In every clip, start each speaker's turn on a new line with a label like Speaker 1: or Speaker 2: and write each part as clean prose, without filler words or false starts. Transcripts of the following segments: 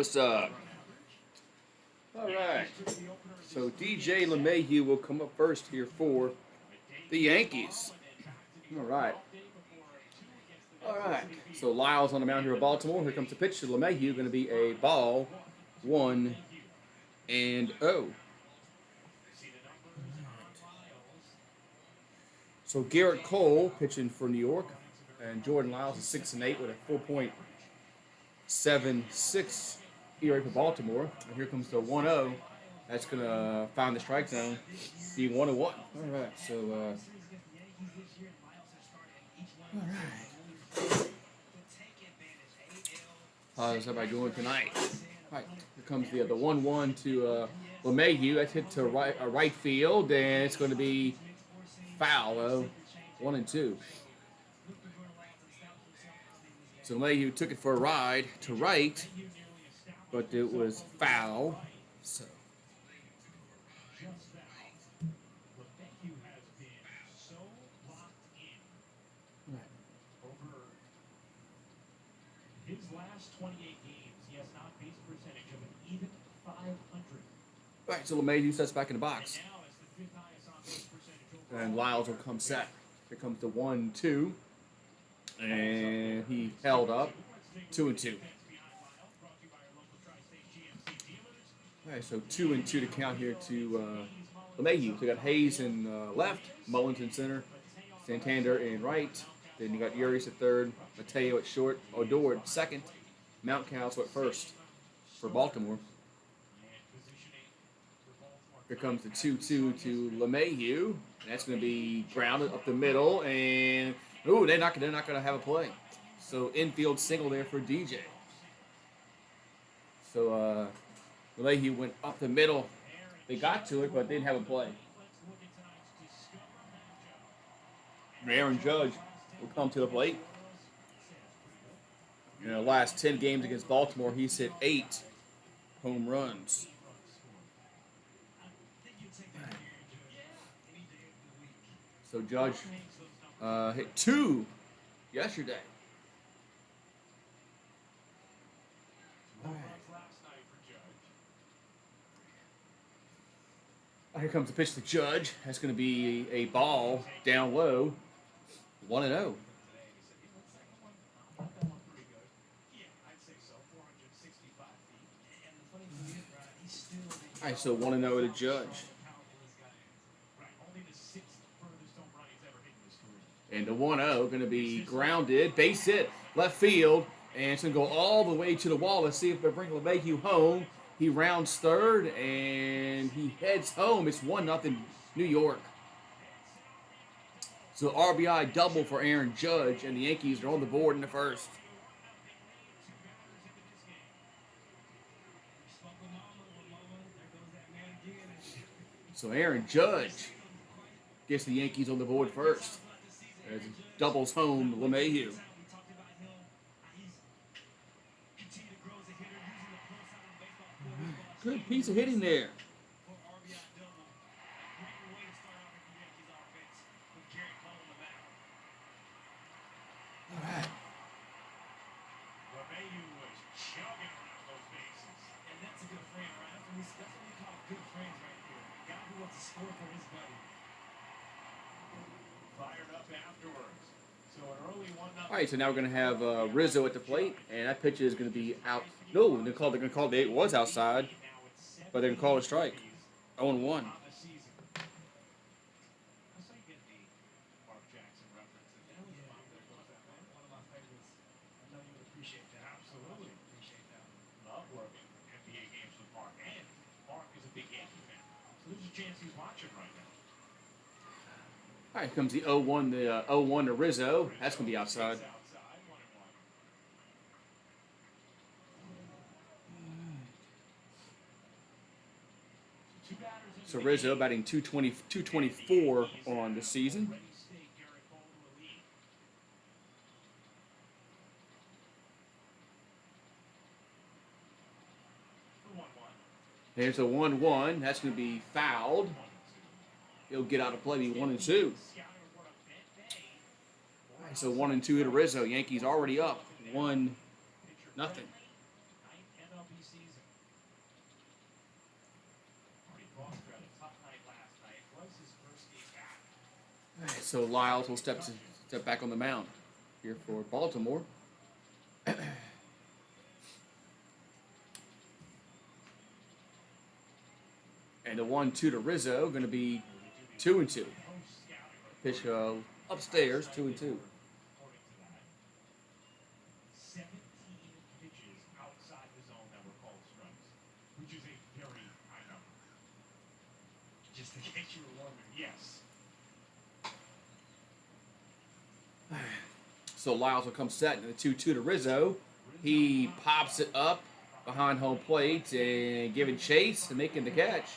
Speaker 1: what's up? All right. So DJ LeMahieu will come up first here for the Yankees. All right. All right. So Lyles on the mound here at Baltimore. Here comes the pitch to LeMahieu. Going to be a ball, 1-0. So Garrett Cole pitching for New York, and Jordan Lyles is 6-8 with a 4.76 ERA for Baltimore. And here comes the 1-0. That's gonna find the strike zone, being 1-1. All right. So all right. How's everybody doing tonight? All right. Here comes the 1-1 to LeMahieu. That's hit to right field, and it's going to be foul, though. 1-2. So LeMahieu took it for a ride to right, but it was foul. So.
Speaker 2: His last 28 games, he has an on-base percentage of an even 500.
Speaker 1: All right, so LeMahieu sets back in the box. And Lyles will come set. Here comes the 1-2. And he held up. 2-2. All right, so 2-2 to count here to LeMahieu. So you got Hayes in left, Mullins in center, Santander in right. Then you got Urias at third, Mateo at short, Odor at second, Mountcastle at first for Baltimore. Here comes the 2-2 to LeMahieu. That's going to be grounded up the middle, and they're not going to have a play. So infield single there for DJ. So LeMahieu went up the middle. They got to it, but didn't have a play. Aaron Judge will come to the plate. In the last 10 games against Baltimore, he's hit 8 home runs. So Judge hit 2 yesterday. Here comes the pitch to Judge. That's going to be a ball down low. 1-0. All right, so 1-0 to Judge. And the 1-0 going to be grounded, base hit, left field, and it's going to go all the way to the wall. Let's see if they bring LeMahieu home. He rounds third, and he heads home. It's 1-0 New York. So RBI double for Aaron Judge, and the Yankees are on the board in the first. So Aaron Judge gets the Yankees on the board first as he doubles home LeMahieu. Good piece of hitting there. All right.
Speaker 2: LeMahieu was chugging around those bases. And that's a good frame, right? That's what we call good frames right here. A guy who wants to score for his buddy. Fired up afterwards. So an early 1-0.
Speaker 1: All right, so now we're going to have Rizzo at the plate, and that pitch is going to be out. No, they're going to call it. It was outside, but they're going to call it a strike. 0-1. All right, here comes the 0-1. The 0-1 to Rizzo. That's going to be outside. So Rizzo batting 224 on the season. There's a 1-1. That's going to be fouled. He'll get out of play, be 1-2. All right, so 1-2 to Rizzo. Yankees already up 1-0. So Lyles will step back on the mound here for Baltimore. And the 1-2 to Rizzo, going to be 2-2. Pitch upstairs, 2-2.
Speaker 2: 17 pitches outside the zone that were called strikes, which is a very high number. Just in case you were wondering, yes.
Speaker 1: So Lyles will come set in the 2-2 to Rizzo. He pops it up behind home plate and giving chase and making the catch.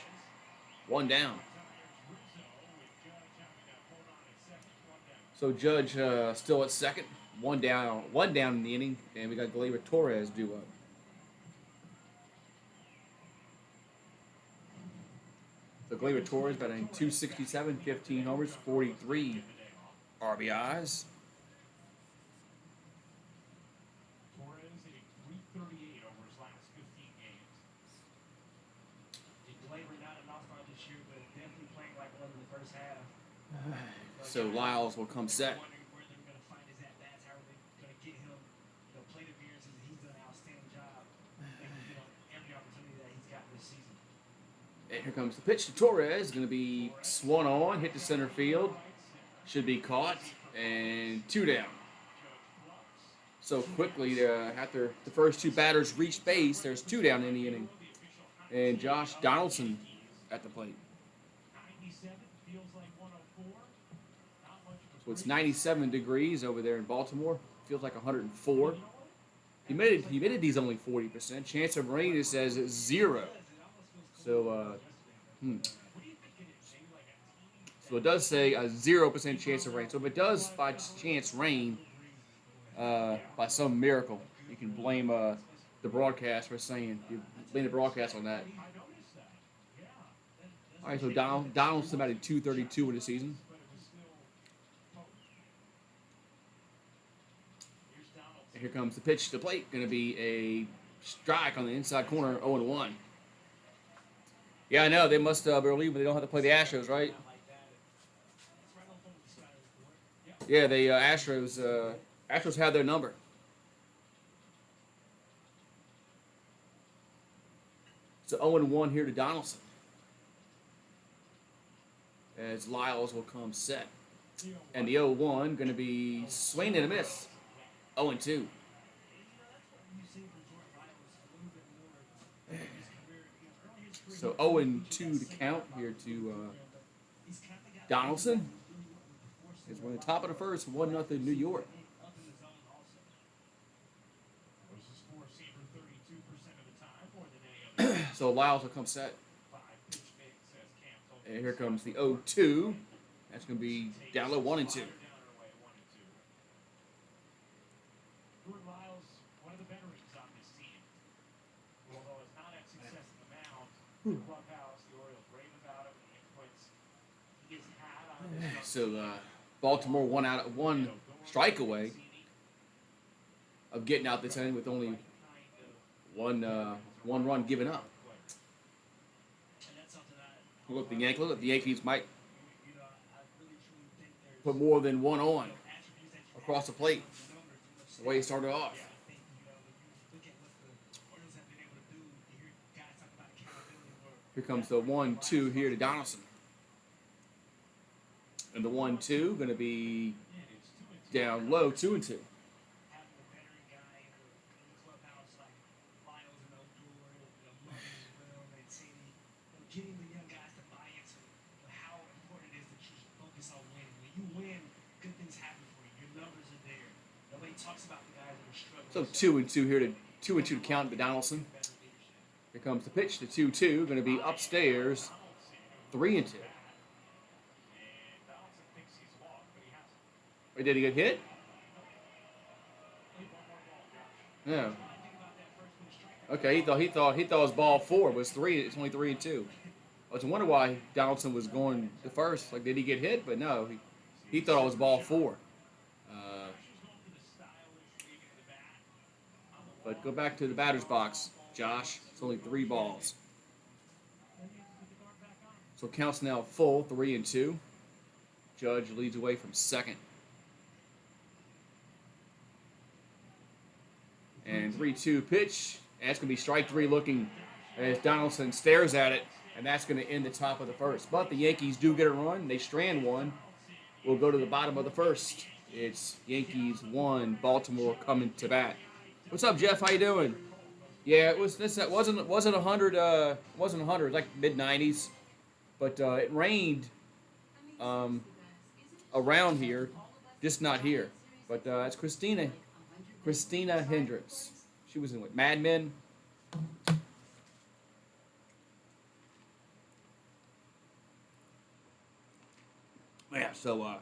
Speaker 1: 1 down. So Judge still at second. 1 down in the inning, and we got Gleyber Torres due up. So Gleyber Torres batting .267, 15 homers, 43 RBIs.
Speaker 2: Torres hitting .338 over his last 15 games. Did Gleyber not an all-star this year, but definitely playing like one in the first half.
Speaker 1: So Lyles will come set.
Speaker 2: Wondering where they're going to find his at-bats, how are they going to get him, plate appearances. He's done an outstanding job. Making, every opportunity that he's got this season.
Speaker 1: And here comes the pitch to Torres. Going to be swung on, hit to center field. Should be caught, and 2 down. So quickly, after the first 2 batters reached base, there's 2 down in the inning. And Josh Donaldson at the plate.
Speaker 2: 97 feels like 104. Not much of a
Speaker 1: So it's 97 degrees over there in Baltimore. Feels like 104. Humidity's only 40%. Chance of rain, it says 0. So, So it does say a 0% chance of rain. So if it does by chance rain, by some miracle, you can blame the broadcast for saying, you blame the broadcast on that. All right, so Donaldson batted .232 in the season. And here comes the pitch to the plate. Going to be a strike on the inside corner, 0-1. Yeah, I know. They must believe they don't have to play the Astros, right? Yeah, the Astros have their number. So 0-1 here to Donaldson. As Lyles will come set. And the 0-1 going to be swing and a miss. 0-2. So 0-2 to count here to Donaldson. Is we're on the top of the first, 1-0 New York. So Lyles will come set. And here comes the 0-2. That's going to be down low, 1-2. So Baltimore one strike away of getting out this inning with only one run given up. Look, the Yankees might put more than 1 on across the plate. The way he started off. Here comes the 1-2 here to Donaldson. And the 1-2 going to be down low, 2-2.
Speaker 2: Getting the young guys to buy into how important it is that you focus on winning. When you win, good things happen for you. Your numbers are there. Nobody talks about the guys that are struggling.
Speaker 1: So 2-2 here to 2-2 to count to Donaldson. Here comes the pitch to 2-2, going to be upstairs, 3-2. Wait, did he get hit? No. Okay, he thought it was ball 4. It was 3. It's only 3-2. I was wondering why Donaldson was going to first. Like, did he get hit? But no, he thought it was ball 4. But go back to the batter's box, Josh. It's only 3 balls. So counts now full, 3-2. Judge leads away from second. And 3-2 pitch. And that's going to be strike three looking as Donaldson stares at it. And that's going to end the top of the first. But the Yankees do get a run. They strand one. We'll go to the bottom of the first. It's Yankees 1, Baltimore coming to bat. What's up, Jeff? How you doing? Yeah, it was this. That wasn't 100. Wasn't 100. It was like mid-90s, but it rained around here, just not here. But that's Christina Hendricks. She was in what, Mad Men. Yeah. So all right.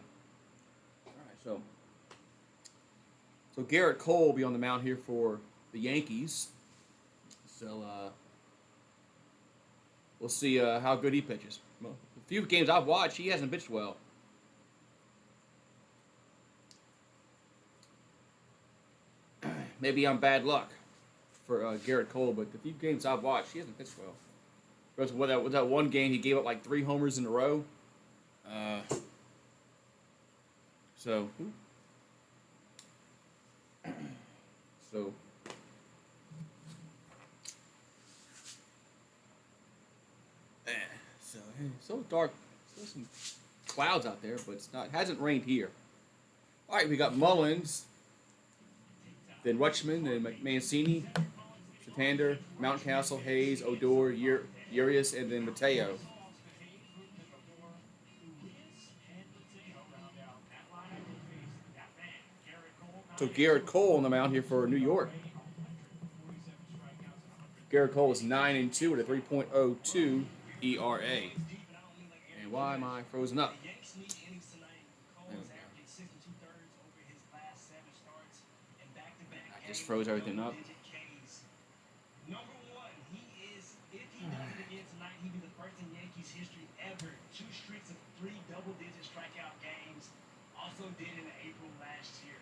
Speaker 1: So Garrett Cole will be on the mound here for the Yankees. So we'll see how good he pitches. Well, a few games I've watched, he hasn't pitched well. Maybe I'm bad luck for Garrett Cole, but the few games I've watched, he hasn't pitched well. Because with that one game, he gave up like 3 homers in a row. So so dark. There's some clouds out there, but it hasn't rained here. All right, we got Mullins, then Rutschman, then Mancini, Santander, Mountcastle, Hayes, Odor, Urias, and then Mateo. So Garrett Cole on the mound here for New York. Garrett Cole is 9-2 with a 3.02 ERA. And why am I frozen up? I just froze everything up.
Speaker 2: He'd be the first in Yankees history ever. 2 streaks of 3 double-digit strikeout games. Also did in April last year.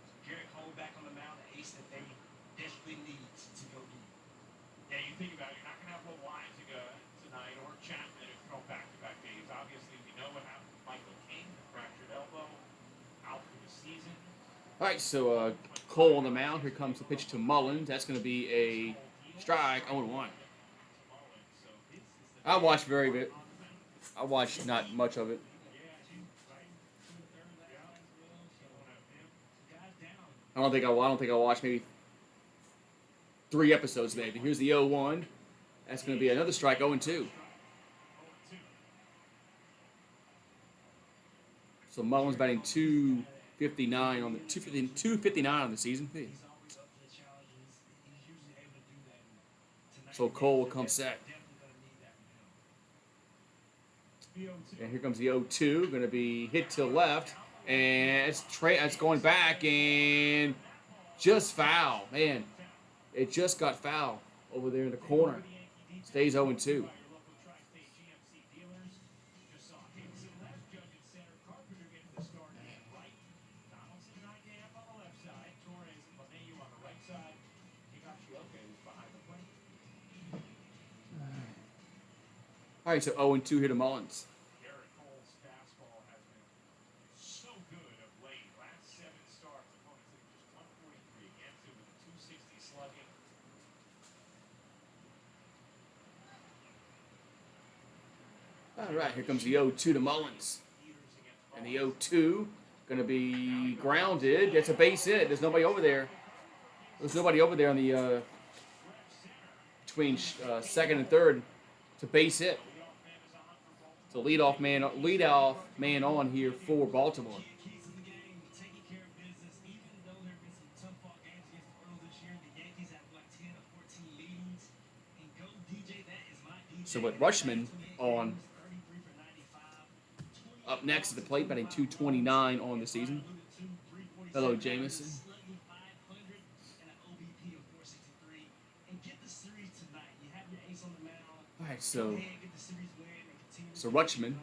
Speaker 2: So Garrett Cole back on the mound, the ace that they desperately need to go deep.
Speaker 3: Yeah, you think about it, you're not going to have Loiziga tonight or Chapman if you go back-to-back days. Obviously, we know what happened with Michael King, fractured elbow, out for the season.
Speaker 1: All right, so Cole on the mound. Here comes the pitch to Mullins. That's going to be a strike, 0-1. I watched I watched not much of it. I don't think I watched maybe 3 episodes maybe. Here's the 0-1. That's going to be another strike, 0-2. So Mullins batting 259 on the 259 on the season. So Cole will come set. And here comes the 0-2, going to be hit to the left, and it's going back and just foul. Man, it just got foul over there in the corner. Stays 0-2. All right, so 0-2 here to Mullins.
Speaker 3: Garrett Cole's fastball has been so good of late. Last 7 starts, opponents hitting just 143 against it with a 260 slugging.
Speaker 1: All right, here comes the 0-2 to Mullins. And the 0-2 going to be grounded. That's a base hit. There's nobody over there. There's nobody over there on the between second and third. It's a base hit. It's a leadoff man on here for Baltimore. So with Rutschman on up next at the plate, batting 229 on the season. Hello, Jameson. All right, so Rutschman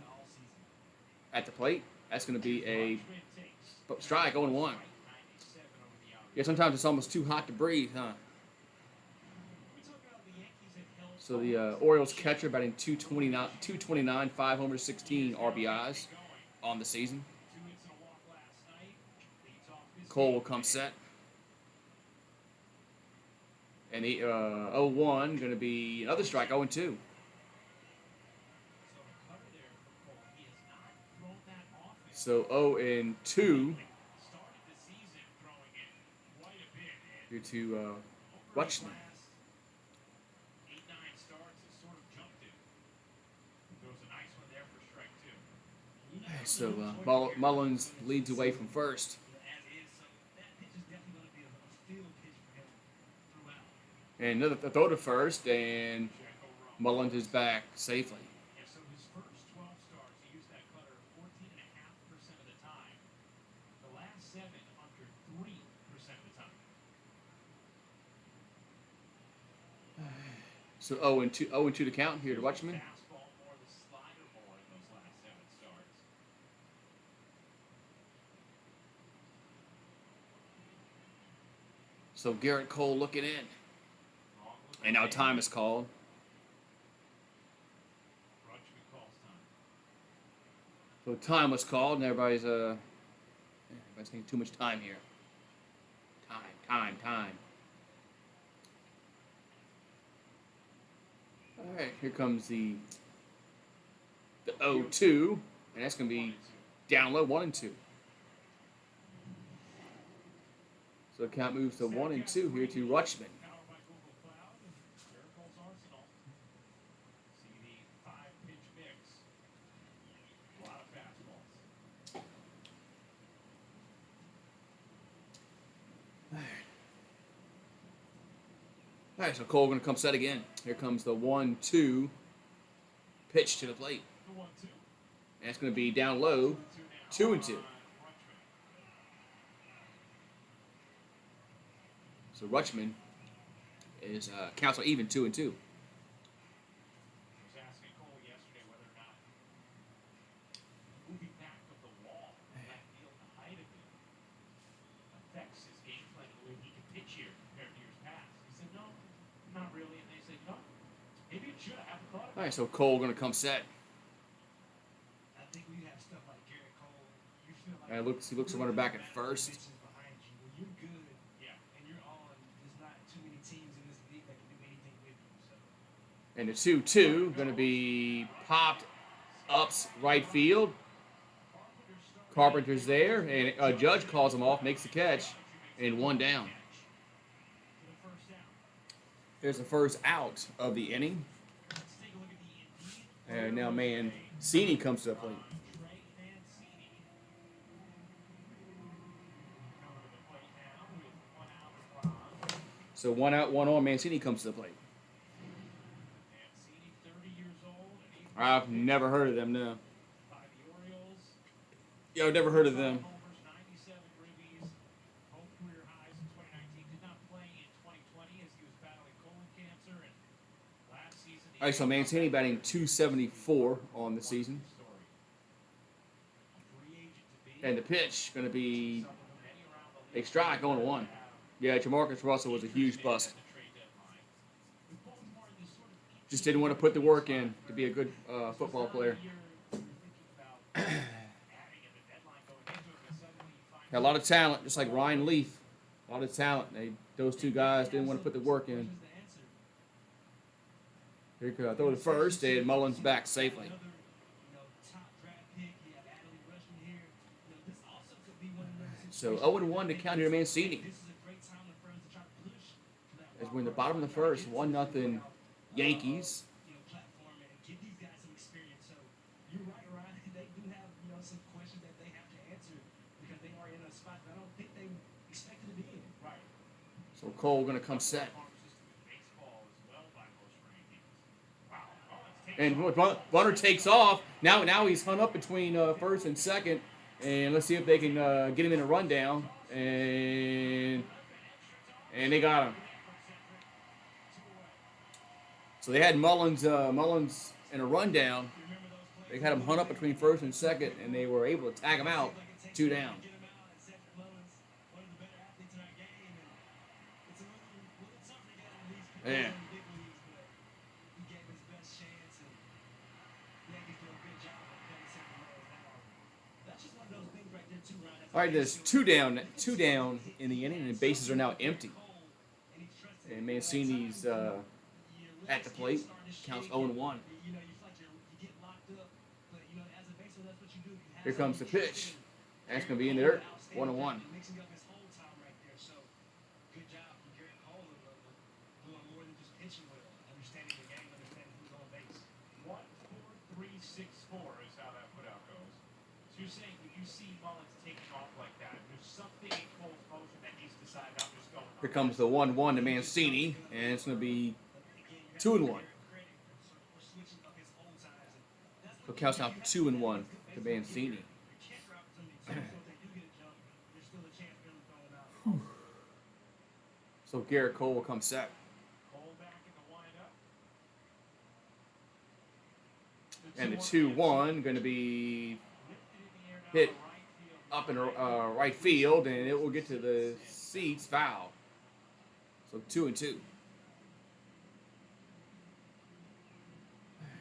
Speaker 1: at the plate. That's going to be a strike, 0-1. Yeah, sometimes it's almost too hot to breathe, huh? So the Orioles catcher batting 229, 5 homers, 16 RBIs. on the season.
Speaker 3: 2 hits and a walk last night. Leads off this
Speaker 1: Cole will
Speaker 3: game.
Speaker 1: come set. And the 0-1 going to be another strike, 0-2.
Speaker 3: So a cutter there for Cole. He has not thrown that often.
Speaker 1: So 0-2
Speaker 3: Started the season throwing it quite a bit.
Speaker 1: due to
Speaker 3: Over his
Speaker 1: Rutschman.
Speaker 3: last 8-9 starts, has sort of jumped it. Throws a nice one there for strike 2.
Speaker 1: So Mullins leads away from first.
Speaker 2: As is, so that pitch is definitely going to be a field pitch for him throughout.
Speaker 1: And another throw to first, and
Speaker 3: Jacko Rome.
Speaker 1: Mullins is back safely.
Speaker 3: Yeah, so his first 12 starts, he used that cutter 14.5% of the time. The last 7 under 3% of the time.
Speaker 1: So 0-2 to count here to Rutschman.
Speaker 3: Fastball more, the slider more in those last 7 starts.
Speaker 1: So Garrett Cole looking in.
Speaker 3: Wrong look
Speaker 1: And now
Speaker 3: at
Speaker 1: time
Speaker 3: it.
Speaker 1: is called.
Speaker 3: Rutschman calls time.
Speaker 1: So time was called, and everybody's taking too much time here. Time. All right, here comes the 0-2, and that's going to be down low, 1-2. So the count moves to 1-2 here to Rutschman.
Speaker 3: Powered by Google Cloud and Miracle's Arsenal. See the 5-pitch mix. A lot of fastballs.
Speaker 1: All right, so Cole going to come set again. Here comes the 1-2 pitch to the plate.
Speaker 3: The 1-2.
Speaker 1: And it's going to be down low, 2-2.
Speaker 3: Rutschman.
Speaker 1: So Rutschman is counts are even 2-2.
Speaker 3: I was asking Cole yesterday whether or not moving back of the wall, left field, the height of it, affects his game plan and the way he can pitch here compared to years past. He said, no, not really. And they said, no, maybe it should. I haven't thought
Speaker 1: All
Speaker 3: about
Speaker 1: right, so Cole going to come set.
Speaker 2: I think when you have stuff like Garrett Cole, you feel like
Speaker 1: And he looks to run it back at first.
Speaker 2: pitches behind you. When you're good
Speaker 3: it. Yeah.
Speaker 2: and you're on, there's not too many teams in this league that can do anything with you. So
Speaker 1: And the 2-2 going to be popped up right field. Carpenter's there, and Judge calls him off, makes the catch, and 1 down.
Speaker 3: To the first down.
Speaker 1: There's the first out of the inning.
Speaker 2: let's take a look at the Indeed.
Speaker 1: And now Mancini comes to the plate.
Speaker 2: Trey Mancini.
Speaker 3: Coming to the plate now with 1 out and 1 on.
Speaker 1: So 1 out, 1 on. Mancini comes to the plate.
Speaker 3: Mancini, 30 years old, and he's
Speaker 1: I've never heard of them, no.
Speaker 3: by the Orioles.
Speaker 1: Yeah, I've never heard of them.
Speaker 3: Homers, 97 ribbies, both career highs in 2019. Did not play in 2020 as he was battling colon cancer, and last season.
Speaker 1: All right, so Mancini batting 274 on the season. And the pitch going to be a strike going to 1. Yeah, Jamarcus Russell was a huge bust. Just didn't want to put the work in to be a good football player. Had a lot of talent, just like Ryan Leaf. A lot of talent. Those two guys didn't want to put the work in. Here could throw to first, and Mullins back safely. So 0-1 to count here to Mancini. As we're in the bottom of the first, 1-0 Yankees.
Speaker 2: Platform and give these guys some experience. So you're right, Ryan. They do have some questions that they have to answer because they are in a spot that I don't think they expected to be in. Right.
Speaker 1: So Cole going to come set. And Bunner takes off. Now he's hung up between first and second. And let's see if they can get him in a rundown. And they got him. So they had Mullins in a rundown. They had him hung up between first and second, and they were able to tag him out 2 down. Yeah. All right, there's two down in the inning, and the bases are now empty. And Mancini's at the plate, counts 0-1. Here comes the pitch. That's going to be in there, 1-1.
Speaker 3: So you're saying when you see Mullins taking off like that, there's something in Cole's motion that needs to decide I'm just going.
Speaker 1: Here comes the 1-1 to Mancini, and it's going to be 2-1. So counts now 2-1 to Mancini. So Garrett Cole will come set.
Speaker 3: Cole back in the windup.
Speaker 1: And the 2-1 going to be hit up in right field, and it will get to the seats, foul. So 2-2.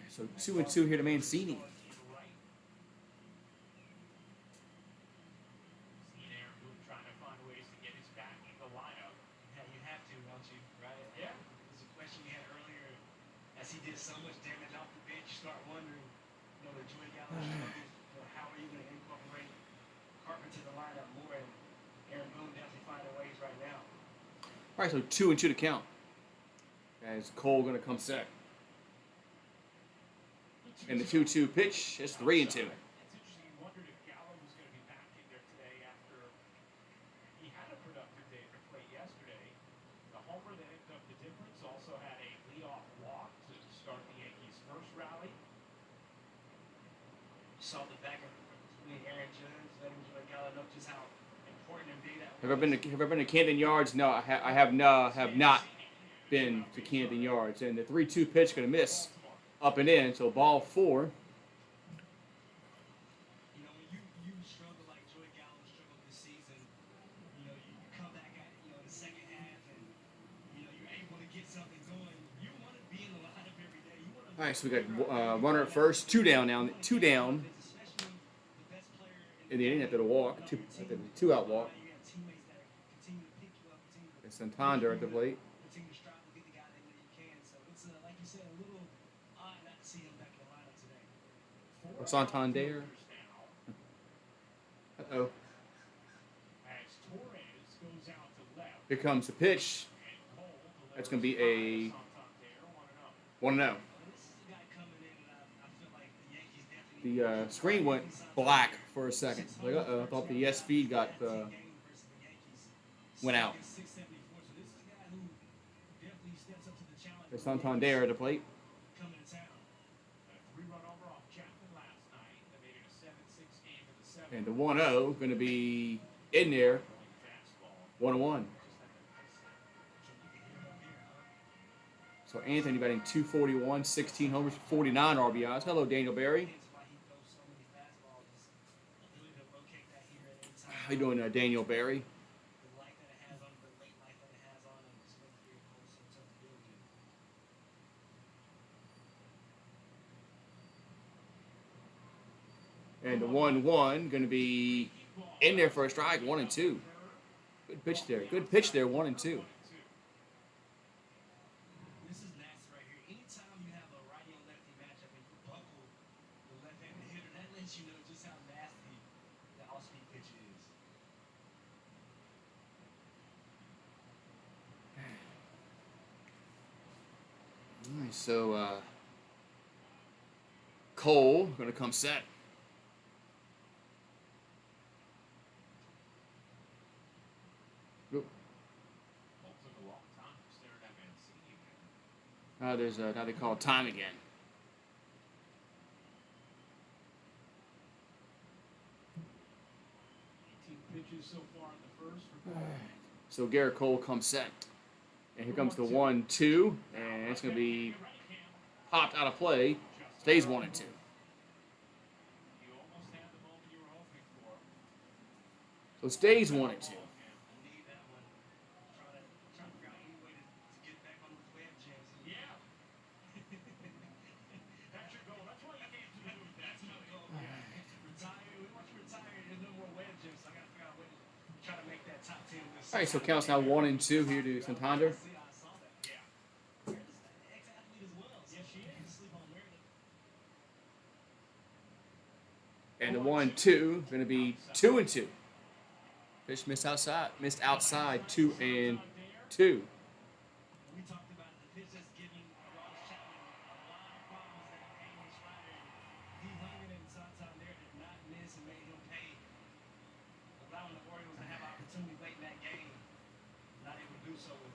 Speaker 1: So 2-2 here to Mancini.
Speaker 3: Trying to find ways to get his back in the lineup.
Speaker 2: Yeah, you have to, don't you? Right?
Speaker 3: Yeah.
Speaker 2: There's a question you had earlier. As he did so much damage off the bench, you start wondering, the Joey Gallo struggles. How are you going to incorporate Carpenter to the lineup more? And Aaron Boone definitely finding ways right now.
Speaker 1: All right, so 2-2 to count. As Cole going to come set. And the 2-2 pitch is 3-2.
Speaker 3: It's interesting. You wondered if Gallo was going to be back in there today after he had a productive day at the plate yesterday. The homer that ended up the difference also had a leadoff walk to start the Yankees' first rally.
Speaker 2: Saw the back of between Aaron Judge, letting Joey Gallo know just how important and big that was.
Speaker 1: Have I been to Camden Yards? No, I have not been to Camden Yards. And the 3-2 pitch going to miss up and in. So ball 4.
Speaker 2: When you struggle like Joey Gallo struggled this season, you come back at the second half and you're able to get something going. You want to be in the lineup every day.
Speaker 1: All right, so we got runner at first, 2 down now. 2 down in the inning after the walk, two out walk. And Santander at the plate.
Speaker 2: Continue to strive to get the guy that you can. So it's like you said, a little odd not to see him back in the lineup today.
Speaker 1: Santander. Uh-oh.
Speaker 3: As Torres goes out to left.
Speaker 1: Here comes the pitch. That's going to be a 1-0. The screen went black for a second. Like, I thought the yes feed got went out. The Santander at the plate. And the 1-0 going to be in there. 1-1. So Anthony batting .241, 16 homers, 49 RBIs. Hello, Daniel Berry. How you doing, Daniel Berry? And the 1-1 going to be in there for a strike, 1-2. Good pitch there. Good pitch there, 1-2.
Speaker 2: This is nasty right here. Anytime you have a righty and lefty matchup and you buckle the left-handed hitter, that lets you know just how nasty the off-speed pitch is.
Speaker 1: All right, so Cole going to come set. There's now they call time again.
Speaker 3: Pitches so far in the first.
Speaker 1: So Garrett Cole comes set. And here comes the 1-2. And it's going to be popped out of play. Stays 1-2. So stays 1-2. All right, so counts now 1 and 2 here to Santander. And the 1-2 going to be 2 and 2. Pitch missed outside. 2 and 2.
Speaker 2: We talked about the pitch that's giving Ross Chapman a lot of problems that Angel Slider. He hung it in Santander, did not miss and made him pay, allowing the Orioles to have opportunity late in that game. Not able to do so with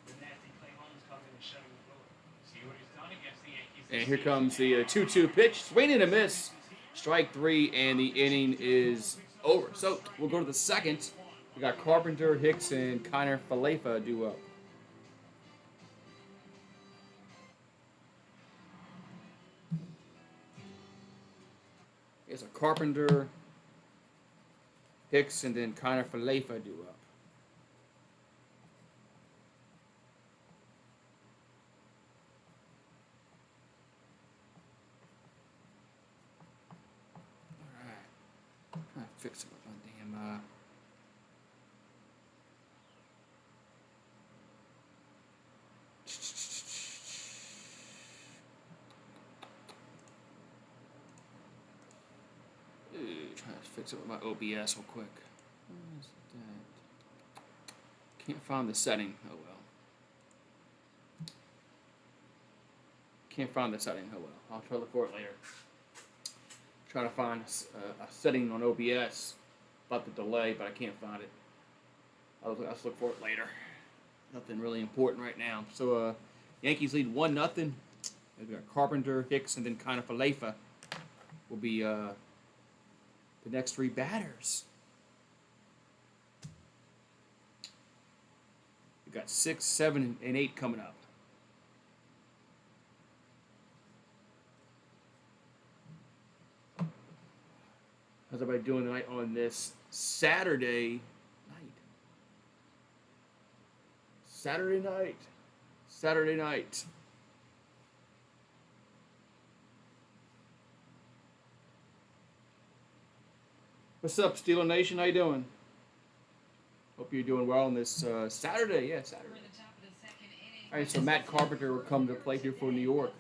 Speaker 2: the nasty Clay Holmes coming and shutting the door.
Speaker 3: See what he's done against the Yankees.
Speaker 1: And here comes the 2-2 pitch. Swing and a miss. Strike 3, and the inning is over. So we'll go to the second. We got Carpenter, Hicks, and Kiner Falefa due up. Here's a Carpenter, Hicks, and then Kiner Falefa due up. Fix it with my damn trying to fix it with my OBS real quick. Where is that? Can't find the setting. Oh well. Can't find the setting. Oh well. I'll try to look for it later. Trying to find a setting on OBS about the delay, but I can't find it. I'll look for it later. Nothing really important right now. So Yankees lead 1-0. We got Carpenter, Hicks, and then Kiner Falefa will be the next 3 batters. We got 6, 7, and 8 coming up. How's everybody doing tonight on this Saturday night? Saturday night. What's up, Steeler Nation? How you doing? Hope you're doing well on this Saturday. Yeah, Saturday. All right, so Matt Carpenter will come to play here for New York.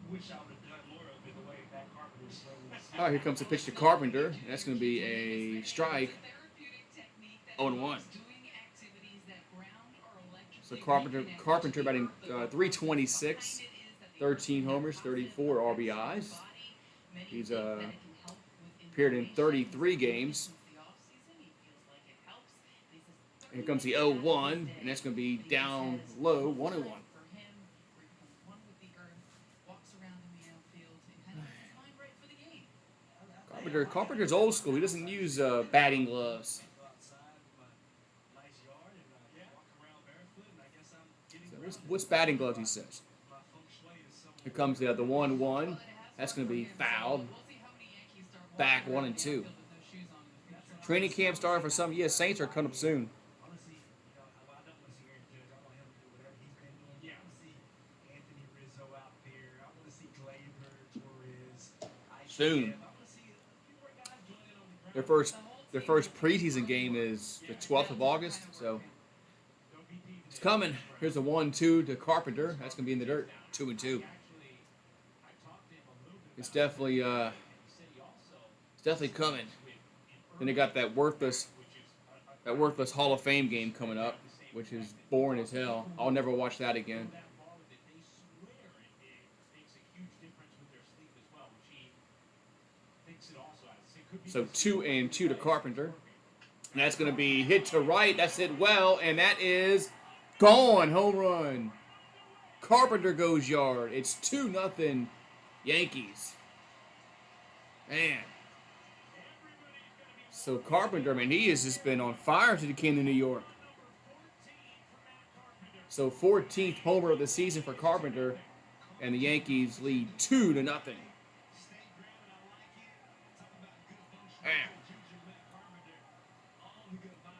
Speaker 2: Wish I would have done more of it the way that Carpenter slowly.
Speaker 1: All right, here comes the pitch to Carpenter. That's going to be a strike. 0-1. So Carpenter batting .326, 13 homers, 34 RBIs. He's appeared in 33 games. Here comes the 0-1, and that's going to be down low, 1-1. Carpenter's old school. He doesn't use batting gloves. So what's batting gloves, he says. Here comes the 1-1. That's going to be fouled. Back 1-2. Training camp starting for some. Yeah, Saints are coming up soon. Soon. Their first preseason game is the 12th of August, so it's coming. Here's a 1-2 to Carpenter. That's gonna be in the dirt. 2-2. It's definitely coming. Then they got that worthless Hall of Fame game coming up, which is boring as hell. I'll never watch that again. So 2-2 to Carpenter. And that's going to be hit to right. That's hit well. And that is gone. Home run. Carpenter goes yard. It's 2-0 Yankees. Man. So Carpenter, man, he has just been on fire since he came to New York. So 14th homer of the season for Carpenter. And the Yankees lead 2-0.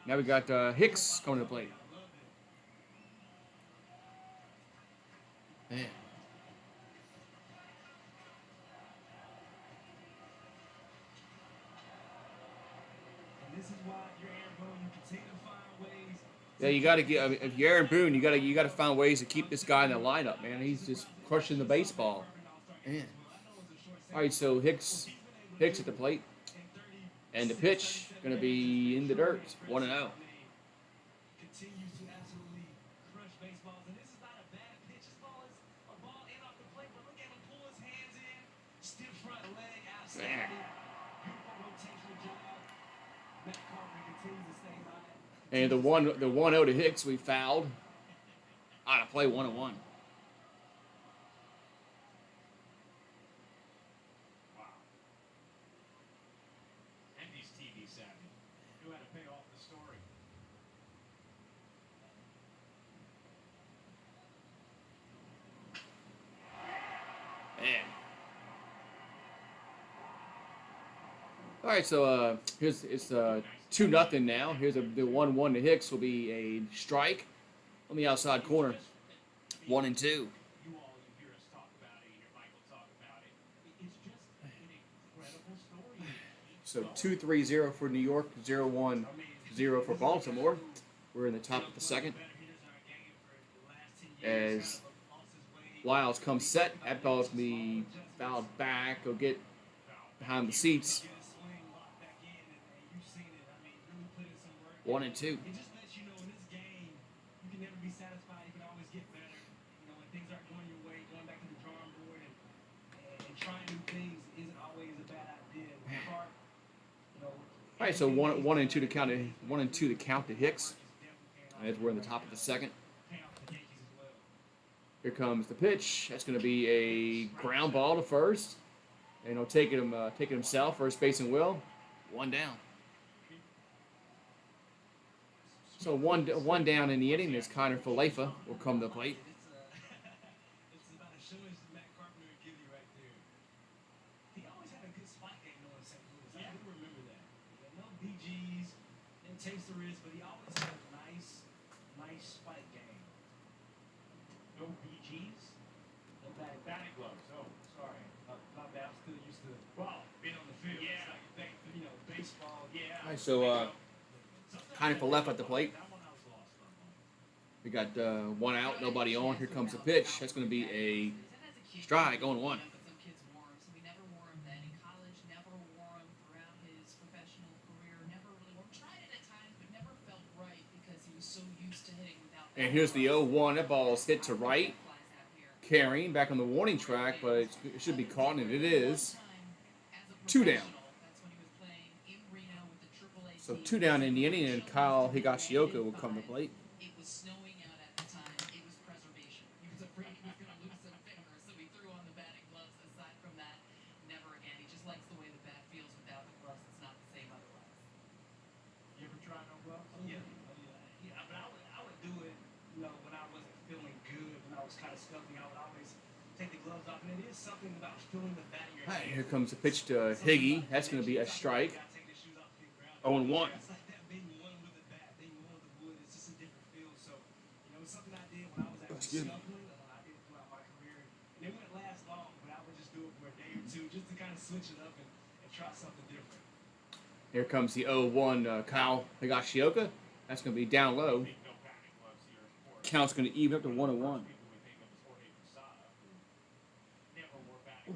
Speaker 1: Now we got Hicks coming to the plate. Man.
Speaker 2: And this is why if you're Aaron Boone, you continue to find ways.
Speaker 1: Yeah, you got to get. I mean, if you're Aaron Boone, you got to find ways to keep this guy in the lineup, man. He's just crushing the baseball. Man. All right, so Hicks at the plate, and the pitch gonna be in the dirt, 1-0.
Speaker 2: Continues to absolutely crush baseballs, and this is not a bad pitch. This ball is a ball in off the plate, but look at him pull his hands in, stiff front leg outside. Beautiful rotational job. Matt Carpenter continues to stay high.
Speaker 1: And the 1-0 to Hicks, we fouled. Out of play, 1-1.
Speaker 3: Wow. And he's TV savvy. Knew how to pay off the story.
Speaker 1: Man. All right, so it's 2-0 now. Here's the 1-1 to Hicks will be a strike on the outside corner. 1-2.
Speaker 3: You all, you hear us talk about it, you hear Michael talk about it. It's just an incredible story.
Speaker 1: So 2-3-0 for New York, 0-1-0 for Baltimore. We're in the top of the second. As Lyles comes set, that ball's going to be fouled back. Go get behind the seats. 1-2.
Speaker 2: It just lets you know in this game, you can never be satisfied. You can always get better. You know, when things aren't going your way, going back to the drawing board and trying new things isn't always a bad idea. You know,
Speaker 1: All right, so 1-2 to count. 1-2 to count to Hicks. As we're in the top of the second. Here comes the pitch. That's going to be a ground ball to first, and he'll take it himself. First baseman will. 1 down. So one down in the inning. Is Connor Falefa will come to the plate.
Speaker 2: It's about as sure as Matt Carpenter would give you right there. He always had a good spot game in St. Louis. I do remember that. No BGs, didn't taste the risk, but he always had a nice spike game.
Speaker 3: No BGs?
Speaker 2: No
Speaker 3: Batting gloves. Oh, sorry.
Speaker 2: My bad. I'm still used to being on the field.
Speaker 3: Yeah.
Speaker 2: It's like, you know, baseball.
Speaker 3: Yeah.
Speaker 1: All right, so Connor Falefa at the plate. We got 1 out, nobody on. Here comes the pitch. That's going to be a strike on 1.
Speaker 4: But some kids wore them, so we never wore them then. In college, never wore them throughout his professional career. Never really wore them. Tried it at times, but never felt right because he was so used to hitting without.
Speaker 1: And here's the 0-1. That ball's hit to right. Carrying back on the warning track, but it should be caught, and it is. 2 down. So 2 down in the inning, and Kyle Higashioka will come to plate.
Speaker 4: It was snowing out at the time. It was preservation. He was afraid he was going to lose some fingers, so he threw on the batting gloves. Aside from that, never again. He just likes the way the bat feels without the gloves. It's not the same otherwise.
Speaker 3: You ever try no gloves?
Speaker 2: Yeah. But I would do it, you know, when I wasn't feeling good, when I was kind of scuffing. I would always take the gloves off, and it is something about feeling the bat in your
Speaker 1: All right,
Speaker 2: hand.
Speaker 1: here comes the pitch to Higgy. That's going to be a strike. 0-1.
Speaker 2: It's like that being one with the bat, being one with the wood. It's just a different feel. So, you know, it's something I did when I was actually scuffling. I did it throughout my career. And it wouldn't last long, but I would just do it for a day or two just to kind of switch it up and try something different.
Speaker 1: Here comes the 0-1 Kyle Higashioka. That's going to be down low. Count's going to even up to 1-1. Oh,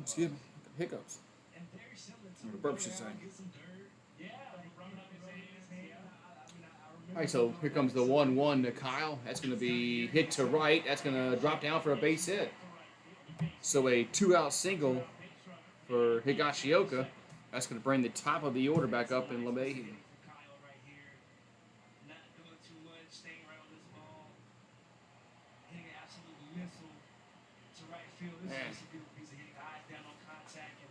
Speaker 1: excuse me. Hiccups.
Speaker 2: And very similar to
Speaker 1: The burp should say.
Speaker 2: get some dirt. Yeah, like rubbing up his hand. I
Speaker 1: All right, so here comes the 1-1 to Kyle. That's going to be hit to right. That's going to drop down for a base hit. So a 2-out single for Higashioka. That's going to bring the top of the order back up in LeMahieu.
Speaker 2: Kyle right here, not doing too much, staying around this ball, hitting an absolute missile to right field. This is just a beautiful piece of hitting, eyes down on contact, and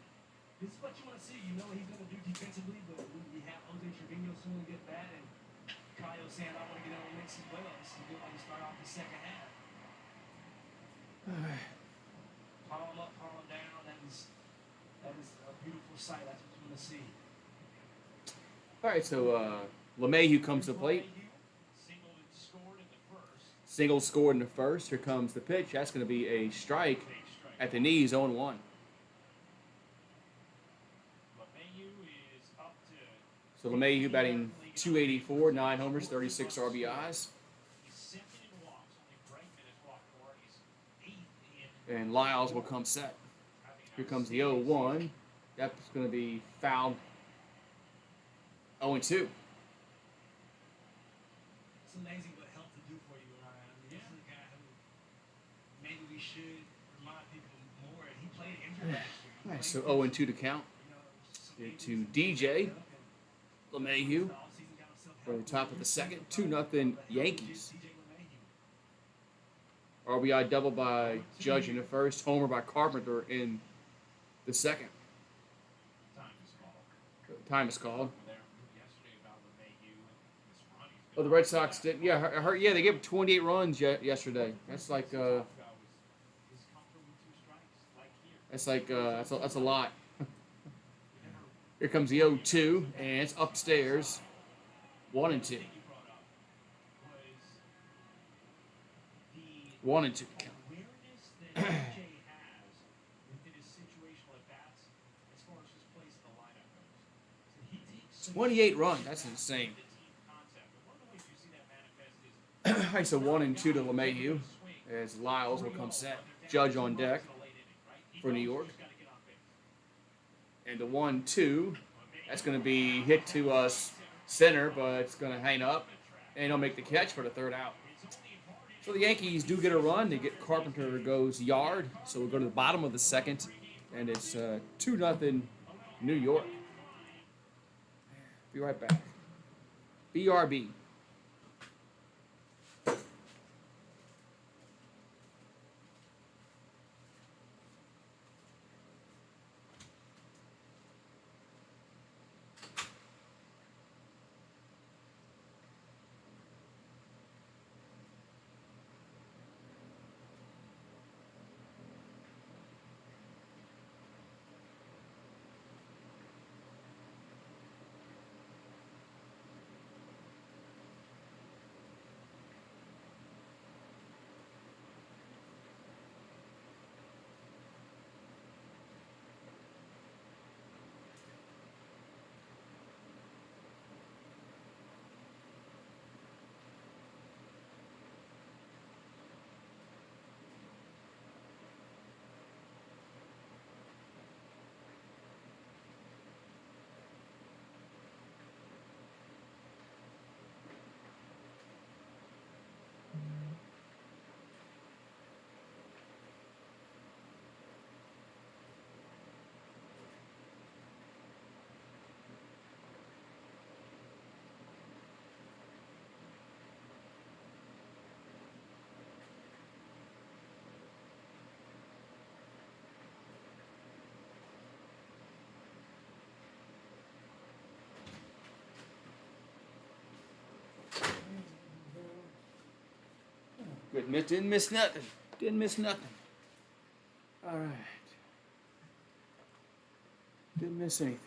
Speaker 2: this is what you want to see. You know what he's going to do defensively, but we have Jose Trevino soon to get that, and Kyle saying I want to get on the mix as well. This is a good way to start off the second half. Palm up, palm down. That is a beautiful sight. That's what you want to see.
Speaker 1: All right, so LeMahieu comes to the plate.
Speaker 3: Singled and scored in the first.
Speaker 1: Single scored in the first. Here comes the pitch. That's going to be a strike
Speaker 3: Big strike.
Speaker 1: at the knees, 0-1.
Speaker 3: LeMahieu is up to.
Speaker 1: So LeMahieu batting .284, 9 homers, 36 RBIs.
Speaker 3: He's second in walks, only Bregman has walked more. He's eighth in.
Speaker 1: And Lyles will come set. Here comes the 0-1. That's going to be fouled. 0-2.
Speaker 2: It's amazing what health to do for you, Ryan. I mean, this is a guy who maybe we should remind people more. He played injured last year.
Speaker 1: All right, so 0-2 to count. Here to DJ LeMahieu for the top of the second. 2-0 Yankees. RBI double by Judge in the first. Homer by Carpenter in the second. Time is called. Oh, the Red Sox did. Yeah, I heard. Yeah, they gave up 28 runs yesterday. That's like. That's a lot. Here comes the 0-2, and it's upstairs. 1-2. 1-2 count. 28 runs. That's insane. All right, so 1-2 to LeMahieu as Lyles will come set. Judge on deck for New York. And the 1-2, that's going to be hit to center, but it's going to hang up, and he'll make the catch for the third out. So the Yankees do get a run. They get Carpenter goes yard, so we'll go to the bottom of the second, and it's 2-0 New York. Be right back. BRB. Good, didn't miss nothing. Didn't miss nothing. All right. Didn't miss anything.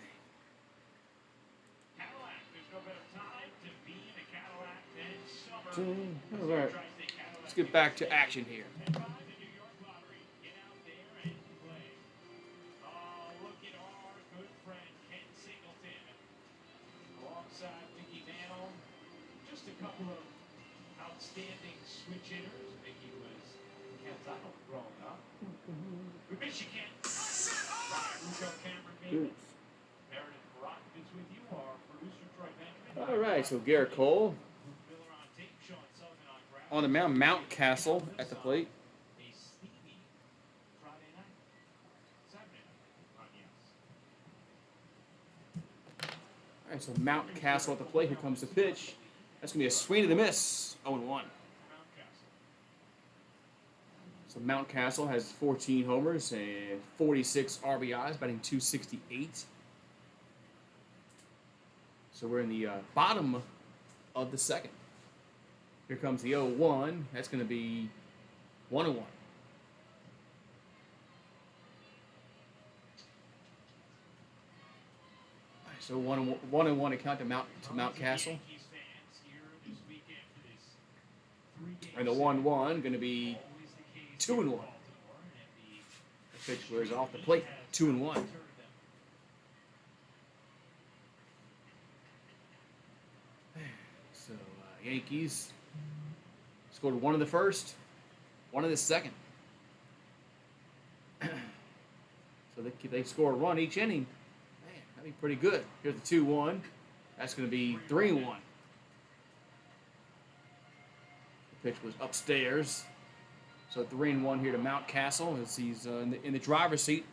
Speaker 3: Cadillac, there's no better time to be in a Cadillac than summer.
Speaker 1: All right. Let's get back to action here.
Speaker 3: And ride the New York Lottery. Get out there and play. Oh, look at our good friend Ken Singleton alongside Mickey Mantle. Just a couple of outstanding switch hitters. Mickey was Ken's idol growing up. We miss you, Ken. Russo Cameron Bateman. Meredith Brock is with you. Our producer Troy Benjamin.
Speaker 1: All right, so Garrett Cole
Speaker 3: Miller on tape, Sean Sullivan on ground.
Speaker 1: on the mound. Mount Castle at the plate.
Speaker 3: A steamy Friday night. Saturday night. Yes.
Speaker 1: All right, so Mount Castle at the plate. Here comes the pitch. That's going to be a swing to the miss. 0-1. So Mount Castle has 14 homers and 46 RBIs, batting .268. So we're in the bottom of the second. Here comes the 0-1. That's going to be 1-1. So 1-1 to count to Mount Castle. And the 1-1 going to be 2-1. The pitch was off the plate, 2-1. So Yankees scored 1 in the first, 1 in the second. So they score a run each inning. Man, that'd be pretty good. Here's the 2-1. That's going to be 3-1. The pitch was upstairs. So 3-1 here to Mountcastle as he's in the driver's seat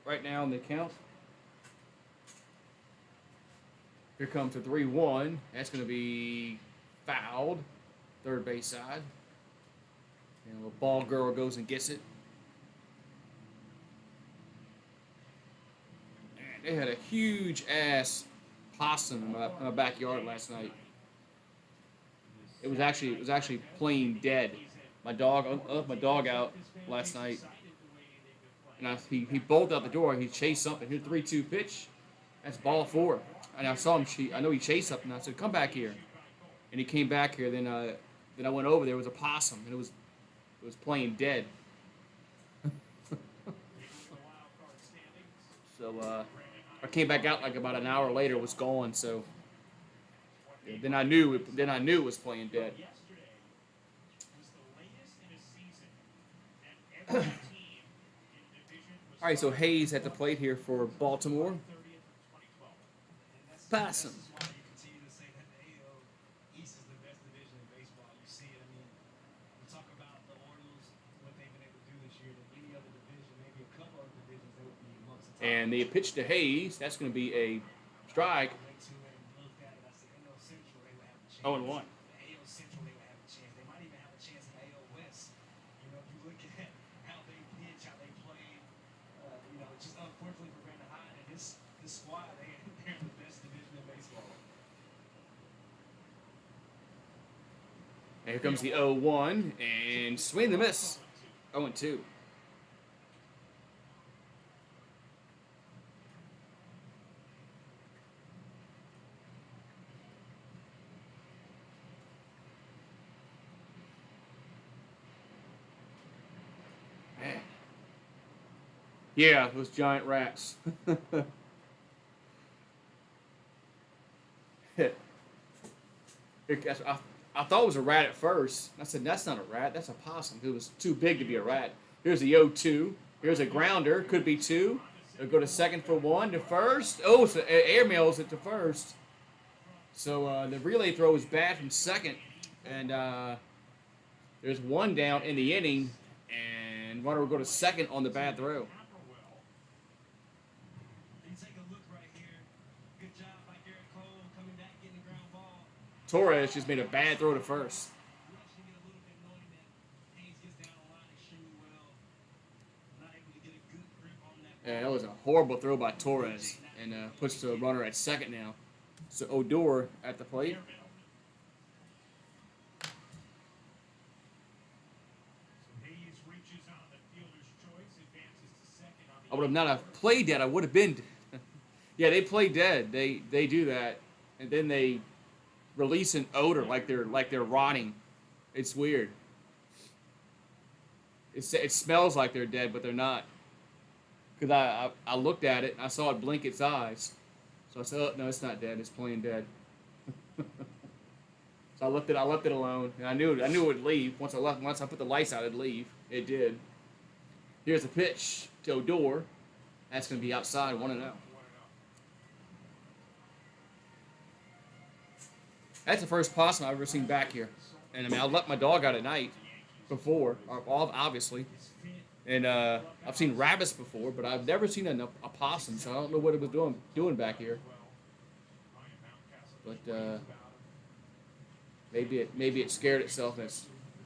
Speaker 1: right now in the count. Here comes the 3-1. That's going to be fouled. Third base side. And the ball girl goes and gets it. And they had a huge ass possum in my backyard last night. It was actually playing dead. My dog, I left my dog out last night, and he bolted out the door. He chased something. Here's 3-2 pitch. That's ball 4. And I saw him. I know he chased something. I said, "Come back here." And he came back here. Then I went over. There was a possum, and it was playing dead. So I came back out like about an hour later. It was gone. So then I knew it was playing dead. All right, so Hayes at the plate here for Baltimore. Possum. And they pitch to Hayes. That's going to be a strike. 0-1. And here comes the 0-1 and swing and a miss. 0-2. Yeah, those giant rats. I thought it was a rat at first. I said, that's not a rat. That's a possum. It was too big to be a rat. Here's the 0-2. Here's a grounder. Could be 2. They'll go to second for 1. To first. Oh, so airmails it to first. So the relay throw is bad from second. And there's 1 down in the inning. And runner will go to second on the bad throw. Torres just made a bad throw to first. Yeah, that was a horrible throw by Torres, and puts the runner at second now. So Odor at the plate. I would have not have played dead. I would have been. Yeah, they play dead. They do that, and then they release an odor like they're rotting. It's weird. It smells like they're dead, but they're not. Because I looked at it and I saw it blink its eyes, so I said, "Oh, no, it's not dead. It's playing dead." So I left it alone, and I knew it would leave once I put the lights out. It'd leave. It did. Here's a pitch to Odor. That's going to be outside, 1-0. That's the first possum I've ever seen back here. And I mean, I let my dog out at night before, obviously. And I've seen rabbits before, but I've never seen a possum, so I don't know what it was doing back here. But maybe it scared itself and it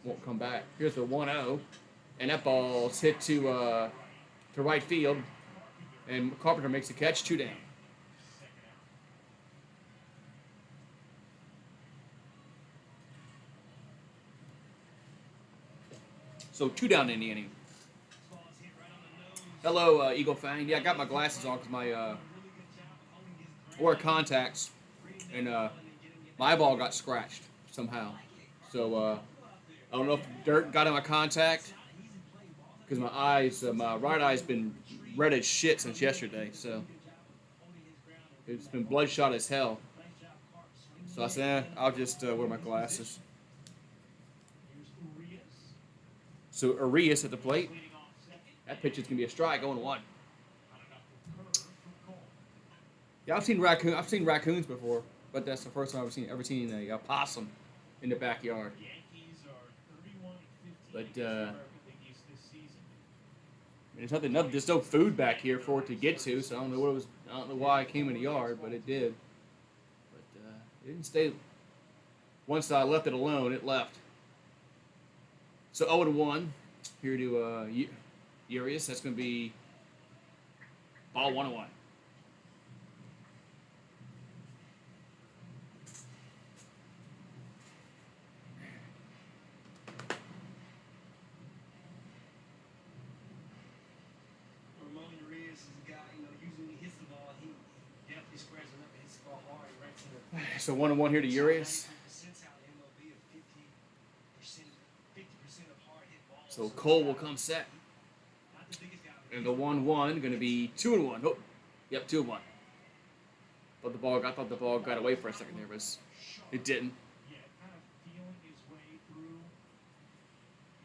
Speaker 1: won't come back. Here's the 1-0, and that ball's hit to right field, and Carpenter makes the catch, 2 down. So 2 down in the inning. Hello, Eagle Fang. Yeah, I got my glasses on because I wear contacts, and my eyeball got scratched somehow. So I don't know if dirt got in my contact because my right eye's been red as shit since yesterday. So it's been bloodshot as hell. So I said, I'll just wear my glasses. So Arias at the plate. That pitch is gonna be a strike, 0-1. Yeah, I've seen raccoons before, but that's the first time I've ever seen a possum in the backyard. But there's no food back here for it to get to, so I don't know why it came in the yard, but it did. But it didn't stay. Once I left it alone, it left. So 0-1 here to Urias. That's going to be ball 1-1. So 1-1 here to Urias. So Cole will come set. And the 1-1 going to be 2-1. Oh, yep, 2-1. I thought the ball got away for a second there, but it didn't.
Speaker 3: Yeah, kind of feeling his way through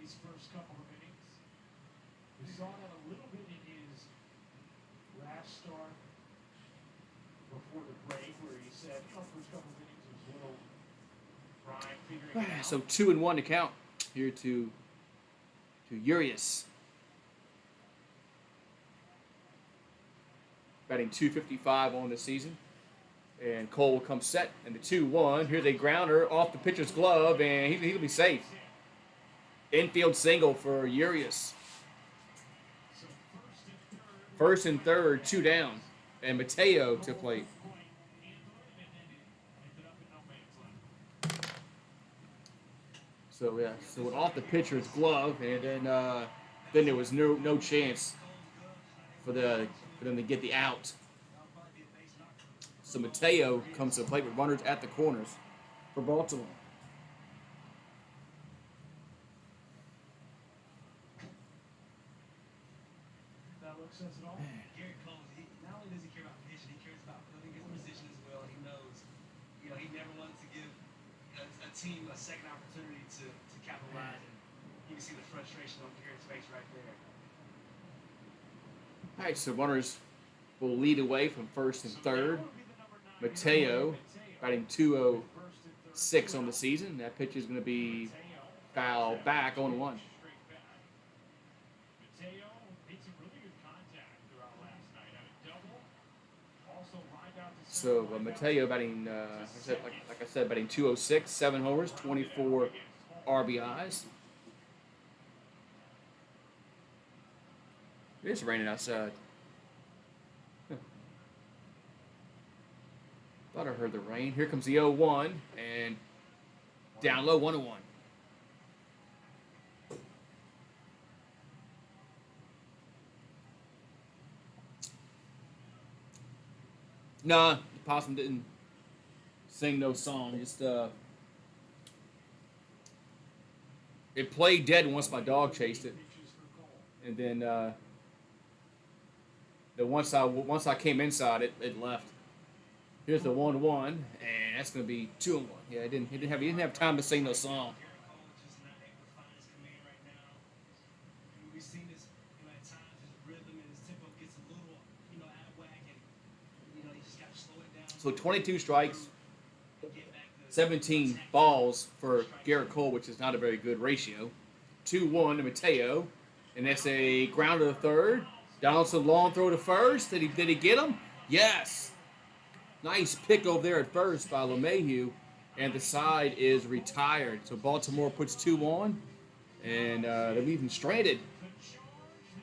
Speaker 3: his first couple of innings. We saw that a little bit in his last start before the break, where he said, first couple of innings was a little Brian figuring it out.
Speaker 1: So 2-1 to count here to Urias. Batting .255 on the season. And Cole will come set. And the 2-1. Here's a grounder off the pitcher's glove, and he'll be safe. Infield single for Urias. First and third, 2 down. And Mateo to plate. So yeah, so off the pitcher's glove, and then there was no chance for them to get the out. So Mateo comes to the plate with runners at the corners for Baltimore.
Speaker 2: That looks says it all. Garrett Cole, not only does he care about pitching, he cares about putting his position as well. He knows, he never wanted to give a team a second opportunity to capitalize, and you can see the frustration on Garrett's face right there.
Speaker 1: All right, so runners will lead away from first and third. Mateo batting .206 on the season. That pitch is going to be foul back on 1. So Mateo batting, like I said, batting .206, 7 homers, 24 RBIs. It is raining outside. Thought I heard the rain. Here comes the 0-1, and down low, 1-1. Nah, the possum didn't sing no song. Just it played dead once my dog chased it, and then once I came inside, it left. Here's the 1-1, and that's going to be 2-1. Yeah, he didn't have time to sing no song.
Speaker 2: We've seen this, at times his rhythm and his tempo gets a little, out of whack, and he just got to slow it down.
Speaker 1: So 22 strikes, 17 balls for Garrett Cole, which is not a very good ratio. 2-1 to Mateo, and that's a ground to the third. Donaldson long throw to first. Did he get him? Yes. Nice pick over there at first by LeMahieu, and the side is retired. So Baltimore puts 2 on, and they're leaving stranded.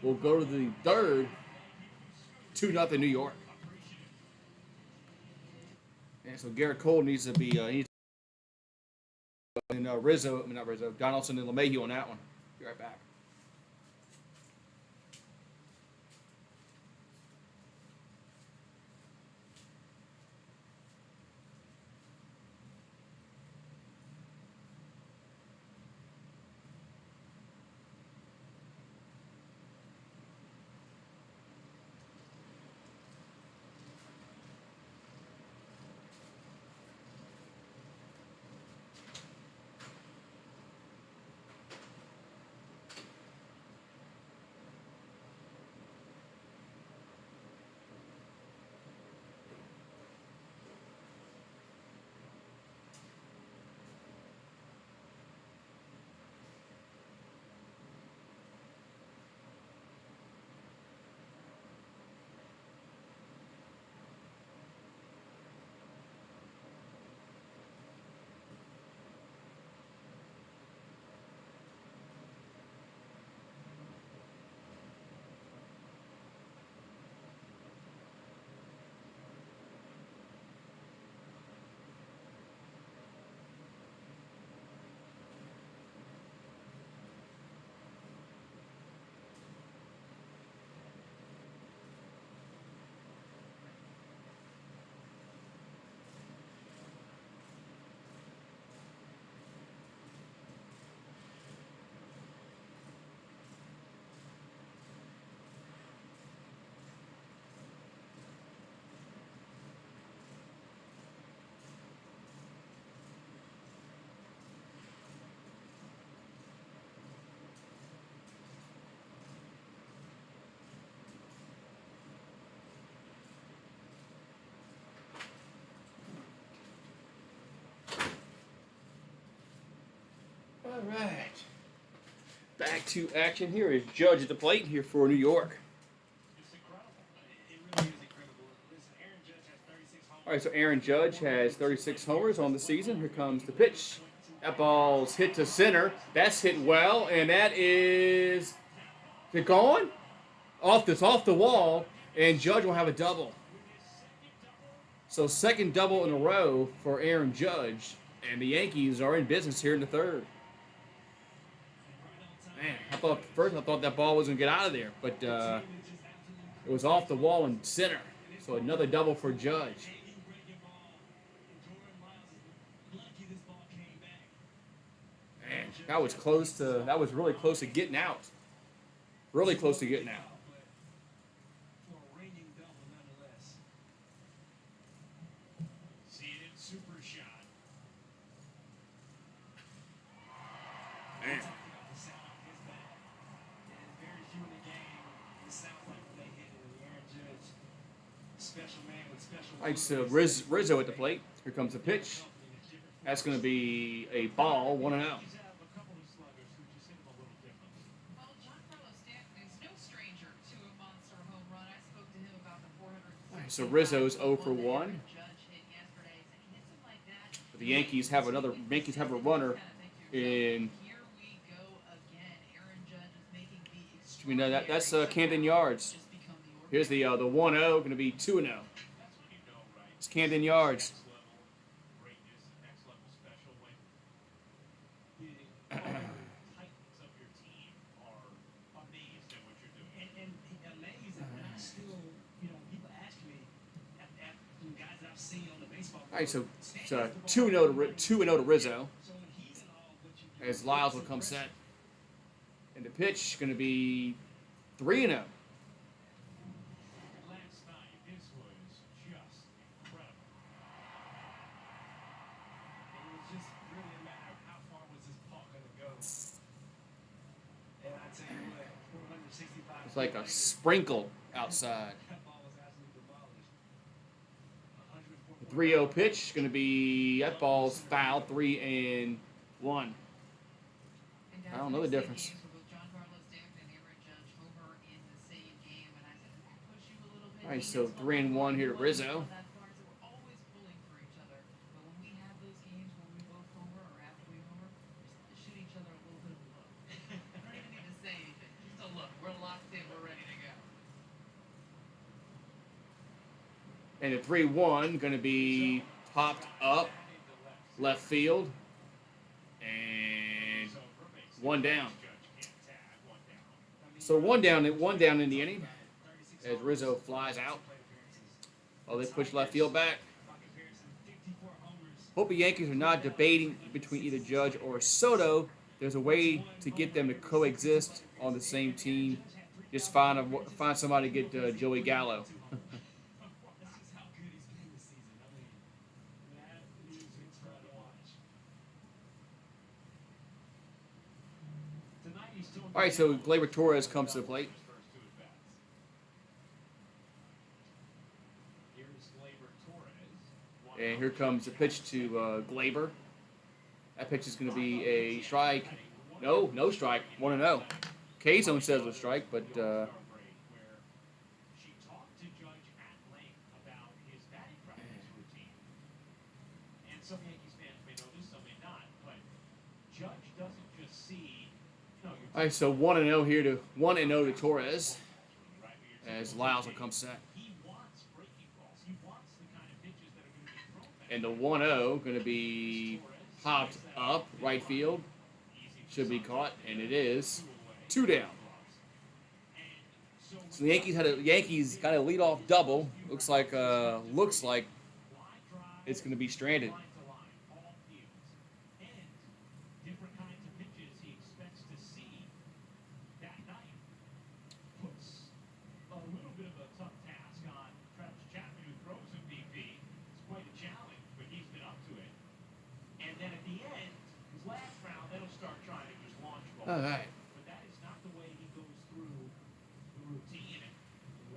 Speaker 1: We'll go to the third, 2-0 New York. And so Garrett Cole needs to be Donaldson and LeMahieu on that one. Be right back. All right. Back to action. Here is Judge at the plate here for New York.
Speaker 2: It's incredible. It really is incredible. Listen, Aaron Judge has 36 homers.
Speaker 1: All right, so Aaron Judge has 36 homers on the season. Here comes the pitch. That ball's hit to center. That's hit well, and that is it gone? Off the wall, and Judge will have a double. So second double in a row for Aaron Judge, and the Yankees are in business here in the third. Man, I thought that ball was gonna get out of there, but it was off the wall in center. So another double for Judge. Man, that was really close to getting out. Really close to getting out.
Speaker 2: For a ringing double, nonetheless.
Speaker 3: See it in super shot.
Speaker 1: Man.
Speaker 2: Talking about the sound of his bat. And very few in the game, it sounds like when they hit it. And Aaron Judge, special man with special.
Speaker 1: All right, so Rizzo at the plate. Here comes the pitch. That's going to be a ball, 1-0.
Speaker 3: He's have a couple of sluggers who just hit him a little differently.
Speaker 4: Well, Giancarlo Stanton is no stranger to a monster home run. I spoke to him about the 400.
Speaker 1: So Rizzo's 0 for 1.
Speaker 4: Judge hit yesterday. He hits him like that.
Speaker 1: But the Yankees have a runner in.
Speaker 4: Here we go again. Aaron Judge is making the
Speaker 1: We know that's Camden Yards.
Speaker 4: just become the
Speaker 1: Here's the 1-0, going to be 2-0.
Speaker 3: That's when you know, right?
Speaker 1: It's Camden Yards.
Speaker 3: Next level greatness, next level special when the titans of your team are amazed at what you're doing.
Speaker 2: And amazed that we're not still, people ask me, at the guys that I've seen on the baseball
Speaker 1: All right, so
Speaker 2: field,
Speaker 1: it's 2-0 to Rizzo
Speaker 2: So when he's in all, what you do
Speaker 1: as Lyles will come set. And the pitch going to be 3-0.
Speaker 3: Last night, this was just incredible.
Speaker 2: It was just really a matter of how far was this ball going to go. And I tell you what, 465.
Speaker 1: It's like a sprinkle outside.
Speaker 2: That ball was absolutely demolished. 104.
Speaker 1: The 3-0 pitch going to be that ball's foul, 3-1. I don't know the difference. All right, so 3-1 here to Rizzo. And the 3-1 going to be popped up left field. And one down. So one down in the inning as Rizzo flies out. Oh, they push left field back. Hope the Yankees are not debating between either Judge or Soto. There's a way to get them to coexist on the same team. Just find somebody to get Joey Gallo. All right, so Gleyber Torres comes to the plate. And here comes the pitch to Gleyber. That pitch is going to be a strike. No strike. 1-0. K-Zone says it was a strike, but
Speaker 3: She talked to Judge at length about his batting practice routine. And some Yankees fans may know this, some may not, but Judge doesn't just see,
Speaker 1: all right, so 1-0 here to 1-0 to Torres as Lyles will come set.
Speaker 3: he wants breaking balls. He wants the kind of pitches that are going to be thrown back.
Speaker 1: And the 1-0 going to be popped up right field. Should be caught, and it is 2 down. So the Yankees got a leadoff double. Looks like it's going to be stranded.
Speaker 3: Line to line, all fields, and different kinds of pitches he expects to see that night. Puts a little bit of a tough task on Travis Chapman, who throws in BP. It's quite a challenge, but he's been up to it. And then at the end, his last round, that'll start trying to just launch balls.
Speaker 1: All right.
Speaker 3: But that is not the way he goes through the routine. And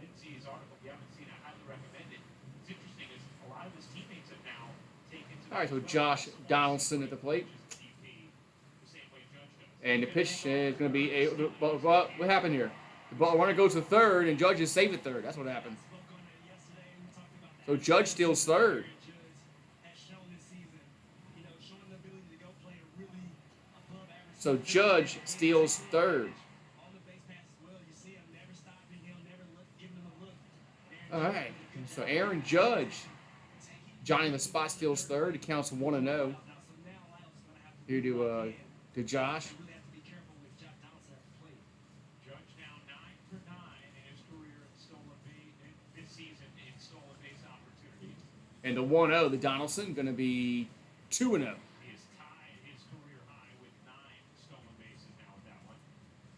Speaker 3: Lindsay's article, if you haven't seen it, I highly recommend it. What's interesting is a lot of his teammates have now taken to
Speaker 1: All right, so Josh Donaldson at the plate.
Speaker 3: the same way
Speaker 1: And the pitch is going to be a. What happened here? The ball runner goes to third, and Judge is safe at third. That's what happened. So Judge steals third. So Judge steals third. All right. So Aaron Judge, Johnny in the spot, steals third. It counts 1-0. Here to Josh.
Speaker 3: Judge now 9 for 9 in his career in stolen base this season in stolen base opportunities.
Speaker 1: And the 1-0, the Donaldson, going to be 2-0.
Speaker 3: He has tied his career high with 9 stolen bases now with that one.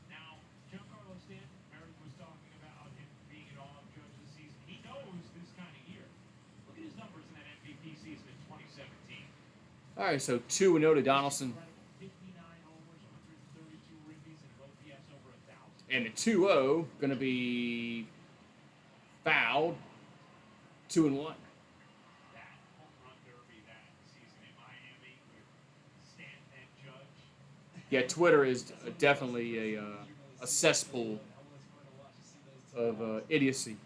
Speaker 3: Now, Giancarlo Stanton, Merrick was talking about him being in awe of Judge this season. He knows this kind of year. Look at his numbers in that MVP season in 2017.
Speaker 1: All right, so 2-0 to Donaldson.
Speaker 3: 59 homers, 132 ribbies, and an OPS over 1,000.
Speaker 1: And the 2-0 going to be fouled. 2-1.
Speaker 3: That home run derby that season in Miami with Stanton and Judge.
Speaker 1: Yeah, Twitter is definitely a cesspool of idiocy.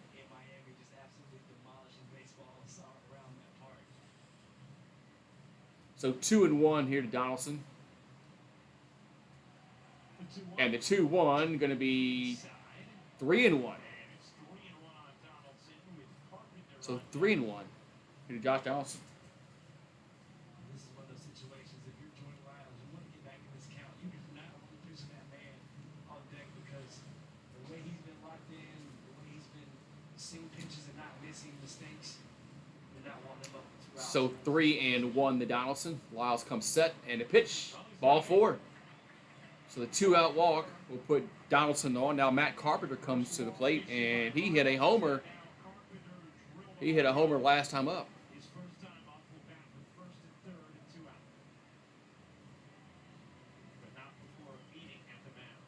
Speaker 1: So 2-1 here to Donaldson. And the 2-1 going to be 3-1. So 3-1 here to Josh Donaldson.
Speaker 2: This is one of those situations. If you're Jordan Lyles, you want to get back in this count. You do not want to pitch that man on deck because the way he's been locked in, the way he's been seeing pitches and not missing mistakes, you're not wanting him up for 2 hours.
Speaker 1: So 3-1 to Donaldson. Lyles comes set and a pitch. Ball 4. So the 2-out walk will put Donaldson on. Now Matt Carpenter comes to the plate, and he hit a homer. He hit a homer last time up.
Speaker 3: His first time off the bat with first and third and 2 out. But not before a meeting at the mound.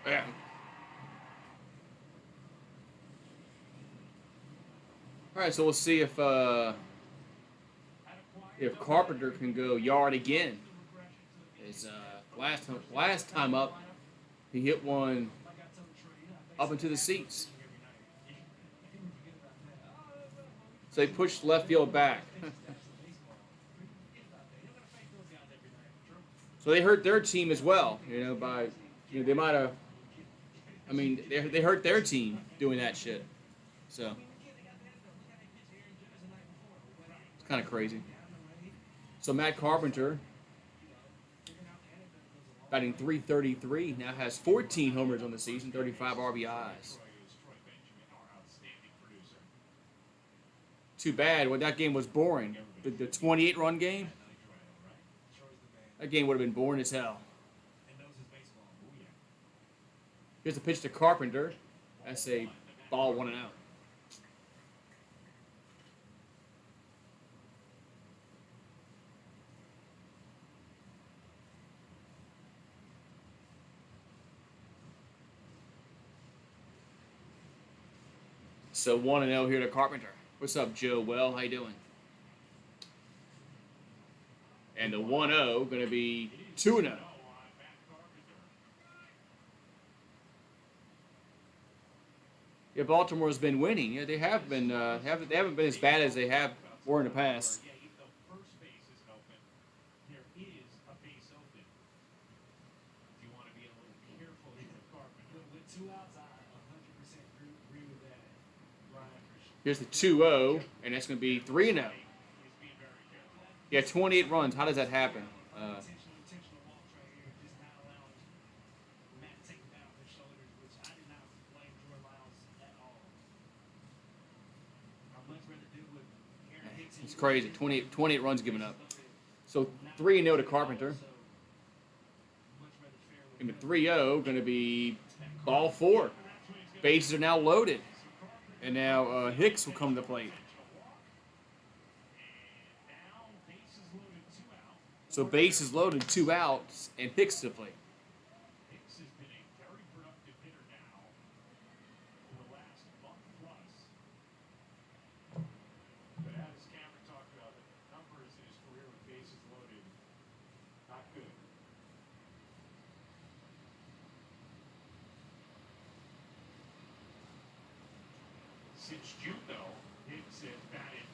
Speaker 1: Yeah. All right, so we'll see if Carpenter can go yard again. His last time up, he hit one up into the seats. So they pushed left field back. So they hurt their team as well. They might have. I mean, they hurt their team doing that shit. So it's kind of crazy. So Matt Carpenter, batting .333, now has 14 homers on the season, 35 RBIs. Too bad. Well, that game was boring. The 28-run game, that game would have been boring as hell. Here's a pitch to Carpenter. That's a ball 1-out. So 1-0 here to Carpenter. What's up, Joe? Well, how you doing? And the 1-0 going to be 2-0. Yeah, Baltimore's been winning. Yeah, they have been. They haven't been as bad as they were in the past. Here's the 2-0, and that's going to be 3-0. Yeah, 28 runs. How does that happen? It's crazy. 28 runs given up. So 3-0 to Carpenter. And the 3-0 going to be ball 4. Bases are now loaded. And now Hicks will come to the plate. So bases loaded, 2 outs, and Hicks to the plate.
Speaker 3: Hicks has been a very productive hitter now Since June, though, Hicks has batted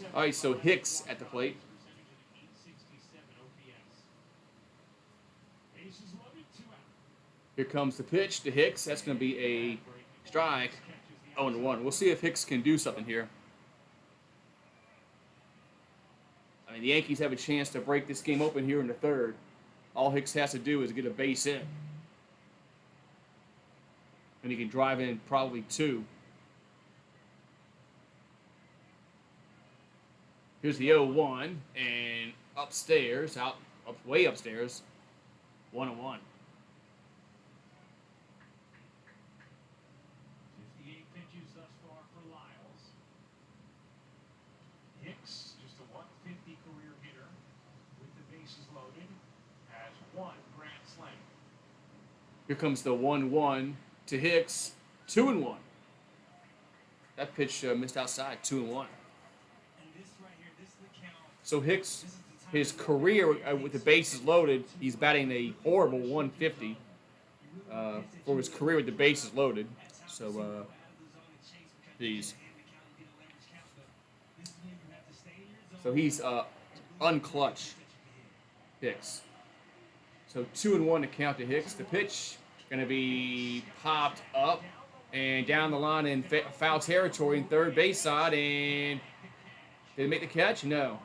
Speaker 3: .270.
Speaker 1: All right, so Hicks at the plate.
Speaker 3: .867 OPS. Bases loaded, 2 out.
Speaker 1: Here comes the pitch to Hicks. That's going to be a strike. 0-1. We'll see if Hicks can do something here. I mean, the Yankees have a chance to break this game open here in the third. All Hicks has to do is get a base hit. And he can drive in probably 2. Here's the 0-1. And upstairs, way upstairs, 1-1.
Speaker 3: 58 pitches thus far for Lyles. Hicks, just a .150 career hitter, with the bases loaded, has 1 grand slam.
Speaker 1: Here comes the 1-1 to Hicks. 2-1. That pitch missed outside. 2-1.
Speaker 2: And this right here, this is the count.
Speaker 1: So Hicks, his career with the bases loaded, he's batting a horrible 150 for his career with the bases loaded. So, geez. So he's unclutch, Hicks. So 2-1 to count to Hicks. The pitch going to be popped up and down the line in foul territory in third base side. And did he make the catch? No.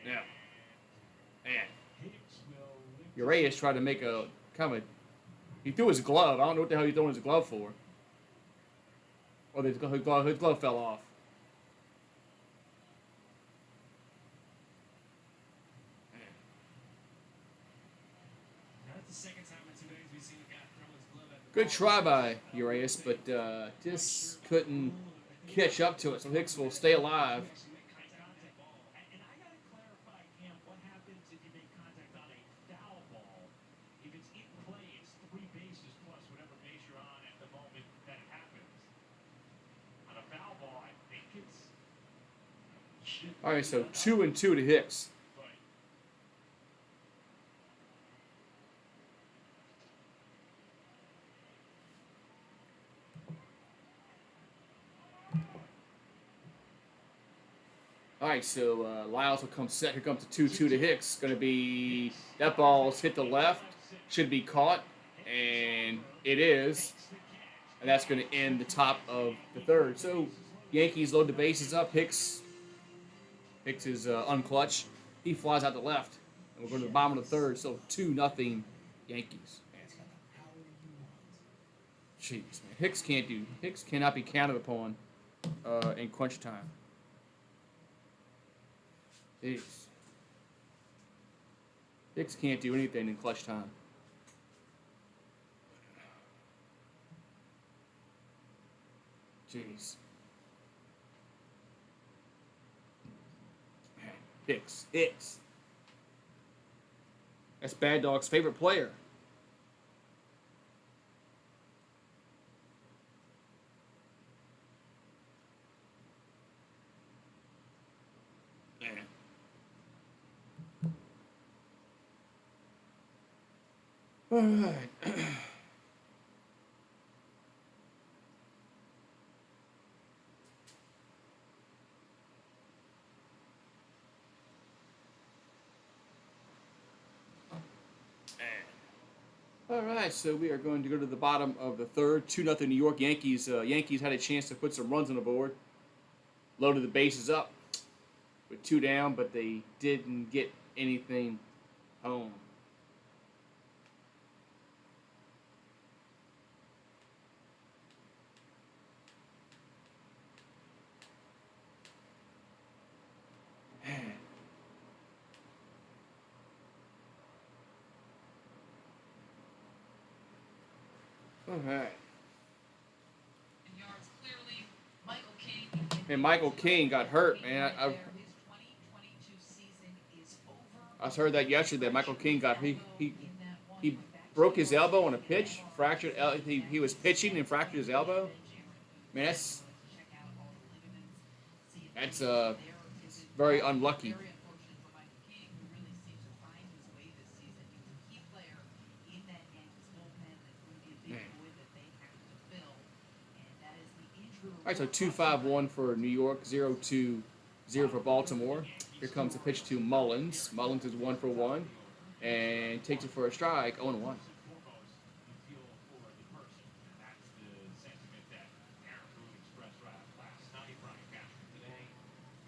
Speaker 1: Yeah. Man. Urias tried to make a kind of he threw his glove. I don't know what the hell he's throwing his glove for. Or his glove fell off.
Speaker 2: That's the second time in 2 days we've seen a guy throw his glove at the
Speaker 1: Good try by Urias, but just couldn't catch up to it. So Hicks will stay alive.
Speaker 3: And I got to clarify, Cam, what happens if you make contact on a foul ball? If it's in play, it's 3 bases plus whatever base you're on at the moment that it happens. On a foul ball, I think it's...
Speaker 1: All right, so 2-2 to Hicks.
Speaker 3: But
Speaker 1: All right, so Lyles will come set. Here comes the 2-2 to Hicks. Going to be that ball's hit the left. Should be caught, and it is. And that's going to end the top of the third. So Yankees load the bases up. Hicks is unclutch. He flies out the left, and we're going to the bottom of the third. So 2-0 Yankees. Jeez, man. Hicks cannot be counted upon in crunch time. Jeez. Hicks can't do anything in clutch time. Jeez. Man, Hicks. That's Bad Dog's favorite player. Man. All right. All right, so we are going to go to the bottom of the third. 2-0 New York Yankees. Yankees had a chance to put some runs on the board. Loaded the bases up with 2 down, but they didn't get anything home. All right.
Speaker 4: And yards clearly, Michael King.
Speaker 1: And Michael King got hurt, man.
Speaker 4: His 2022 season is over.
Speaker 1: I heard that yesterday. That Michael King got he broke his elbow on a pitch, fractured. He was pitching and fractured his elbow. Man, that's very unlucky.
Speaker 4: Very unfortunate for Michael King, who really seemed to find his way this season. He was a key player in that Yankees bullpen. That's going to be a big void that they have to fill. And
Speaker 1: right, so 2-5-1 for New York, 0-2-0 for Baltimore. Here comes the pitch to Mullins. Mullins is 1 for 1 and takes it for a strike, 0-1.
Speaker 3: Foremost, you feel for the person. And that's the sentiment that Aaron Boone expressed last night. Brian Cashman today.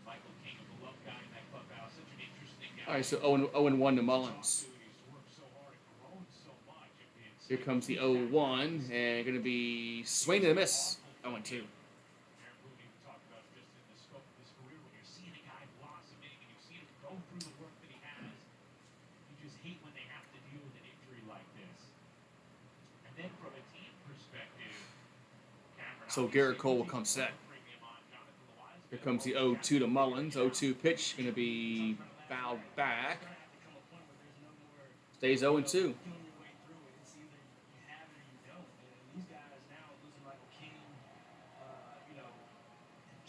Speaker 3: Michael King, a beloved guy in that clubhouse. Such an interesting guy.
Speaker 1: All right, so 0-1 to Mullins.
Speaker 3: He's worked so hard and grown so much.
Speaker 1: Here comes the 0-1, and going to be swing and a miss, 0-2.
Speaker 3: Aaron Boone even talked about just in the scope of his career when you're seeing a guy blossoming and you see him go through the work that he has. You just hate when they have to deal with an injury like this. And then from a team perspective, Cameron,
Speaker 1: So Garrett Cole will come set. Here comes the 0-2 to Mullins. 0-2 pitch, going to be fouled back. Stays 0-2.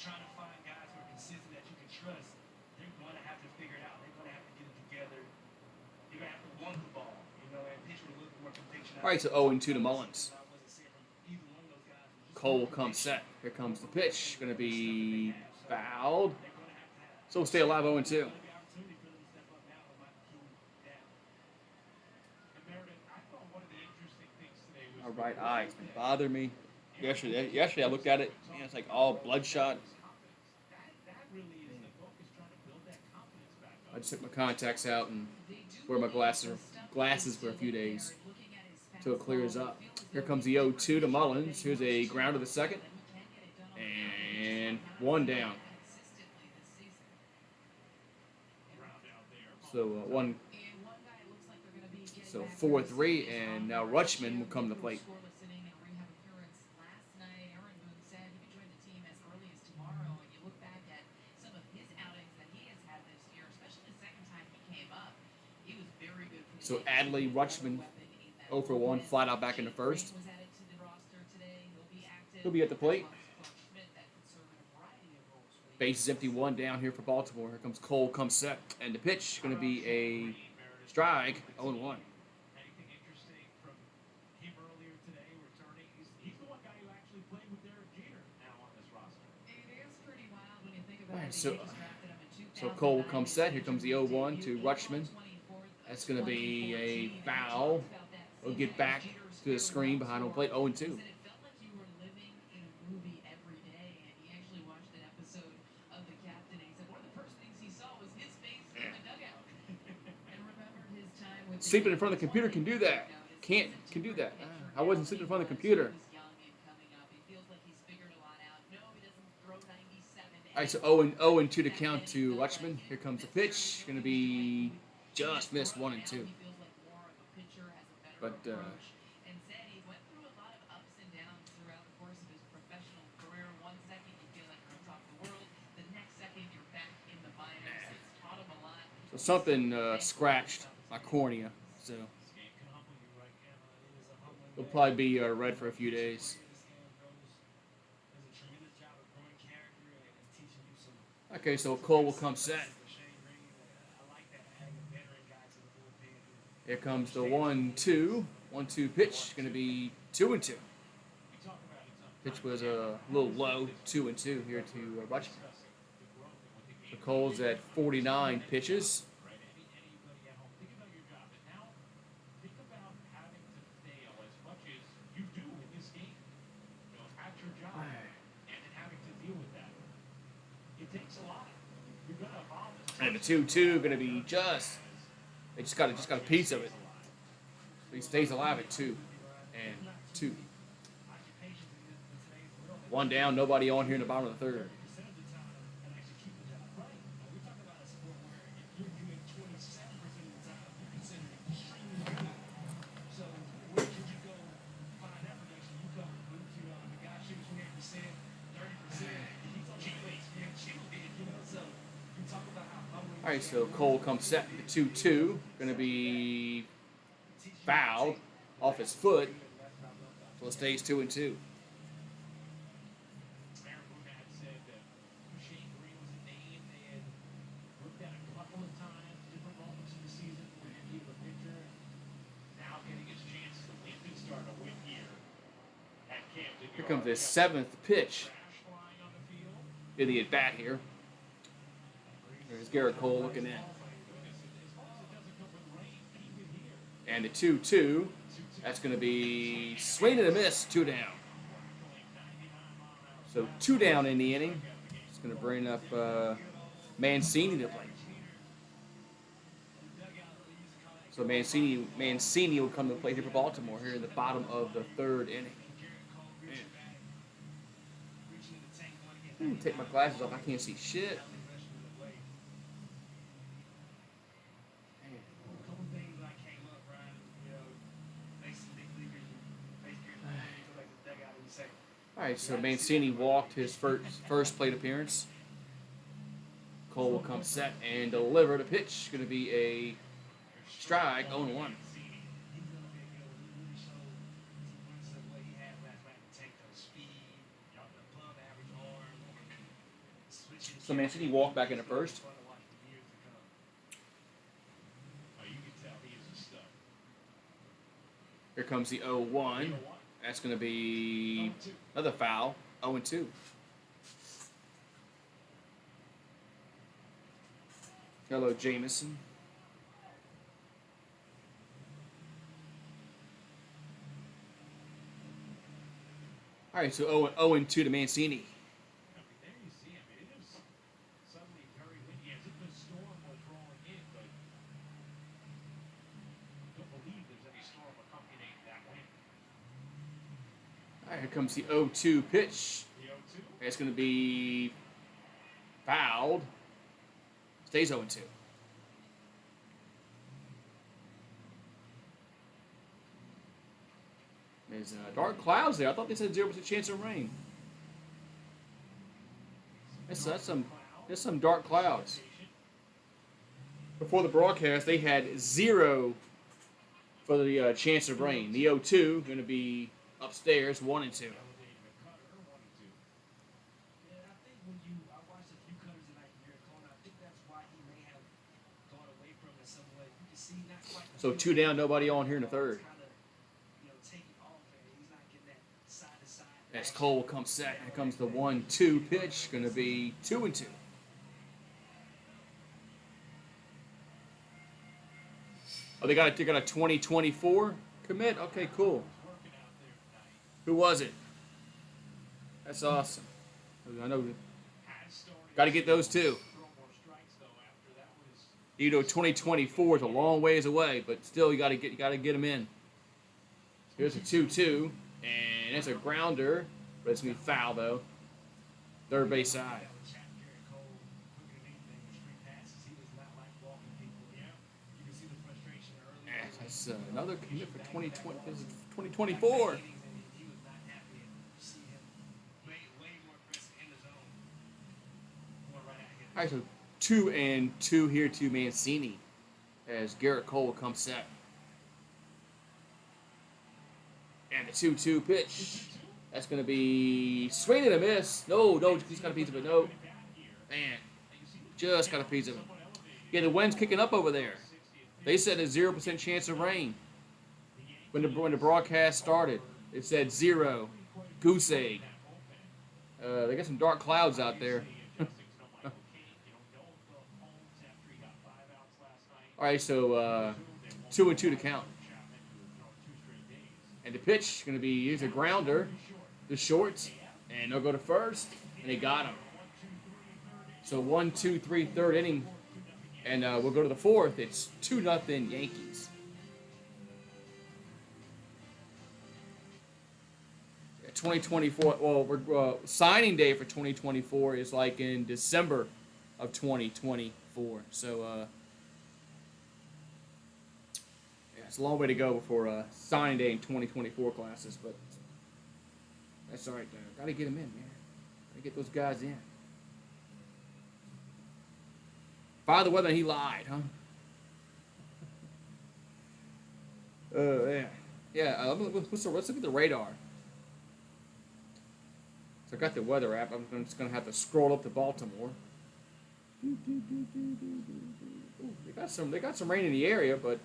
Speaker 2: Trying to find guys who are consistent that you can trust, they're going to have to figure it out. They're going to have to get it together. You're going to have to want the ball, and pitch with a little bit more conviction.
Speaker 1: All right, so 0-2 to Mullins. Cole will come set. Here comes the pitch. Going to be fouled. So we'll stay alive 0-2. All right, eye. It's been bothering me. Yesterday I looked at it. Man, it's like all bloodshot. I just took my contacts out and wear my glasses for a few days until it clears up. Here comes the 0-2 to Mullins. Here's a ground to the second. And 1 down. So one. So 4-3, and now Rutschman will come to the plate. So Adley Rutschman 0 for 1, flat out back in the first. He'll be at the plate. Base is empty, 1 down here for Baltimore. Here comes Cole, comes set, and the pitch going to be a strike, 0-1.
Speaker 3: Anything interesting from him earlier today, returning? He's the one guy who actually played with Derek Jeter now on this roster.
Speaker 4: It is pretty wild when you think about
Speaker 1: Right,
Speaker 4: it.
Speaker 1: so Cole will come set. Here comes the 0-1 to Rutschman. That's going to be a foul. We'll get back to the screen behind home plate, 0-2.
Speaker 4: It felt like you were living in a movie every day, and he actually watched an episode of The Captain, and he said one of the first things he saw was his face in the dugout. And remembered his time with
Speaker 1: Sleeping in front of the computer can do that. Can do that. I wasn't sleeping in front of the computer. All right, so 0-2 to count to Rutschman. Here comes the pitch. Going to be just missed, 1-2. But
Speaker 4: and said he went through a lot of ups and downs throughout the course of his professional career. 1 second you feel like you're on top of the world, the next second you're back in the minors. It's taught him a lot.
Speaker 1: so something scratched my cornea. So it'll probably be red for a few days. Okay, so Cole will come set. Here comes the 1-2. 1-2 pitch. Going to be 2-2. Pitch was a little low. 2-2 here to Rutschman. So Cole's at 49 pitches. And the 2-2 going to be just. They just got a piece of it. So he stays alive at 2-2. 1 down, nobody on here in the bottom of the third. All right, so Cole comes set. The 2-2 going to be fouled off his foot. So it stays 2-2. Here comes his 7th pitch. in the at bat here. There's Garrett Cole looking in. And the 2-2. That's going to be swing and a miss, 2 down. So 2 down in the inning. It's going to bring up Mancini to play. So Mancini will come to play here for Baltimore here in the bottom of the 3rd inning. Take my glasses off. I can't see shit. All right, so Mancini walked his first plate appearance. Cole will come set and deliver the pitch. Going to be a strike, 0-1. So Mancini walked back into first. Here comes the 0-1. That's going to be another foul, 0-2. Hello, Jameson. All right, so 0-2 to Mancini. All right, here comes the 0-2 pitch. It's going to be fouled. Stays 0-2. There's dark clouds there. I thought they said 0% chance of rain. There's some dark clouds. Before the broadcast, they had 0 for the chance of rain. The 0-2 going to be upstairs, 1 and 2. So 2 down, nobody on here in the 3rd. As Cole will come set, here comes the 1-2 pitch, going to be 2 and 2. Oh, they got a 2024 commit. Okay, cool. Who was it? That's awesome. I know. Got to get those too. You know, 2024 is a long ways away, but still, you got to get them in. Here's a 2-2, and it's a grounder, but it's gonna be foul though. 3rd base side. That's another commit for 2020. This is 2024. All right, so 2 and 2 here to Mancini as Garrett Cole will come set. And the 2-2 pitch. That's going to be swing and a miss. No, he's got a piece of it. No. Man, just got a piece of it. Yeah, the wind's kicking up over there. They said a 0% chance of rain. When the broadcast started, it said 0. Goose egg. They got some dark clouds out there. All right, so 2 and 2 to count. And the pitch is going to be, here's a grounder, the shorts, and they'll go to first, and they got him. So 1, 2, 3, 3rd inning, and we'll go to the 4th. It's 2-0 Yankees. Yeah, 2024. Well, we're signing day for 2024 is like in December of 2024. So. It's a long way to go before signing day in 2024 classes, but that's all right. Got to get them in, man. Got to get those guys in. By the weather, he lied, huh? Yeah. Let's look at the radar. So I got the weather app. I'm just gonna have to scroll up to Baltimore. Ooh, they got some rain in the area, but.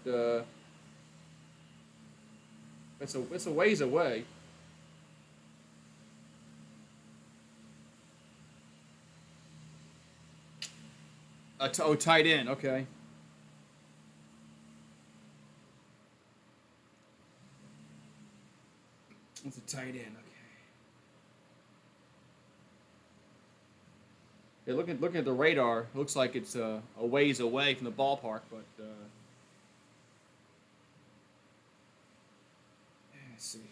Speaker 1: It's a ways away. Tight end. Okay. It's a tight end. Okay. Yeah, looking at the radar, it looks like it's a ways away from the ballpark, but let's see here.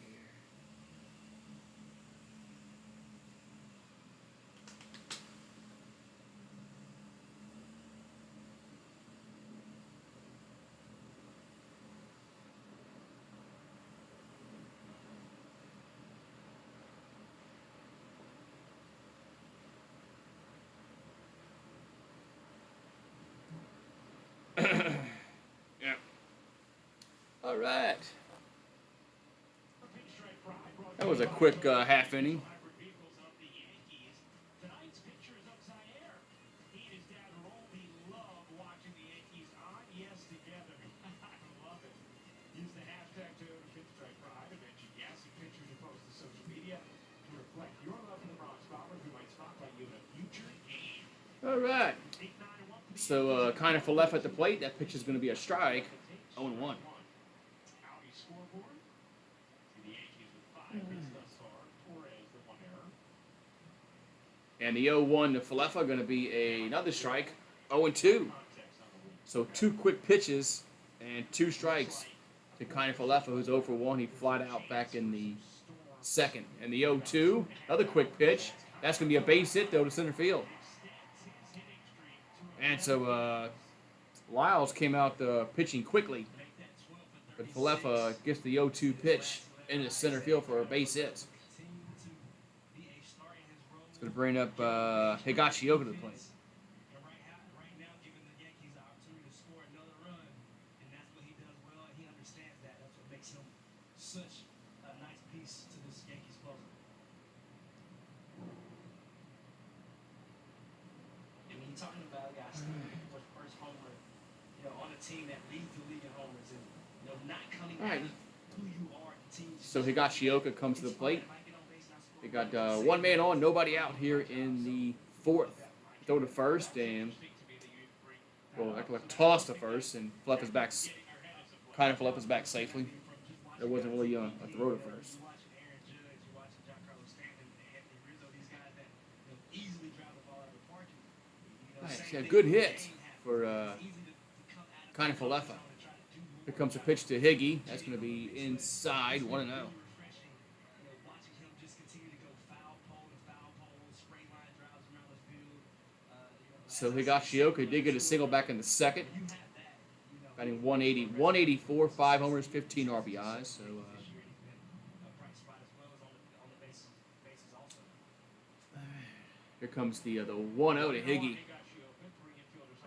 Speaker 1: Yeah. All right. That was a quick half inning.
Speaker 3: Tonight's pitcher is Zaire. He and his dad Rolby love watching the Yankees on, yes, together. I love it. Use the hashtag Toyota Pinstripe Pride to mention gassy pictures you post to social media to reflect your love for the Bronx Bombers who might spotlight you in a future game.
Speaker 1: All right. So, kind of for left at the plate. That pitch is going to be a strike. 0-1.
Speaker 3: Audi scoreboard. The Yankees with 5 hits thus far. Torres the 1 error.
Speaker 1: And the 0-1 to Falefa going to be another strike. 0-2. So 2 quick pitches and 2 strikes to kind of Falefa, who's 0 for 1. He flied out back in the second. And the 0-2, another quick pitch. That's going to be a base hit, though, to center field. And so Lyles came out pitching quickly. But Falefa gets the 0-2 pitch into center field for a base hit. It's going to bring up Higashioka to the plate.
Speaker 2: Right now, giving the Yankees the opportunity to score another run, and that's what he does well. He understands that. That's what makes him such a nice piece to this Yankees puzzle. And when you're talking about a guy for his first homer, on a team that leads the league in homers, and not coming out of who you are, the team.
Speaker 1: So Higashioka comes to the plate. They got 1 man on, nobody out here in the 4th. Throw to first, and like toss to first, and Falefa's back. Kind of Falefa's back safely. There wasn't really a throw to first. Nice, yeah, good hit for kind of Falefa. Here comes a pitch to Higgy. That's going to be inside, 1-0. So Higashioka did get a single back in the second. Batting 184, 5 homers, 15 RBIs. So here comes the 1-0 to Higgy.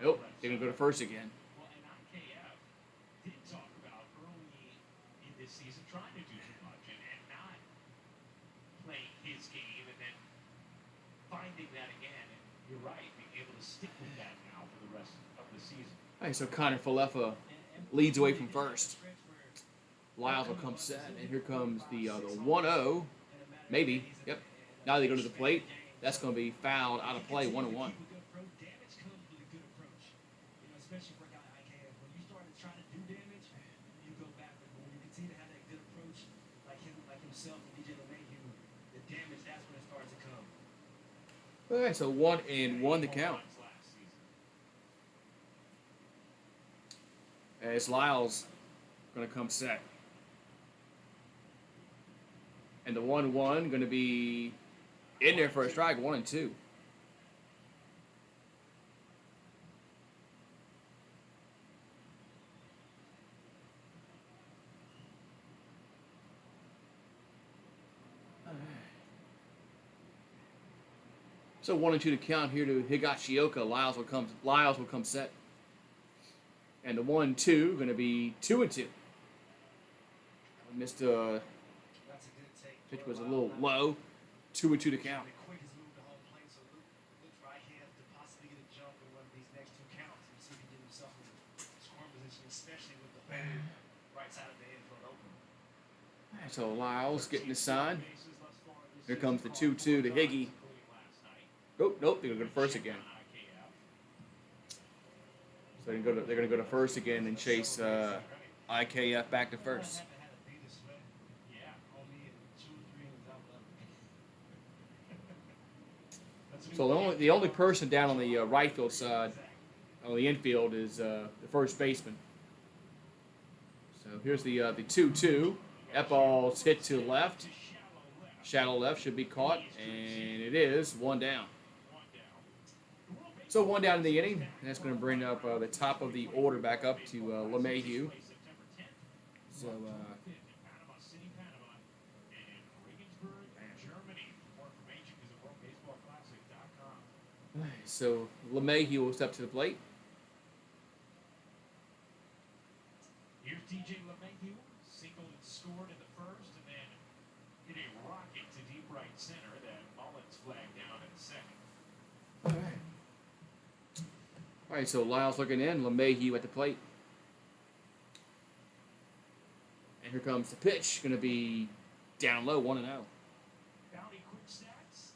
Speaker 1: Nope, they're going to go to first again.
Speaker 3: Season trying to do too much and not playing his game and then finding that again. And you're right, being able to stick with that now for the rest of the season.
Speaker 1: All right, so Connor Falefa leads away from first. Lyles will come set, and here comes the 1-0. Maybe, yep. Now they go to the plate. That's going to be fouled out of play, 1-1.
Speaker 2: Damage comes with a good approach. Especially for a guy like him. When you start trying to do damage, you go backward. But when you continue to have that good approach, like himself and DJ LeMahieu, the damage, that's when it starts to come.
Speaker 1: All right, so 1-1 the count. As Lyles going to come set. And the 1-1 going to be in there for a strike, 1-2. So 1-2 to count here to Higashioka. Lyles will come set. And the 1-2 going to be 2-2. Missed
Speaker 2: That's a good take.
Speaker 1: pitch was a little low. 2-2 to count.
Speaker 2: The quickest move to home plate, so looks right here to possibly get a jump in one of these next 2 counts and see if he can get himself in scoring position, especially with the right side of the infield open.
Speaker 1: So Lyles getting the sign. Here comes the 2-2 to Higgy. Oh, nope, they're going to go to first again. So they're gonna go to first again and chase IKF back to first. So the only person down on the right field side, on the infield, is the first baseman. So here's the 2-2. That ball's hit to left. Shallow left, should be caught, and it is. One down. So one down in the inning, and that's going to bring up the top of the order back up to LeMahieu. So so LeMahieu will step to the plate.
Speaker 3: Here's DJ LeMahieu, singled and scored in the first, and then hit a rocket to deep right center. That Mullins flag down in the second.
Speaker 1: All right, so Lyles looking in, LeMahieu at the plate. And here comes the pitch. Going to be down low, 1-0.
Speaker 3: Bounty quick stats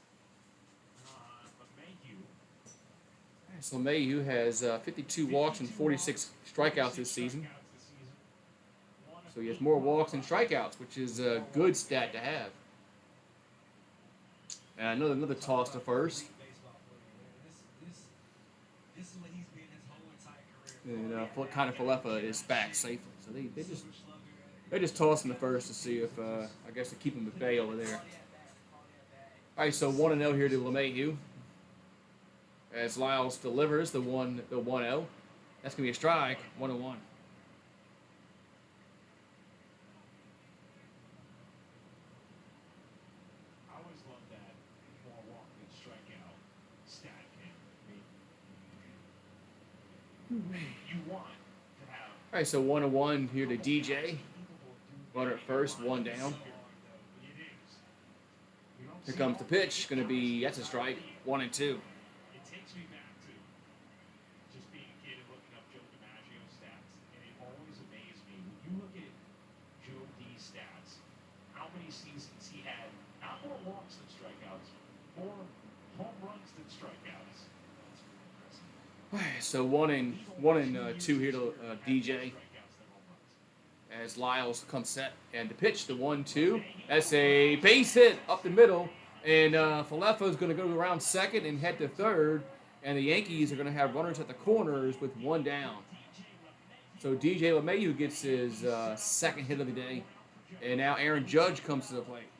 Speaker 3: on LeMahieu.
Speaker 1: So LeMahieu has 52 walks and 46 strikeouts this season. So he has more walks than strikeouts, which is a good stat to have. And another toss to first. And Connor Falefa is back safely. So they just toss him to first to see if I guess to keep him at bay over there. All right, so 1-0 here to LeMahieu. As Lyles delivers the 1-0. That's gonna be a strike. 1-1. All right, so 1-1 here to DJ. Runner at first, one down. Here comes the pitch. Going to be, that's a strike. 1-2.
Speaker 3: It takes me back to just being a kid and looking up Joe DiMaggio's stats, and it always amazed me when you look at Joe D's stats, how many seasons he had, not more walks than strikeouts, more home runs than strikeouts.
Speaker 1: So 1-2 here to DJ. As Lyles comes set and to pitch the 1-2. That's a base hit up the middle, and Falefa is going to go around second and head to third, and the Yankees are going to have runners at the corners with one down. So DJ LeMahieu gets his second hit of the day, and now Aaron Judge comes to the plate.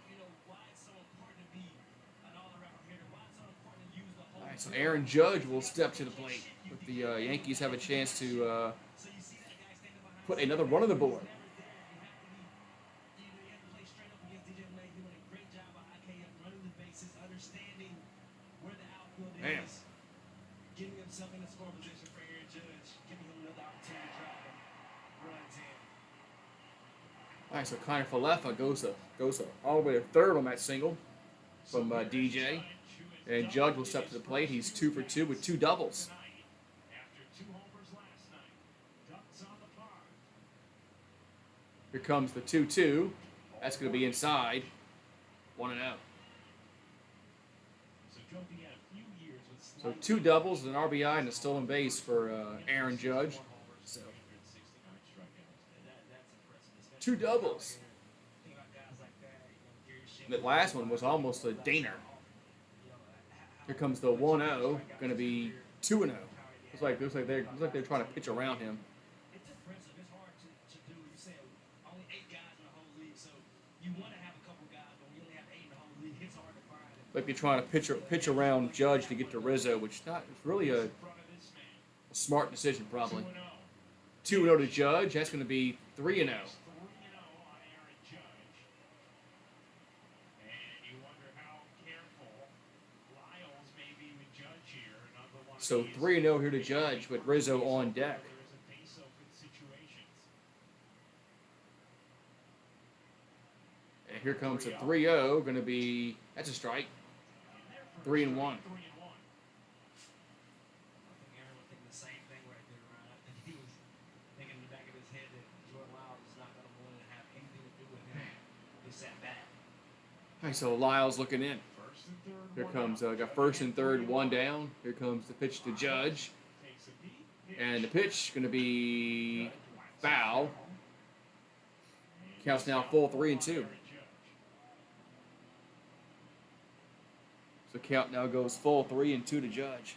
Speaker 1: All right, so Aaron Judge will step to the plate. But the Yankees have a chance to put another run on the board. Damn.
Speaker 2: Getting himself in a score position for Aaron Judge, giving him another opportunity to drive runs in.
Speaker 1: All right, so Connor Falefa goes all the way to third on that single from DJ. And Judge will step to the plate. He's 2 for 2 with 2 doubles. Here comes the 2-2. That's going to be inside. 1-0. So 2 doubles, an RBI, and a stolen base for Aaron Judge. So 2 doubles. And that last one was almost a dinger. Here comes the 1-0. Going to be 2-0. Looks like they're trying to pitch around him.
Speaker 2: It's impressive. It's hard to do. You said only 8 guys in the whole league, so you want to have a couple guys, but we only have 8 in the whole league. It's hard to find it.
Speaker 1: Like they're trying to pitch around Judge to get to Rizzo, which it's really a smart decision probably. 2-0 to Judge. That's going to be 3-0. So 3-0 here to Judge with Rizzo on deck. And here comes a 3-0. Going to be, that's a strike. 3-1.
Speaker 2: I think Aaron was thinking the same thing right there, Ryan. I think he was thinking in the back of his head that Jordan Lyles is not going to want to have anything to do with him. He sat back.
Speaker 1: All right, so Lyles looking in. Here comes, got first and third, one down. Here comes the pitch to Judge. And the pitch going to be foul. Counts now full 3-2. So count now goes full 3-2 to Judge.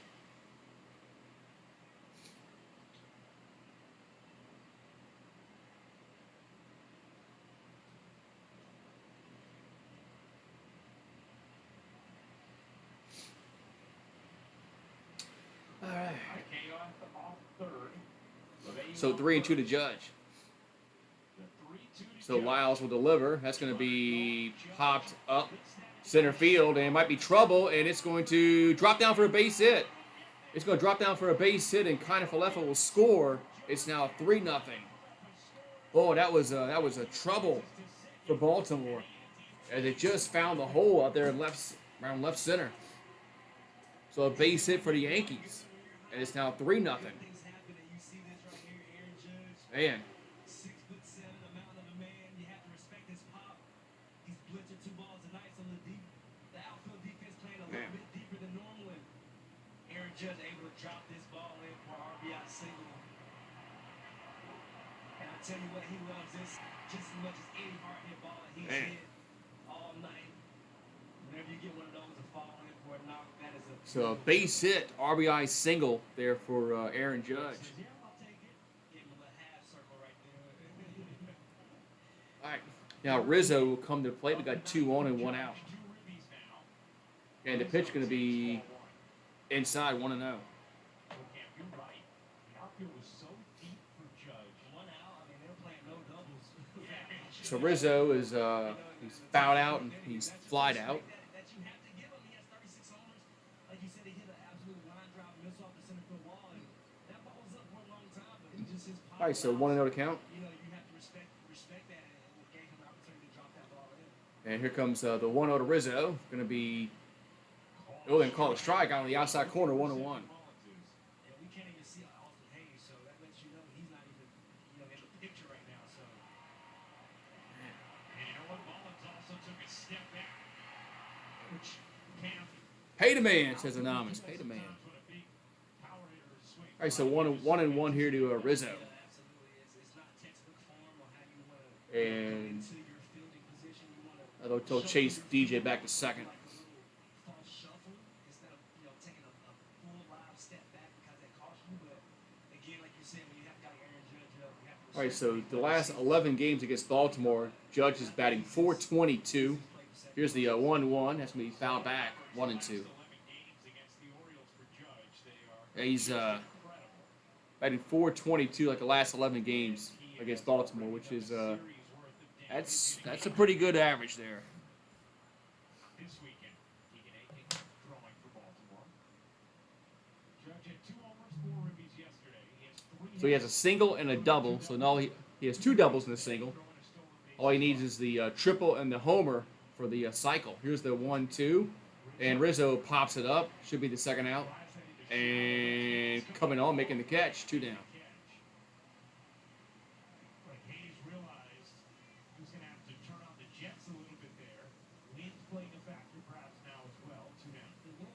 Speaker 1: All right. So 3-2 to Judge. So Lyles will deliver. That's going to be popped up center field, and it might be trouble, and it's going to drop down for a base hit. It's going to drop down for a base hit, and Kiner-Falefa will score. It's now 3-0. Oh, that was a trouble for Baltimore, as they just found the hole out there around left center. So a base hit for the Yankees, and it's now 3-0. Man.
Speaker 2: 6'7" amount of a man. You have to respect his pop. He's blitzed 2 balls tonight, so the outfield defense playing a little bit deeper than normal. And Aaron Judge able to drop this ball in for RBI single. And I tell you what, he loves this just as much as any hard hit ball that he's hit all night. Whenever you get one of those to fall in for a knock, that is a
Speaker 1: So a base hit, RBI single there for Aaron Judge. All right, now Rizzo will come to the plate. We got 2 on and 1 out. And the pitch going to be inside 1-0. So Rizzo is he's fouled out and he's flied out. All right, so 1-0 to count. And here comes the 1-0 to Rizzo. Going to be, oh, and call a strike out on the outside corner, 1-1.
Speaker 2: We can't even see Austin Hayes, so that lets you know he's not even, in the picture right now. So.
Speaker 3: And you know what? Mullins also took a step back, which can.
Speaker 1: Pay the man, says Anonymous. Pay the man. All right, so 1-1 here to Rizzo. And they'll chase DJ back to second. All right, so the last 11 games against Baltimore, Judge is batting .422. Here's the 1-1. That's going to be fouled back, 1-2. He's batting .422 like the last 11 games against Baltimore, which is that's a pretty good average there.
Speaker 3: This weekend, Keegan Aiken throwing for Baltimore. Judge had 2 homers, 4 ribbies yesterday. He has 3.
Speaker 1: So he has a single and a double. So now he has 2 doubles and a single. All he needs is the triple and the homer for the cycle. Here's the 1-2, and Rizzo pops it up. Should be the second out, and coming on, making the catch, 2 down.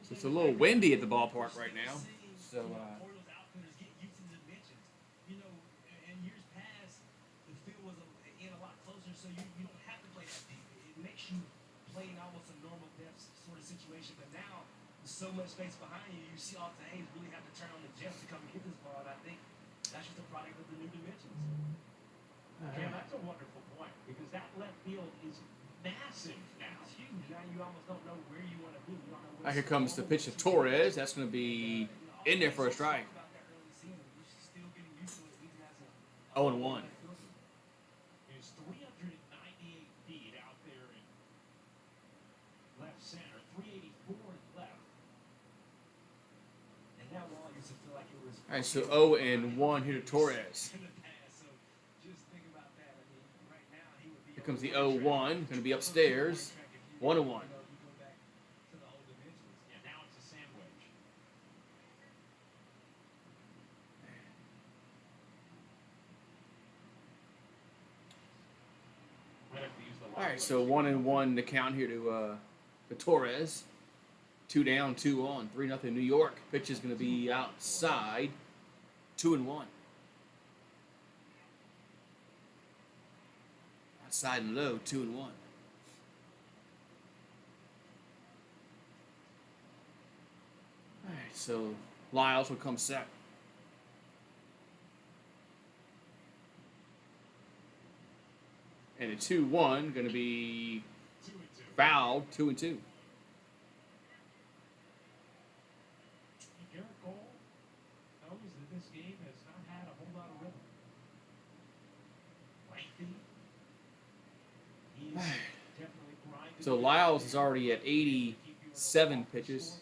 Speaker 1: So it's a little windy at the ballpark right now. So
Speaker 2: Orioles outfielders get used to the dimensions. In years past, the field was in a lot closer, so you don't have to play that deep. It makes you play in almost a normal depth sort of situation. But now, with so much space behind you, you see Austin Hayes really have to turn on the jets to come get this ball. And I think that's just a product of the new dimensions.
Speaker 3: Cam, that's a wonderful point, because that left field is massive now.
Speaker 2: It's huge. Now you almost don't know where you want to be. You don't know where
Speaker 1: here comes the pitch to Torres. That's going to be in there for a strike. 0-1.
Speaker 3: Is 398 feet out there in left center, 384 left.
Speaker 2: And now Wall used to feel like it was.
Speaker 1: All right, so 0-1 here to Torres. Here comes the 0-1. Going to be upstairs. 1-1.
Speaker 3: Yeah, now it's a sandwich.
Speaker 1: All right, so 1-1 to count here to Torres. 2 down, 2 on, 3-0 New York. Pitch is going to be outside. 2-1. Outside and low, 2-1. All right, so Lyles will come set. And a 2-1 going to be fouled, 2-2.
Speaker 3: Garrett Cole knows that this game has not had a whole lot of rhythm. Lengthy. He's definitely grinding.
Speaker 1: So Lyles is already at 87 pitches.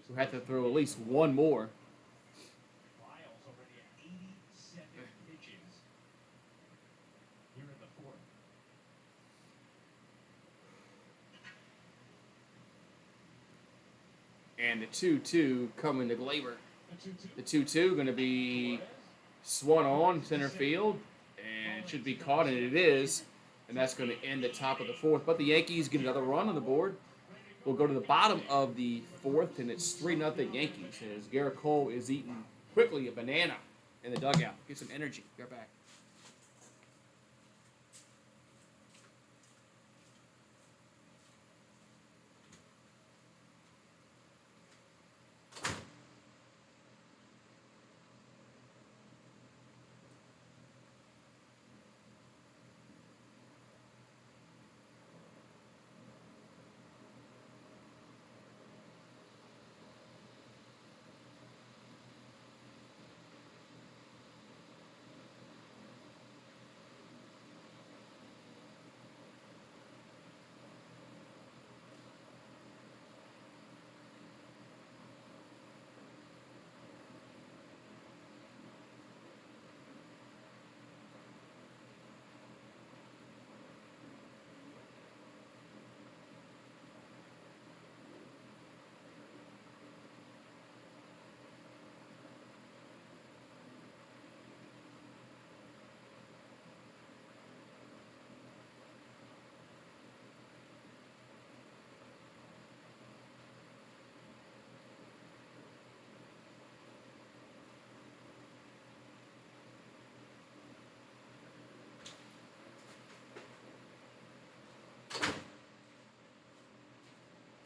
Speaker 1: We'll have to throw at least one more.
Speaker 3: Lyles already at 87 pitches here in the fourth.
Speaker 1: And the 2-2 coming to Glaber.
Speaker 3: The 2-2.
Speaker 1: The 2-2 going to be swung on center field. And it should be caught, and it is. And that's going to end the top of the fourth. But the Yankees get another run on the board. We'll go to the bottom of the fourth, and it's 3-0 Yankees. As Garrett Cole is eating quickly a banana in the dugout. Get some energy. Be right back.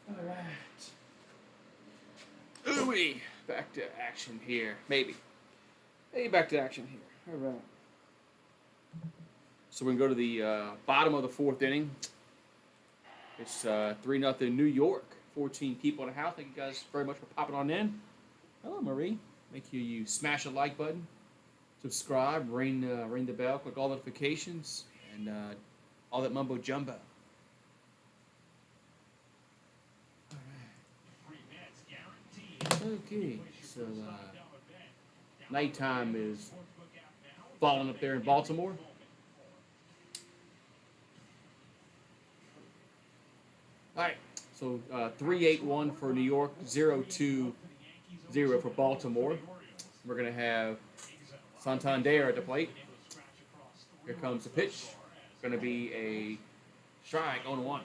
Speaker 1: All right. Ooh, back to action here. Maybe back to action here. All right. So we can go to the bottom of the fourth inning. It's 3-0 New York. 14 people in the house. Thank you guys very much for popping on in. Hello, Marie. Make sure you smash the like button, subscribe, ring the bell, click all notifications, and all that mumbo jumbo. Okay, so nighttime is falling up there in Baltimore. All right, so 3-8-1 for New York, 0-2-0 for Baltimore. We're going to have Santander at the plate. Here comes the pitch. Going to be a strike on 1.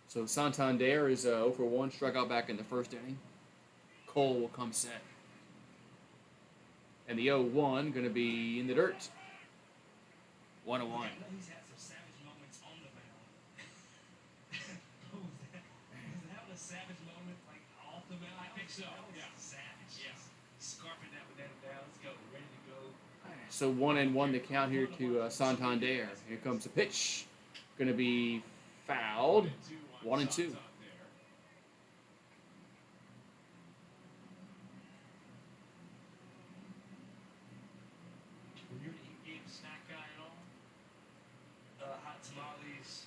Speaker 1: So Santander is 0 for 1, struck out back in the first inning. Cole will come set. And the 0-1 going to be in the dirt. 1-1.
Speaker 2: He's had some savage moments on the mound. Was that a savage moment, like off the mound? I think so. Yeah. Savage. Yes. Scarping that banana down. Let's go. Ready to go.
Speaker 1: So 1-1 to count here to Santander. Here comes the pitch. Going to be fouled. 1-2.
Speaker 2: Hot tamales.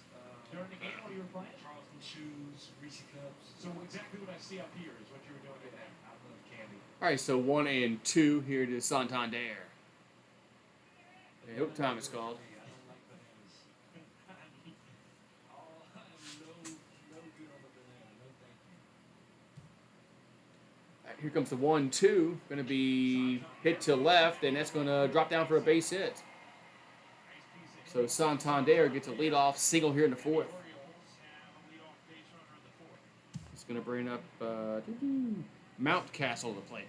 Speaker 3: During the game while you were playing?
Speaker 2: Charleston shoes, Reese cups.
Speaker 3: So exactly what I see up here is what you were doing today.
Speaker 2: I love candy.
Speaker 1: All right, so 1-2 here to Santander. I hope time is called.
Speaker 2: I don't like bananas. I'm no good on the banana. No thank you.
Speaker 1: All right, here comes the 1-2. Going to be hit to left, and that's going to drop down for a base hit. So Santander gets a leadoff single here in the fourth. It's going to bring up Mount Castle to play.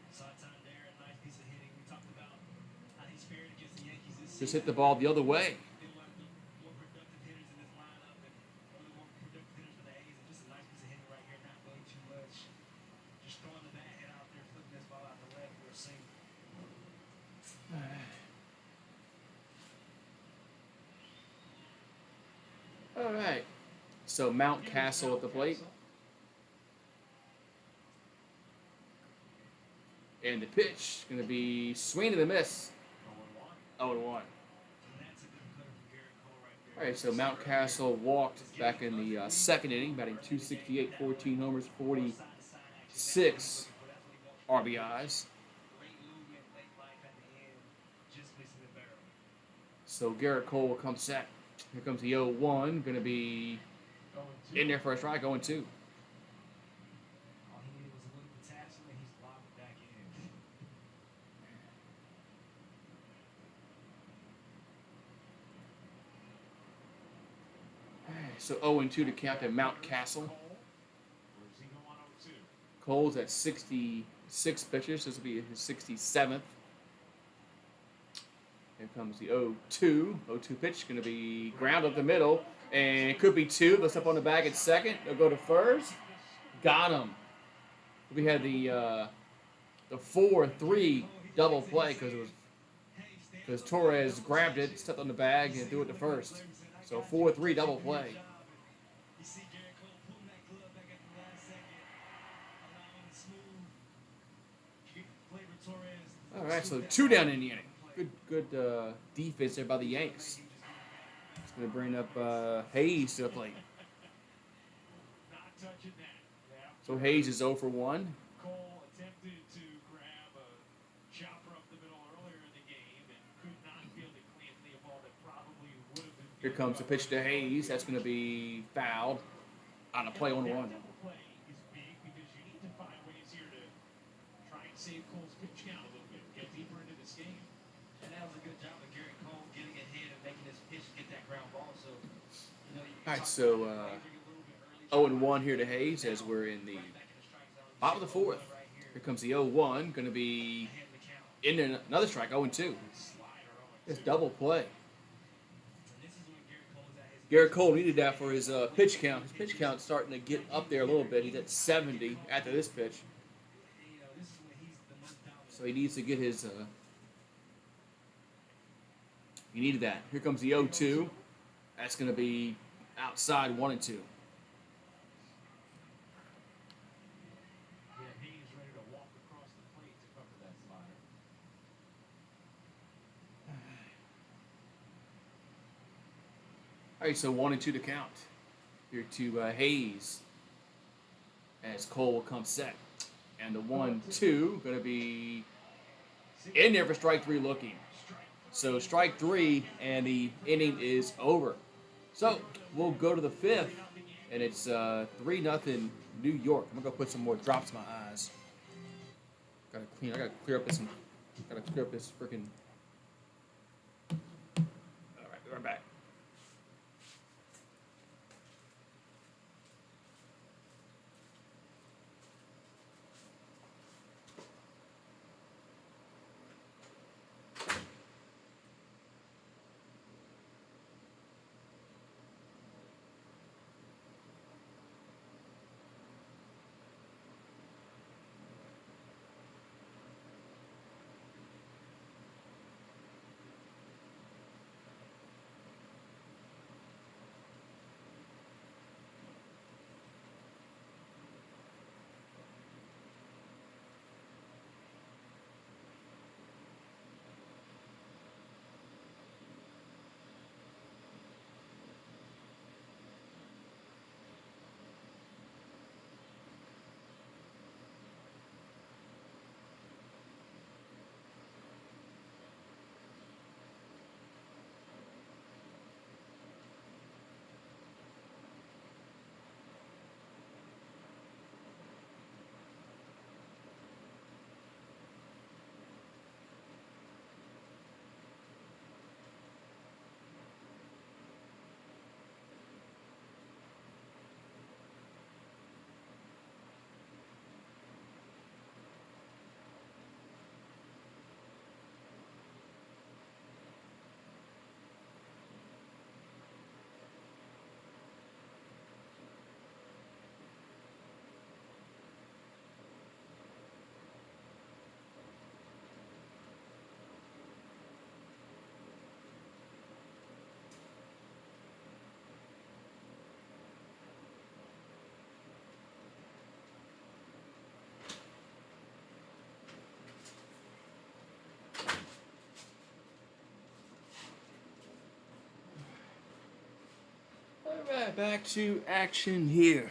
Speaker 2: Saw time there, a nice piece of hitting. We talked about how he's fared against the Yankees this
Speaker 1: Just
Speaker 2: season.
Speaker 1: hit the ball the other way.
Speaker 2: Been one of the more productive hitters in this lineup, and one of the more productive hitters for the A's. And just a nice piece of hitting right here, not doing too much. Just throwing the bat head out there, flipping this ball out the left for a single.
Speaker 1: All right. So Mount Castle at the plate. And the pitch is going to be swing and a miss. 0-1.
Speaker 2: And that's a good cutter from Garrett Cole right there.
Speaker 1: All right, so Mount Castle walked back in the second inning, batting .268, 14 homers, 46 RBIs.
Speaker 2: Late movement, late life at the end, just missing the barrel.
Speaker 1: So Garrett Cole will come set. Here comes the 0-1, going to be in there for a strike, 0-2.
Speaker 2: All he needed was a little potassium, and he's locked it back in.
Speaker 1: So 0-2 to Captain Mount Castle. Cole's at 66 pitches. This will be his 67th. Here comes the 0-2. 0-2 pitch going to be ground up the middle. And it could be two. They'll step on the bag at second. They'll go to first. Got him. We had the 4-3 double play because Torres grabbed it, stepped on the bag, and threw it to first. So 4-3 double play.
Speaker 2: You see Garrett Cole pulling that glove back at the last second, allowing smooth Gleyber Torres.
Speaker 1: All right, so 2 down in the inning. Good defense there by the Yanks. It's going to bring up Hayes to the plate. So Hayes is 0 for 1.
Speaker 3: Cole attempted to grab a chopper up the middle earlier in the game and could not field it cleanly, a ball that probably would have been.
Speaker 1: Here comes the pitch to Hayes. That's going to be fouled on a play on 1.
Speaker 3: Double play is big because you need to find ways here to try and save Cole's pitch count a little bit, get deeper into this game.
Speaker 2: And that was a good job of Garrett Cole getting ahead and making his pitch get that ground ball. So, you know,
Speaker 1: All right, so 0-1 here to Hayes as we're in the bottom of the 4th. Here comes the 0-1, going to be in there, another strike, 0-2. It's double play. Garrett Cole needed that for his pitch count. His pitch count's starting to get up there a little bit. He's at 70 after this pitch. So he needs to get his... he needed that. Here comes the 0-2. That's going to be outside 1-2.
Speaker 3: Yeah, Hayes ready to walk across the plate to cover that slider.
Speaker 1: All right, so 1-2 to count. Here to Hayes as Cole will come set. And the 1-2 going to be in there for strike 3 looking. So strike 3 and the inning is over. So we'll go to the 5th and it's 3-0 New York. I'm gonna go put some more drops in my eyes. I gotta clear up this freaking. All right, we're back. Alright, back to action here.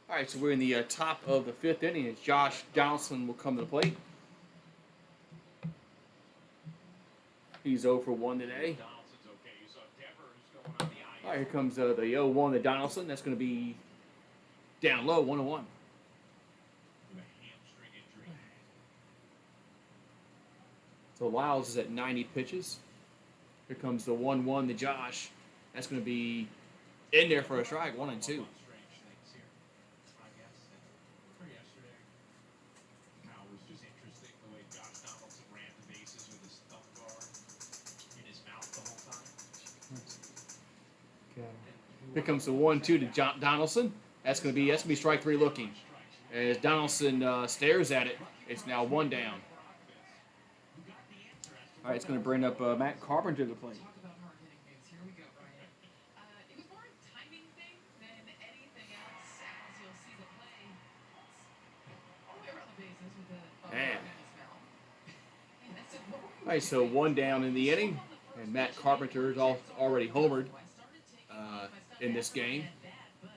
Speaker 1: Alright, so we're in the top of the 5th inning as Josh Donaldson will come to the plate. He's 0 for 1 today. Alright, here comes the 0-1 to Donaldson. That's going to be down low, 1-1. So Lyles is at 90 pitches. Here comes the 1-1 to Josh. That's going to be in there for a strike, 1-2. Here comes the 1-2 to Donaldson. That's gonna be strike 3 looking. As Donaldson stares at it, it's now 1 down. All right, it's gonna bring up Matt Carpenter to the plate.
Speaker 4: Talk about hard-hitting moves. Here we go, Brian. It was more a timing thing than anything else. As you'll see the play, all the way around the bases with the
Speaker 1: Man.
Speaker 4: in his mouth. Man, that's it. What were you
Speaker 1: All right, so 1 down in the inning, and Matt Carpenter is already homered in this game.
Speaker 4: But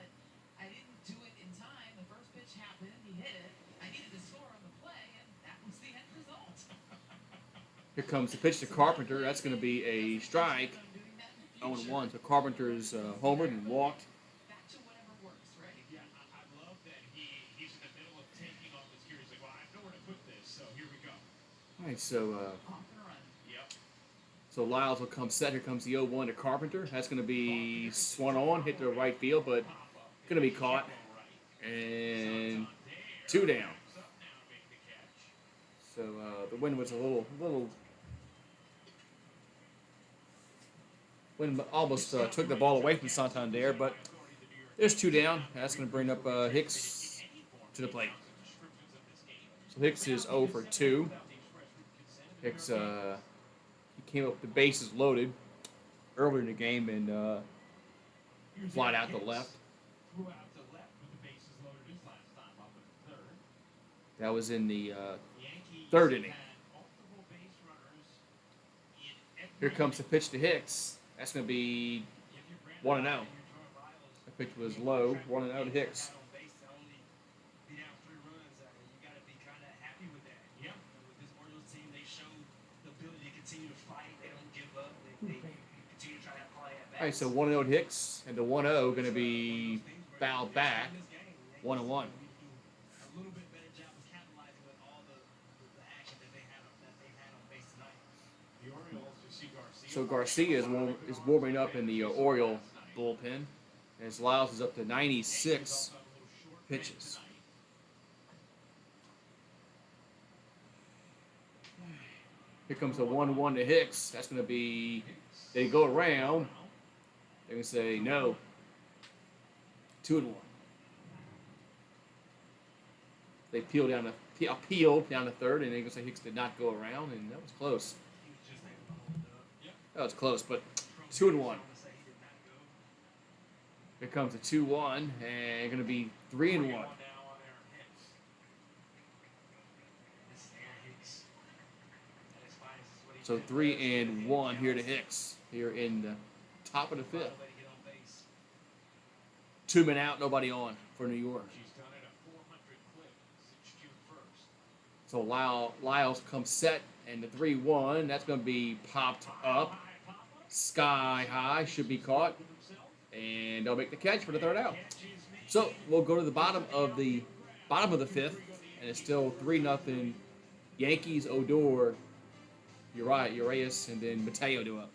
Speaker 4: I didn't do it in time. The first pitch happened. He hit it. I needed to score on the play, and that was the end result.
Speaker 1: Here comes the pitch to Carpenter. That's going to be a strike, 0-1. So Carpenter's homered and walked.
Speaker 4: Back to whatever works, right?
Speaker 3: Yeah, I love that he's in the middle of taking off his gear. He's like, well, I have nowhere to put this, so here we go.
Speaker 1: All right, so
Speaker 4: Off and run.
Speaker 3: Yep.
Speaker 1: so Lyles will come set. Here comes the 0-1 to Carpenter. That's going to be swung on, hit to the right field, but going to be caught. And 2 down. So the wind was a little wind almost took the ball away from Santander, but there's 2 down. That's going to bring up Hicks to the plate. So Hicks is 0 for 2. Hicks he came up with the bases loaded earlier in the game and flied out to left.
Speaker 3: Threw out to left with the bases loaded his last time up in the third.
Speaker 1: That was in the
Speaker 3: Yankees
Speaker 1: 3rd inning.
Speaker 3: had multiple base runners in every
Speaker 1: Here comes the pitch to Hicks. That's going to be 1-0. The pitch was low, 1-0 to Hicks. All right, so 1-0 to Hicks, and the 1-0 going to be fouled back, 1-1.
Speaker 2: A little bit better job of capitalizing with all the action that they've had on base tonight.
Speaker 3: The Orioles, you see Garcia.
Speaker 1: So Garcia is warming up in the Oriole bullpen, as Lyles is up to 96 pitches. Here comes the 1-1 to Hicks. That's going to be, they go around. They're going to say no. 2-1. They appeal down the 3rd, and they're going to say Hicks did not go around, and that was close. That was close, but 2-1. Here comes a 2-1, and going to be 3-1. So 3-1 here to Hicks here in the top of the 5th. 2 men out, nobody on for New York.
Speaker 3: She's done it a 400 clip since June 1st.
Speaker 1: So Lyles comes set, and the 3-1, that's going to be popped up sky high, should be caught, and they'll make the catch for the 3rd out. So we'll go to the bottom of the 5th, and it's still 3-0 Yankees. Odor, Urias, and then Mateo do up.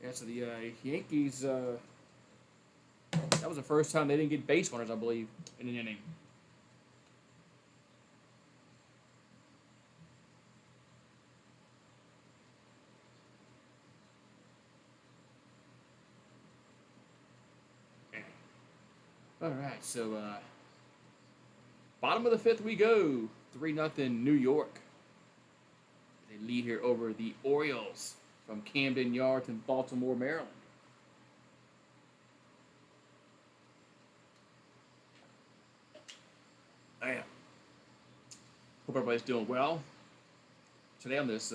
Speaker 1: Yeah, so the Yankees, that was the first time they didn't get base runners, I believe, in an inning. All right, so bottom of the 5th we go. 3-0 New York. They lead here over the Orioles from Camden Yards in Baltimore, Maryland. Man, hope everybody's doing well. Today on this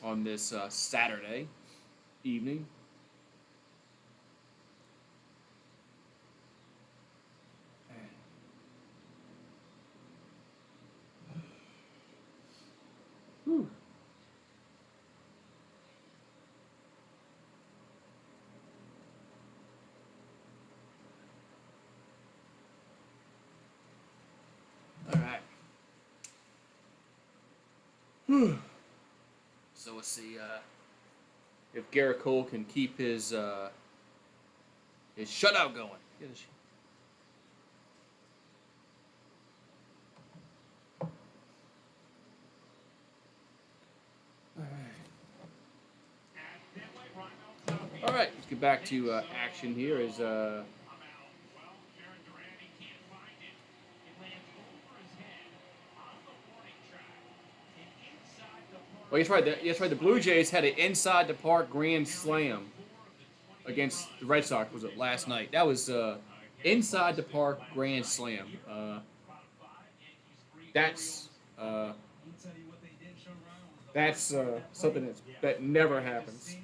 Speaker 1: on this Saturday evening. Whew. All right. Whew. So we'll see if Garrett Cole can keep his shutout going. All right, let's get back to action here. Oh, that's right. That's right. The Blue Jays had an inside the park grand slam against the Red Sox. Was it last night? That was inside the park grand slam. That's something that never happens.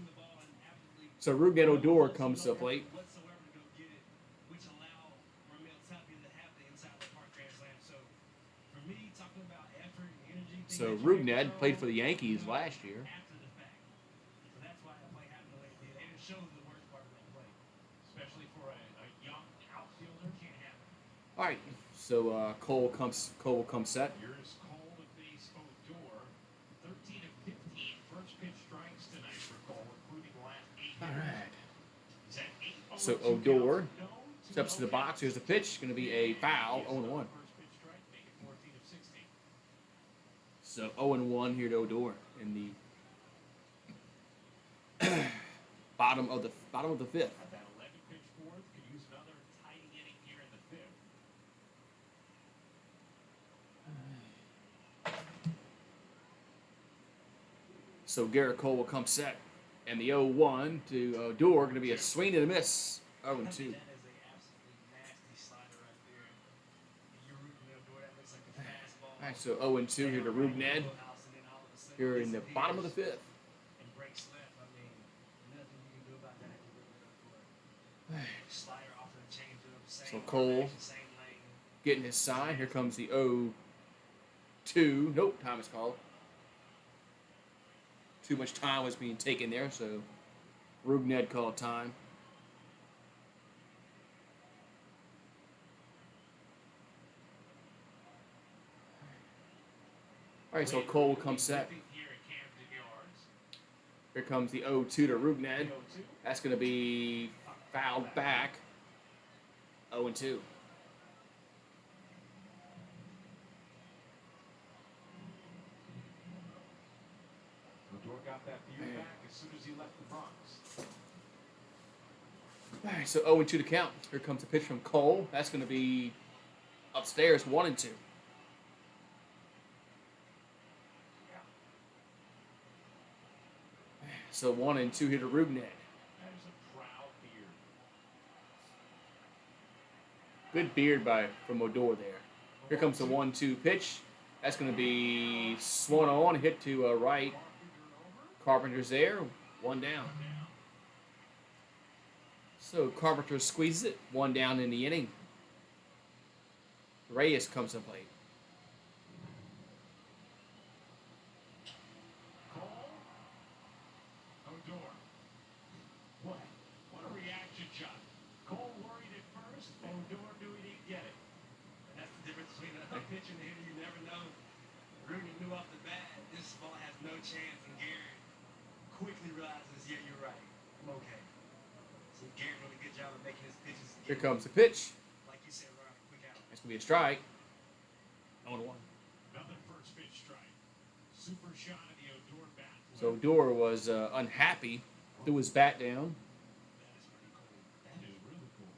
Speaker 1: So Ruben Odor comes to the plate. So Ruben played for the Yankees last year. All right, so Cole will come set.
Speaker 3: Here's Cole to face Odor. 13 of 15 first pitch strikes tonight for Cole, including the last 8
Speaker 1: All right.
Speaker 3: He's at 8.
Speaker 1: So Odor steps to the box. Here's the pitch. Going to be a foul. 0-1.
Speaker 3: First pitch strike, make it 14 of 16.
Speaker 1: So 0-1 here to Odor in the bottom of the fifth.
Speaker 3: That 11 pitch fourth could use another tidy inning here in the fifth.
Speaker 1: So Garrett Cole will come set. And the 0-1 to Odor going to be a swing and a miss. 0-2.
Speaker 2: That is a absolutely nasty slider right there. And you're rooting Odor, that looks like a fastball.
Speaker 1: All right, so 0-2 here to Ruben. Here in the bottom of the fifth.
Speaker 2: And breaks left. I mean, nothing you can do about that. Slider off of the changeup.
Speaker 1: So Cole getting his sign. Here comes the 0-2. Nope, time is called. Too much time was being taken there, so Ruben called time. All right, so Cole comes set.
Speaker 3: Here at Camden Yards.
Speaker 1: Here comes the 0-2 to Ruben. That's going to be fouled back. 0-2.
Speaker 3: Odor got that view back as soon as he left the Bronx.
Speaker 1: All right, so 0-2 to count. Here comes a pitch from Cole. That's going to be upstairs, 1-2. So 1-2 here to Ruben.
Speaker 3: That is a proud beard.
Speaker 1: Good beard from Odor there. Here comes the 1-2 pitch. That's going to be swung on, hit to right. Carpenter's there, 1 down. So Carpenter squeezes it, 1 down in the inning. Reyes comes to plate.
Speaker 3: Odor. What a reaction shot. Cole worried at first. Odor knew he didn't get it.
Speaker 2: And that's the difference between a pitcher and a hitter. You never know. Rooney knew off the bat this ball has no chance, and Garrett quickly realizes, yeah, you're right. I'm okay. So Garrett did a good job of making his pitches.
Speaker 1: Here comes the pitch.
Speaker 2: Like you said, right, quick out.
Speaker 1: That's going to be a strike. 0-1.
Speaker 3: Another first pitch strike. Super shot of the Odor bat.
Speaker 1: So Odor was unhappy, threw his bat down.
Speaker 3: That is pretty cool. That is really cool.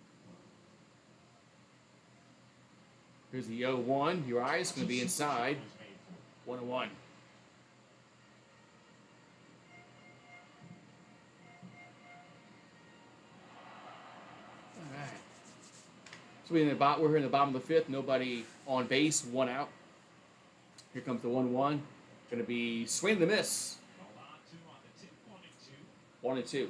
Speaker 1: Here's the 0-1. Your eye is going to be inside. 1-1. So we're here in the bottom of the fifth. Nobody on base, 1 out. Here comes the 1-1. Going to be swing and a miss. 1-2.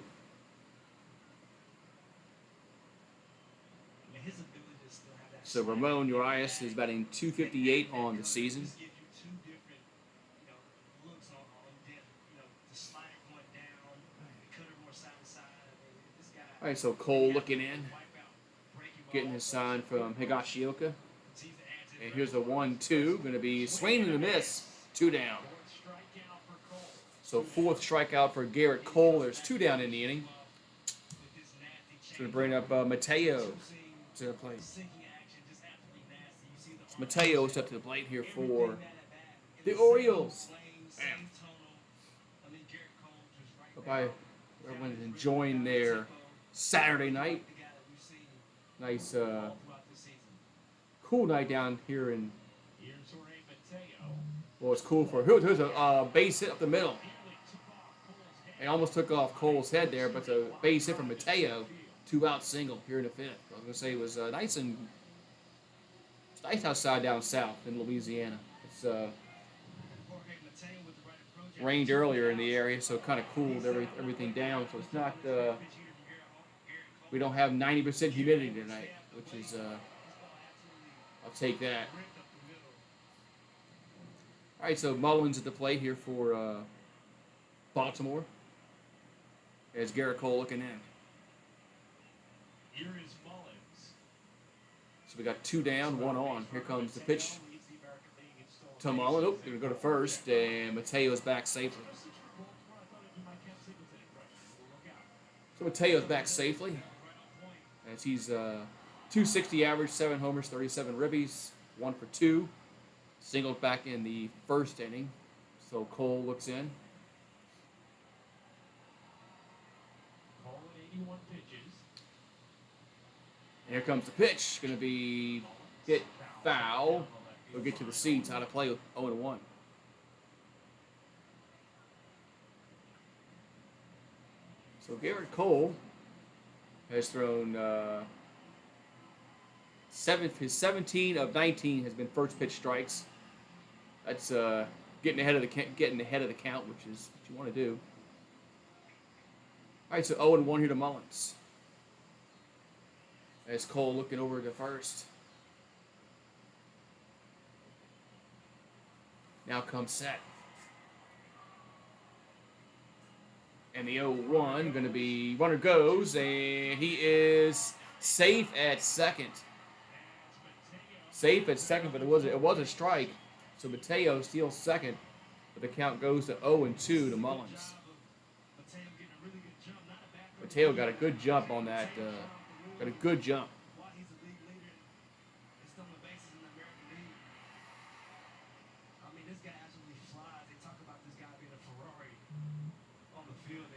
Speaker 2: His ability to still have that
Speaker 1: So Ramon Urias is batting .258 on the season.
Speaker 2: Just give you two different, looks on depth. The slider going down, the cutter more side to side. I mean, this guy.
Speaker 1: All right, so Cole looking in, getting his sign from Higashioka. And here's the 1-2, going to be swing and a miss, 2 down. So 4th strikeout for Garrett Cole. There's 2 down in the inning. It's going to bring up Mateo to the plate. So Mateo is up to the plate here for the Orioles. Hope everyone's enjoying their Saturday night. Nice, cool night down here in. Well, it's cool for. Here's a base hit up the middle. It almost took off Cole's head there, but the base hit from Mateo, 2-out single here in the 5th. I was gonna say it was nice and it's nice outside down south in Louisiana. It's rained earlier in the area, so it kind of cooled everything down. So it's not. We don't have 90% humidity tonight, which is I'll take that. All right, so Mullins at the plate here for Baltimore. As Garrett Cole looking in.
Speaker 3: Here is Mullins.
Speaker 1: So we got 2 down, 1 on. Here comes the pitch to Mullins. Oh, going to go to first, and Mateo's back safely. So Mateo's back safely. As he's 260 average, 7 homers, 37 ribbies, 1 for 2. Singled back in the 1st inning. So Cole looks in.
Speaker 3: Cole at 81 pitches.
Speaker 1: And here comes the pitch. Going to be hit foul. We'll get to the seats. How to play with 0-1. So Garrett Cole has thrown his 17 of 19 has been first pitch strikes. That's getting ahead of the count, which is what you want to do. All right, so 0-1 here to Mullins. As Cole looking over to first. Now comes set. And the 0-1 going to be runner goes, and he is safe at second. Safe at second, but it was a strike. So Mateo steals second, but the count goes to 0-2 to Mullins. Mateo got a good jump on that. Got a good jump.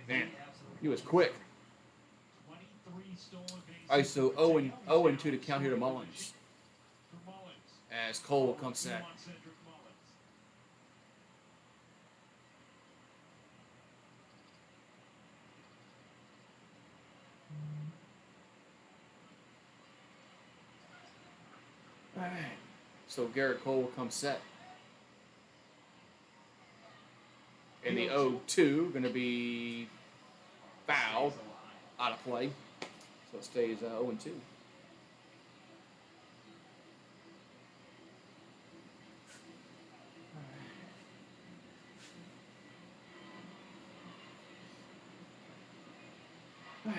Speaker 1: Man, he was quick. All right, so 0-2 to count here to Mullins. As Cole will come set. All right, so Garrett Cole will come set. And the 0-2 going to be fouled out of play. So it stays 0-2. All right.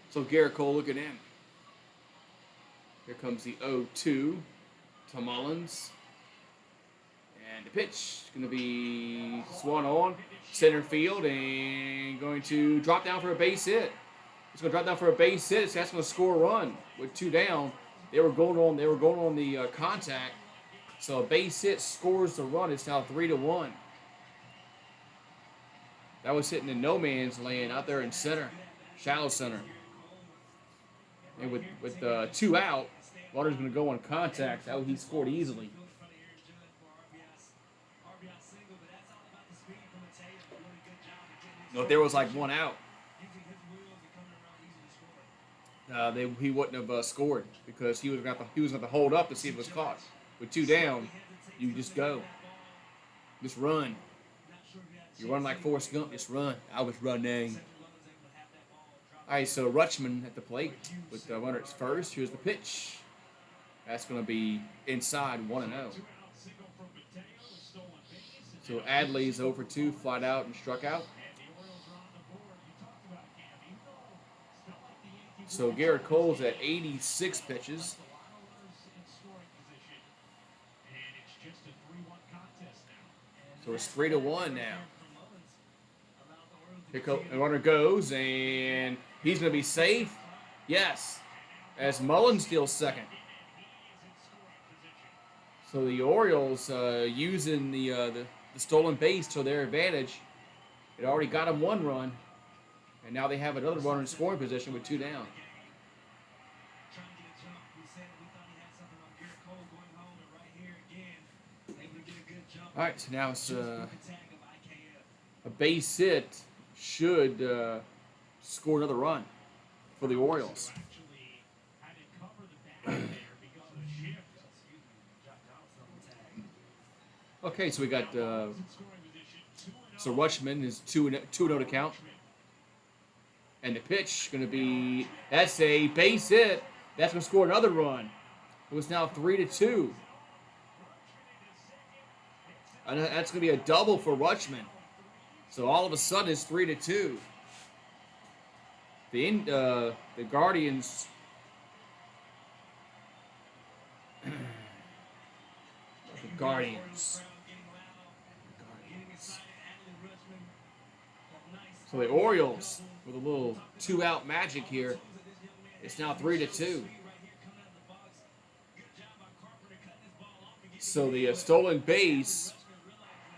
Speaker 1: So Garrett Cole looking in. Here comes the 0-2 to Mullins. And the pitch is going to be swung on center field and going to drop down for a base hit. It's going to drop down for a base hit. That's going to score a run with 2 down. They were going on the contact. So a base hit scores the run. It's now 3-1. That was hitting in no man's land out there in center, shallow center. And with 2 out, Waters going to go on contact. That he scored easily. No, if there was like 1 out, he wouldn't have scored because he was going to hold up to see if it was caught. With 2 down, you just go, just run. You run like Forrest Gump, just run. I was running. All right, so Rutschman at the plate with the runner at first. Here's the pitch. That's going to be inside 1-0. So Adley's 0 for 2, flied out and struck out. So Garrett Cole's at 86 pitches. So it's 3-1 now. Pick up, the runner goes, and he's going to be safe. Yes, as Mullins steals second. So the Orioles using the stolen base to their advantage. It already got them 1 run, and now they have another runner in scoring position with 2 down. All right, so now it's a base hit should score another run for the Orioles. Okay, so we got so Rutschman is 2-0 to count, and the pitch going to be, that's a base hit. That's going to score another run. It was now 3-2. And that's going to be a double for Rutschman. So all of a sudden it's 3-2. The Guardians. The Guardians. So the Orioles with a little 2-out magic here. It's now 3-2. So the stolen base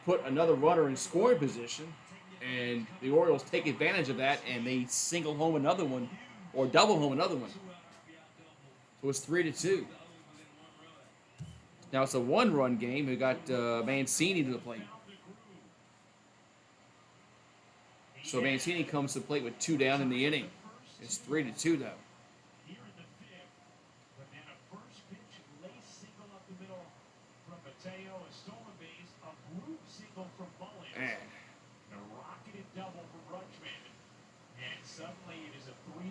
Speaker 1: put another runner in scoring position, and the Orioles take advantage of that, and they single home another one, or double home another one. So it's 3-2. Now it's a 1-run game. We got Mancini to the plate. So Mancini comes to the plate with 2 down in the inning. It's 3-2 though. Man.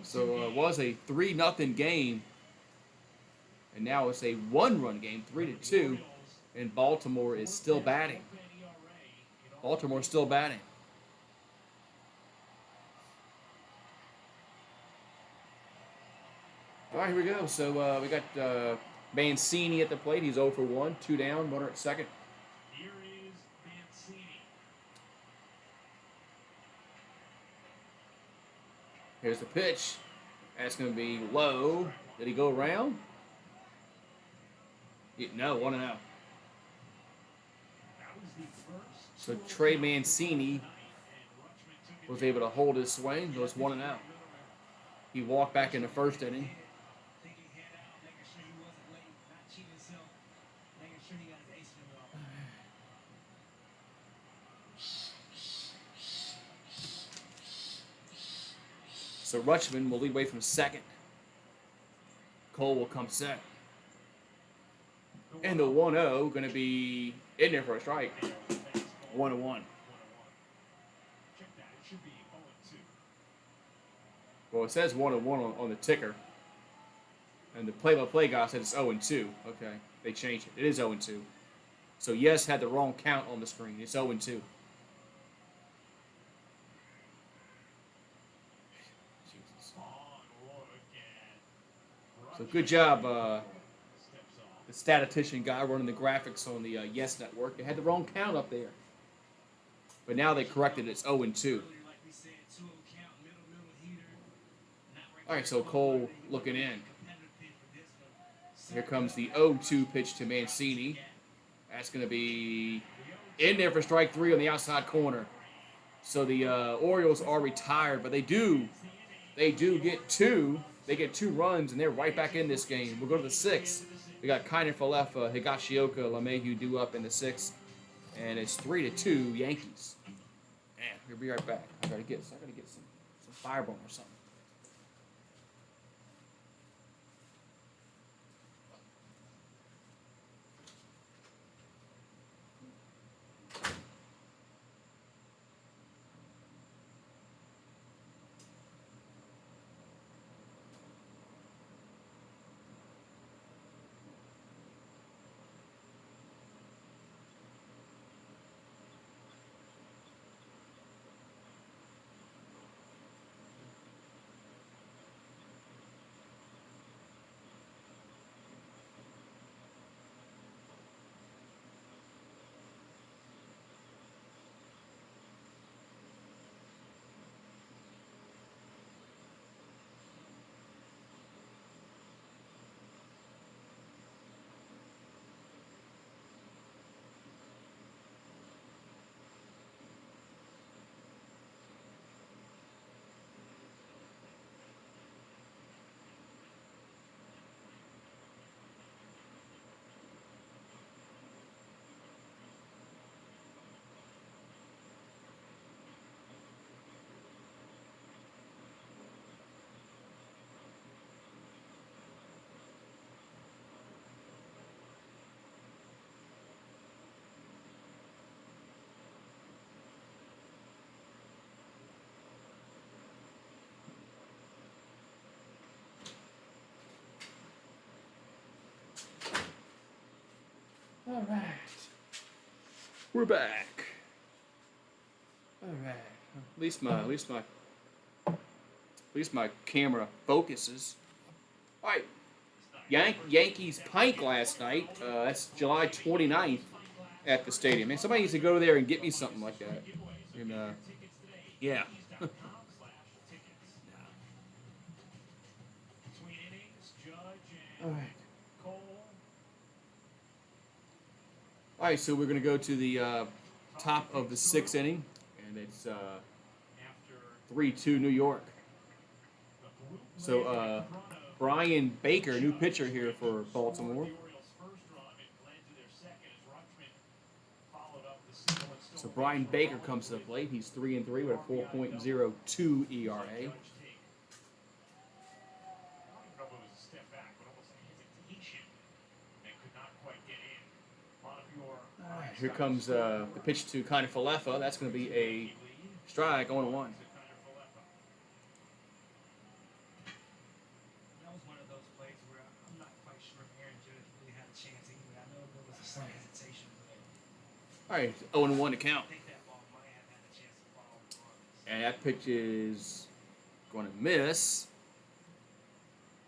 Speaker 1: So it was a 3-0 game, and now it's a 1-run game, 3-2, and Baltimore is still batting. Baltimore still batting. All right, here we go. So we got Mancini at the plate. He's 0 for 1, 2 down, runner at second.
Speaker 3: Here is Mancini.
Speaker 1: Here's the pitch. That's going to be low. Did he go around? No, 1-0. So Trey Mancini was able to hold his swing. Goes 1-0. He walked back in the first inning. So Rutschman will lead away from second. Cole will come second. And the 1-0 going to be in there for a strike. 1-1. Well, it says 1-1 on the ticker. And the play-by-play guy said it's 0-2. Okay, they changed it. It is 0-2. So yes had the wrong count on the screen. It's 0-2. So good job, the statistician guy running the graphics on the Yes Network. They had the wrong count up there. But now they corrected it. It's 0-2. All right, so Cole looking in. Here comes the 0-2 pitch to Mancini. That's going to be in there for strike 3 on the outside corner. So the Orioles are retired, but they do get 2. They get 2 runs, and they're right back in this game. We'll go to the 6th. We got Kiner Falefa, Higashioka, LeMahieu due up in the 6th. And it's 3-2 Yankees. Man, we'll be right back. I gotta get some firebomb or something. All right. We're back. All right. At least my camera focuses. All right. Yankees pint last night. That's July 29th at the stadium. Man, somebody needs to go there and get me something like that. And yeah. All right. All right, so we're going to go to the top of the 6th inning, and it's 3-2 New York. So Brian Baker, new pitcher here for Baltimore. So Brian Baker comes to the plate. He's 3-3 with a 4.02 ERA. Here comes the pitch to kind of Falefa. That's going to be a strike, 0-1.
Speaker 2: That was one of those plays where I'm not quite sure if Aaron Judge really had a chance anyway. I know there was some hesitation.
Speaker 1: All right, 0-1 to count.
Speaker 2: I think that ball might have had a chance to fall regardless.
Speaker 1: And that pitch is going to miss.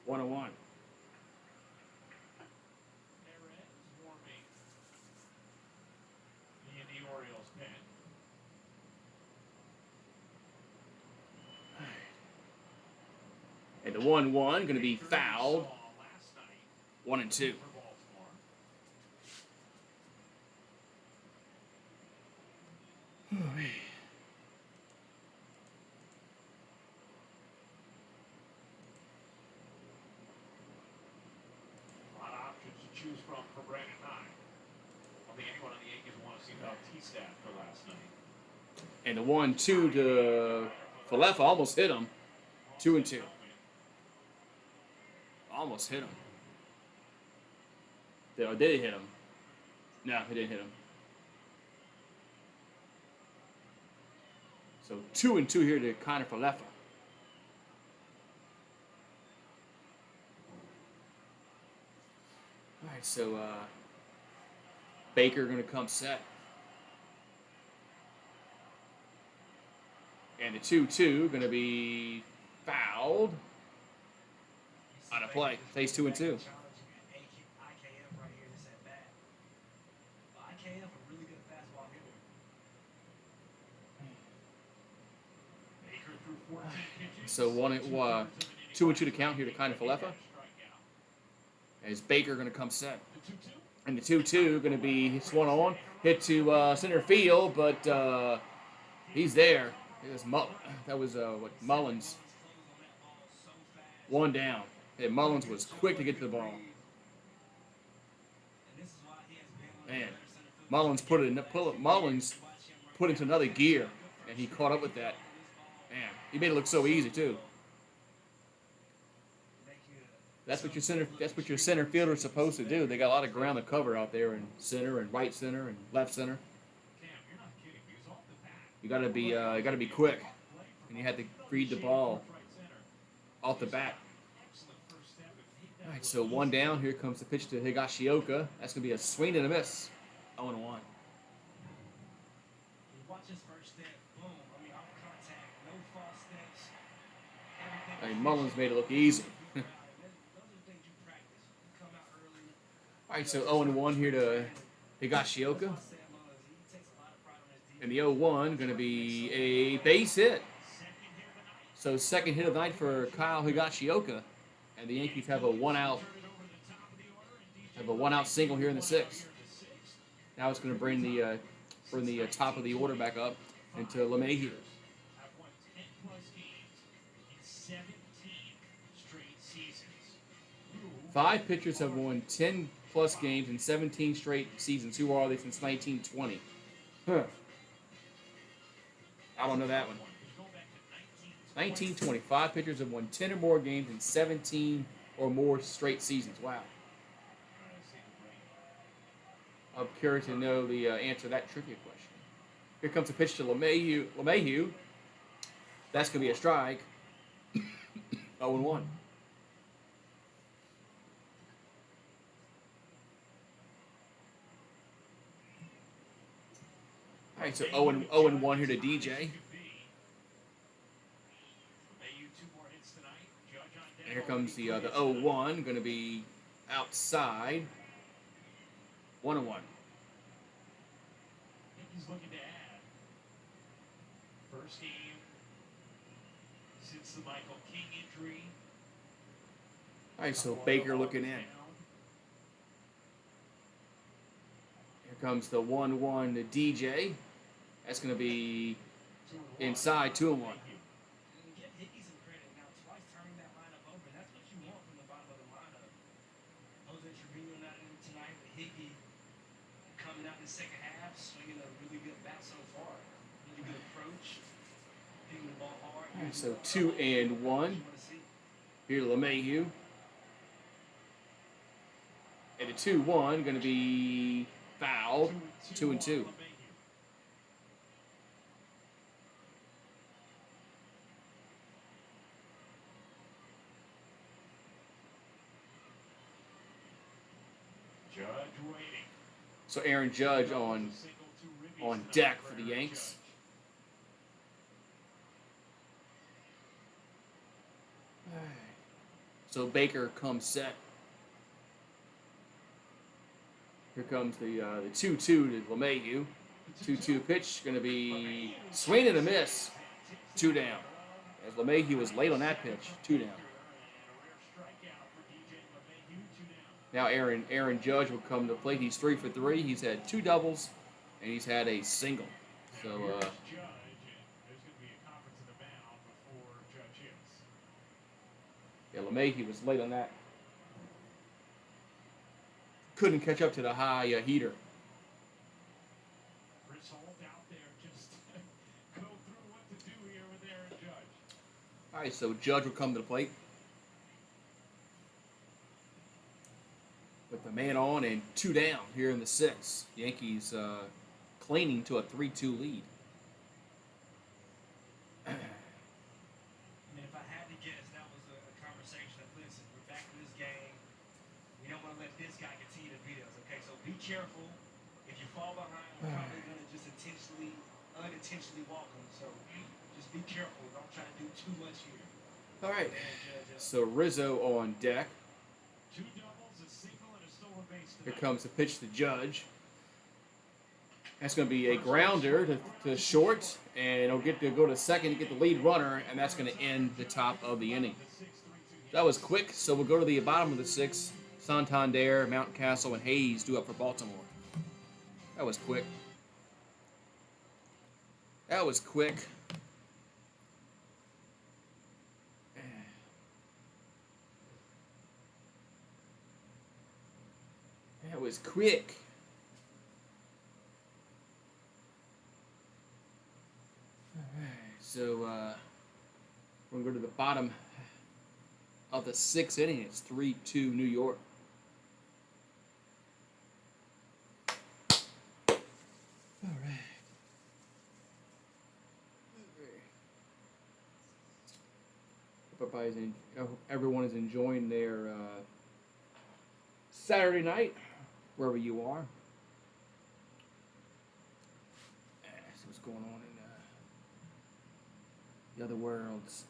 Speaker 1: 1-1. And the 1-1 going to be fouled. 1-2. Oh, man.
Speaker 3: A lot of options to choose from for Brandon High. I don't think anyone on the Yankees want to see Bautista after last night.
Speaker 1: And the 1-2 to Falefa almost hit him. 2-2. Almost hit him. Did it hit him? No, it didn't hit him. So 2-2 here to Connor Falefa. All right, so Baker going to come set. And the 2-2 going to be fouled. Out of play. Stays 2-2.
Speaker 2: IKF right here this at bat. IKF a really good fastball hitter.
Speaker 3: Baker threw 14 pitches.
Speaker 1: So 2-2 to count here to kind of Falefa. As Baker going to come set. And the 2-2 going to be swung on. Hit to center field, but he's there. That was Mullins. One down. And Mullins was quick to get to the ball. Man, Mullins put into another gear, and he caught up with that. Man, he made it look so easy too. That's what your center fielder is supposed to do. They got a lot of ground to cover out there in center and right center and left center. You gotta be quick, and you have to read the ball off the bat. All right, so one down. Here comes the pitch to Higashioka. That's going to be a swing and a miss. 0-1.
Speaker 2: Watch his first step. Boom. I mean, contact. No false steps.
Speaker 1: I mean, Mullins made it look easy.
Speaker 2: Those are the things you practice. You come out early.
Speaker 1: All right, so 0-1 here to Higashioka. And the 0-1 going to be a base hit. So second hit of the night for Kyle Higashioka. And the Yankees have a one-out single here in the 6th. Now it's going to bring the top of the order back up into LeMahieu. 5 pitchers have won 10-plus games in 17 straight seasons. Who are they since 1920? Huh. I don't know that one. 1920. 5 pitchers have won 10 or more games in 17 or more straight seasons. Wow. I'm curious to know the answer to that trivia question. Here comes a pitch to LeMahieu. That's going to be a strike. 0-1. All right, so 0-1 here to DJ. And here comes the 0-1, going to be outside. 1-1.
Speaker 3: He's looking to add. First game since the Michael King injury.
Speaker 1: All right, so Baker looking in. Here comes the 1-1 to DJ. That's going to be inside 2-1.
Speaker 2: And give Hickey some credit now. Twice turning that lineup over. That's what you want from the bottom of the lineup. Jose Trevino not in tonight, but Hickey coming out in the second half, swinging a really good bat so far. Really good approach. Hitting the ball hard.
Speaker 1: All right, so 2-1. Here to LeMahieu. And a 2-1 going to be fouled. 2-2.
Speaker 3: Judge waiting.
Speaker 1: So Aaron Judge on deck for the Yanks. So Baker comes set. Here comes the 2-2 to LeMahieu. 2-2 pitch, going to be swing and a miss. 2 down. As LeMahieu was late on that pitch. 2 down. Now Aaron Judge will come to plate. He's 3 for 3. He's had 2 doubles, and he's had a single. So yeah, LeMahieu was late on that. Couldn't catch up to the high heater. All right, so Judge will come to the plate with the man on and 2 down here in the 6th. Yankees clinging to a 3-2 lead.
Speaker 2: I mean, if I had to guess, that was a conversation that, listen, we're back in this game. We don't want to let this guy continue to beat us, okay? So be careful. If you fall behind, we're probably going to just unintentionally walk them. So just be careful. Don't try to do too much here.
Speaker 1: All right. So Rizzo on deck.
Speaker 3: 2 doubles, a single, and a stolen base tonight.
Speaker 1: Here comes the pitch to Judge. That's going to be a grounder to short, and it'll get to go to second to get the lead runner, and that's going to end the top of the inning. That was quick, so we'll go to the bottom of the 6th. Santander, Mountain Castle, and Hayes due up for Baltimore. That was quick. That was quick. That was quick. So we're going to go to the bottom of the 6th inning. It's 3-2 New York. All right. Hope everyone is enjoying their Saturday night, wherever you are. See what's going on in the other worlds.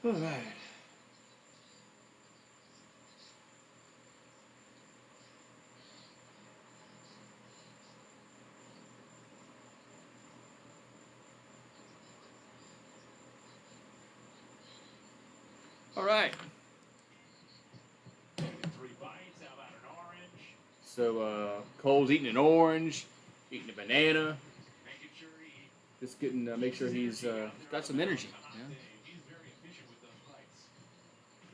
Speaker 1: All right. All right.
Speaker 3: 3 bites, how about an orange?
Speaker 1: So Cole's eating an orange, eating a banana,
Speaker 3: Making sure he
Speaker 1: just getting make sure he's got some energy. Yeah?
Speaker 3: he's very efficient with those bites.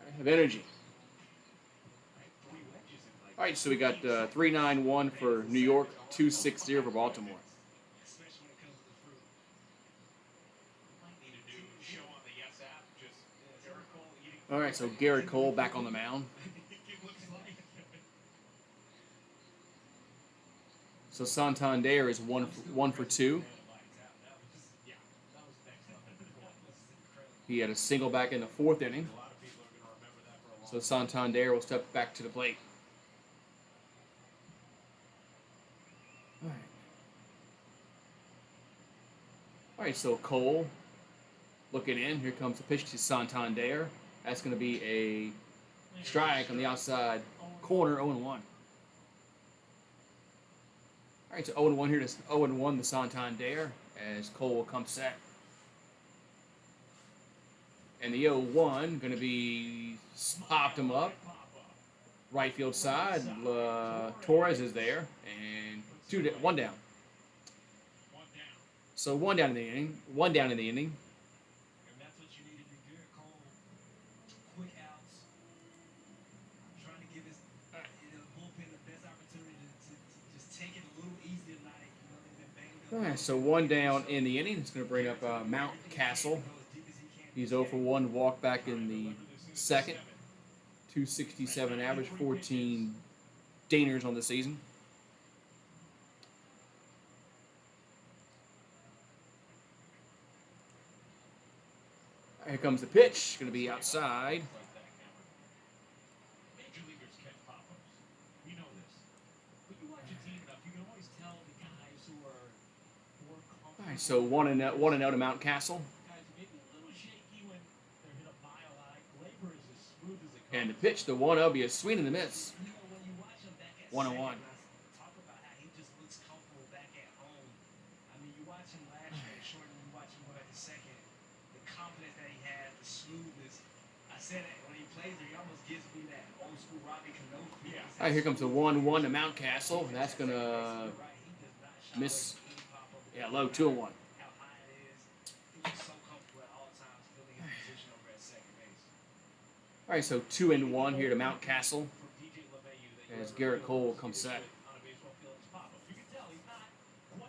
Speaker 1: I have energy.
Speaker 3: Right, 3 wedges in like
Speaker 1: All right, so we got 3-9-1 for New York, 2-6-0 for Baltimore.
Speaker 2: Especially when it comes to the fruit.
Speaker 3: Might need a new show on the Yes app. Just Garrett Cole eating.
Speaker 1: All right, so Garrett Cole back on the mound.
Speaker 3: It looks like.
Speaker 1: So Santander is one for 2.
Speaker 3: Yeah, that was next level.
Speaker 1: He had a single back in the 4th inning.
Speaker 3: A lot of people are going to remember that for a long
Speaker 1: So Santander will step back to the plate. All right. All right, so Cole looking in. Here comes the pitch to Santander. That's going to be a strike on the outside corner, 0-1. All right, so 0-1 here to 0-1 to Santander as Cole will come set. And the 0-1 going to be popped him up. Right field side. Torres is there. And 1 down. So 1 down in the inning. 1 down in the inning.
Speaker 2: And that's what you need if you're Garrett Cole. Quick outs. Trying to give his bullpen the best opportunity to just take it a little easier tonight. You know, they've been banged up.
Speaker 1: All right, so 1 down in the inning. It's going to bring up Mount Castle. He's 0 for 1, walk back in the 2nd. 267 average, 14 dingers on the season. Here comes the pitch. Going to be outside.
Speaker 3: Major leaguers catch pop-ups. We know this. But you watch a team enough, you can always tell the guys who are more comfortable.
Speaker 1: All right, so 1-0 to Mount Castle.
Speaker 3: Guys maybe a little shaky when they're hit a mile high. Glaber is as smooth as it comes.
Speaker 1: And the pitch, the 1-0 be a swing and a miss.
Speaker 2: You know, when you watch him back at
Speaker 1: 1-1.
Speaker 2: second, talk about how he just looks comfortable back at home. I mean, you watch him last year, short, and you watch him go back to second. The confidence that he has, the smoothness. I said it when he plays there, he almost gives me that old school Robbie Cano feel.
Speaker 3: Yeah.
Speaker 1: All right, here comes the 1-1 to Mount Castle. That's going to miss. Yeah, low 2-1.
Speaker 2: How high it is. He was so comfortable at all times, feeling his position over at second base.
Speaker 1: All right, so 2-1 here to Mount Castle as Garrett Cole comes set.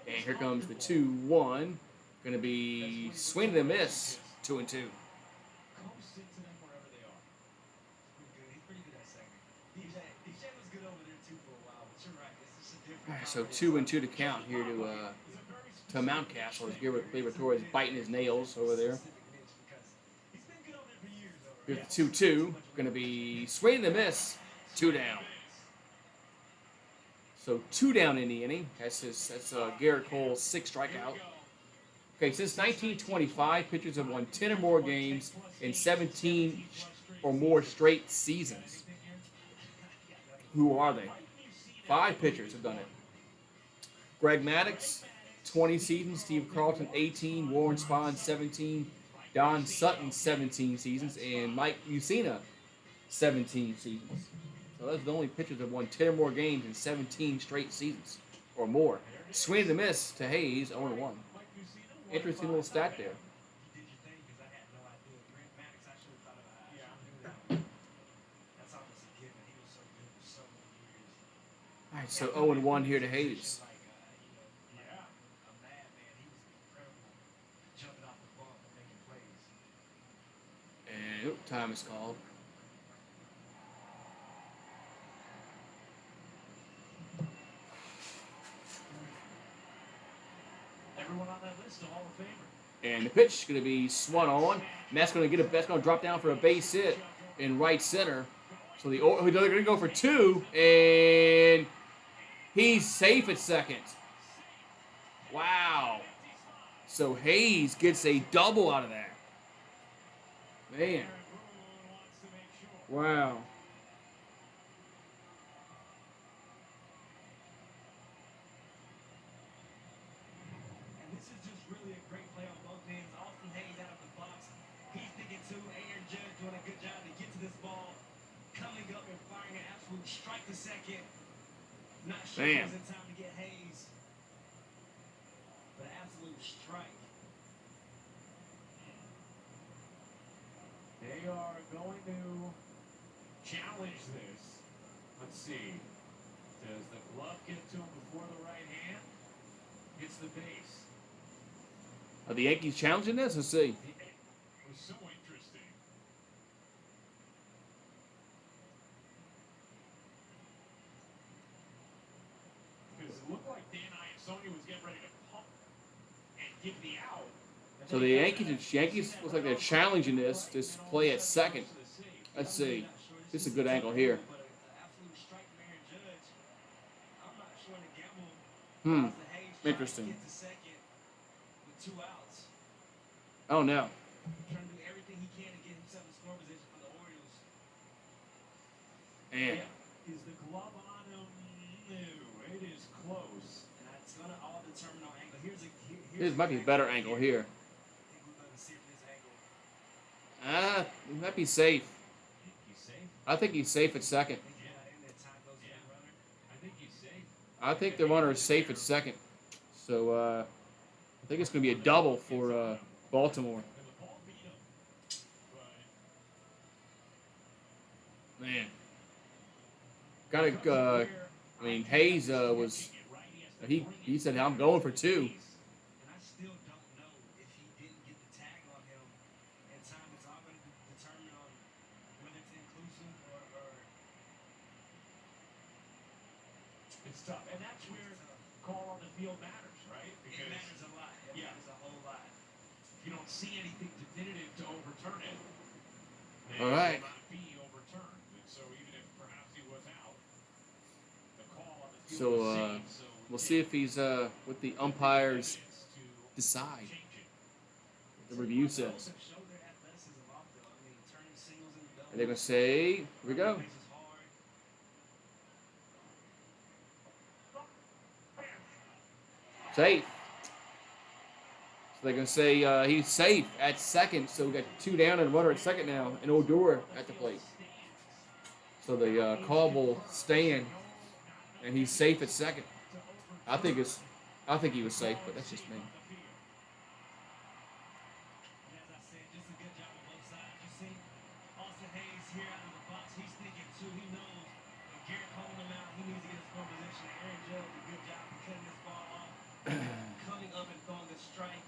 Speaker 1: And here comes the 2-1. Going to be swing and a miss. 2-2.
Speaker 3: Go sit to them wherever they are.
Speaker 2: He's pretty good at second. DJ was good over there too for a while, but you're right. It's just a different.
Speaker 1: All right, so 2-2 to count here to Mount Castle as Gleyber Torres is biting his nails over there.
Speaker 2: He's been good over there for years, though.
Speaker 1: Here's the 2-2. Going to be swing and a miss. 2 down. So 2 down in the inning. That's Garrett Cole's 6th strikeout. Okay, since 1925, pitchers have won 10 or more games in 17 or more straight seasons. Who are they? 5 pitchers have done it. Greg Maddux, 20 seasons. Steve Carlton, 18. Warren Spahn, 17. Don Sutton, 17 seasons. And Mike Mussina, 17 seasons. So those are the only pitchers that have won 10 or more games in 17 straight seasons or more. Swing and a miss to Hayes, 0-1. Interesting little stat there.
Speaker 2: You did your thing because I had no idea. Grant Maddux, I should have thought about it. I knew that. That's almost a given. He was so good for so many years.
Speaker 1: All right, so 0-1 here to Hayes.
Speaker 2: Like, a madman. He was incredible. Jumping off the bump and making plays.
Speaker 1: And time is called.
Speaker 3: Everyone on that list, a Hall of Famer.
Speaker 1: And the pitch is going to be swung on, and that's going to drop down for a base hit in right center. So they're going to go for 2, and he's safe at second. Wow. So Hayes gets a double out of that. Man. Wow.
Speaker 2: And this is just really a great play on both ends. Austin Hayes out of the box. He's thinking too. Aaron Judge doing a good job to get to this ball. Coming up and firing an absolute strike to second. Not sure if it's in time to get Hayes. But an absolute strike.
Speaker 3: They are going to challenge this. Let's see. Does the glove get to him before the right hand? Hits the base.
Speaker 1: Are the Yankees challenging this? Let's see.
Speaker 3: It was so interesting. Because it looked like Dan Iansoni was getting ready to pump and give the out.
Speaker 1: So the Yankees looks like they're challenging this play at second. Let's see. This is a good angle here. Interesting. Oh no.
Speaker 2: Trying to do everything he can to get himself in score position for the Orioles.
Speaker 1: And
Speaker 3: Is the glove on him? No, it is close.
Speaker 2: And it's going to all determine our angle.
Speaker 1: this might be a better angle here.
Speaker 2: I think we're going to see from this angle.
Speaker 1: It might be safe.
Speaker 3: He's safe.
Speaker 1: I think he's safe at second.
Speaker 2: I think you're not in there. Time goes to the runner.
Speaker 3: I think he's safe.
Speaker 1: I think the runner is safe at second. So I think it's going to be a double for Baltimore.
Speaker 3: And the ball beat him. But
Speaker 1: Man. Gotta, I mean, Hayes was, he said, I'm going for two.
Speaker 2: And I still don't know if he didn't get the tag on him in time. It's all going to determine on whether it's inclusive or
Speaker 3: it's tough. And that's where call on the field matters, right?
Speaker 2: it matters a lot. It
Speaker 3: Yeah.
Speaker 2: matters a whole lot.
Speaker 3: If you don't see anything definitive to overturn it, then
Speaker 1: All right.
Speaker 3: it will not be overturned. And so even if perhaps he was out, the call on the field
Speaker 1: So,
Speaker 3: was safe. So
Speaker 1: We'll see if he's what the umpires
Speaker 3: evidence to
Speaker 1: decide.
Speaker 3: change it.
Speaker 1: The review
Speaker 2: Both
Speaker 1: says.
Speaker 2: have showed their athleticism off though. I mean, turning singles into doubles.
Speaker 1: And they're going to say, here we go.
Speaker 2: Bases hard.
Speaker 1: Safe. So they're going to say he's safe at second. So we got two down and a runner at second now. And Odor at the plate. So the call will stand. And he's safe at second. I think he was safe, but that's just me.
Speaker 2: And as I said, just a good job on both sides. You see Austin Hayes here out of the box. He's thinking too. He knows when Garrett calling him out, he needs to get his score position. And Aaron Judge did a good job of cutting this ball off, coming up and throwing the strike.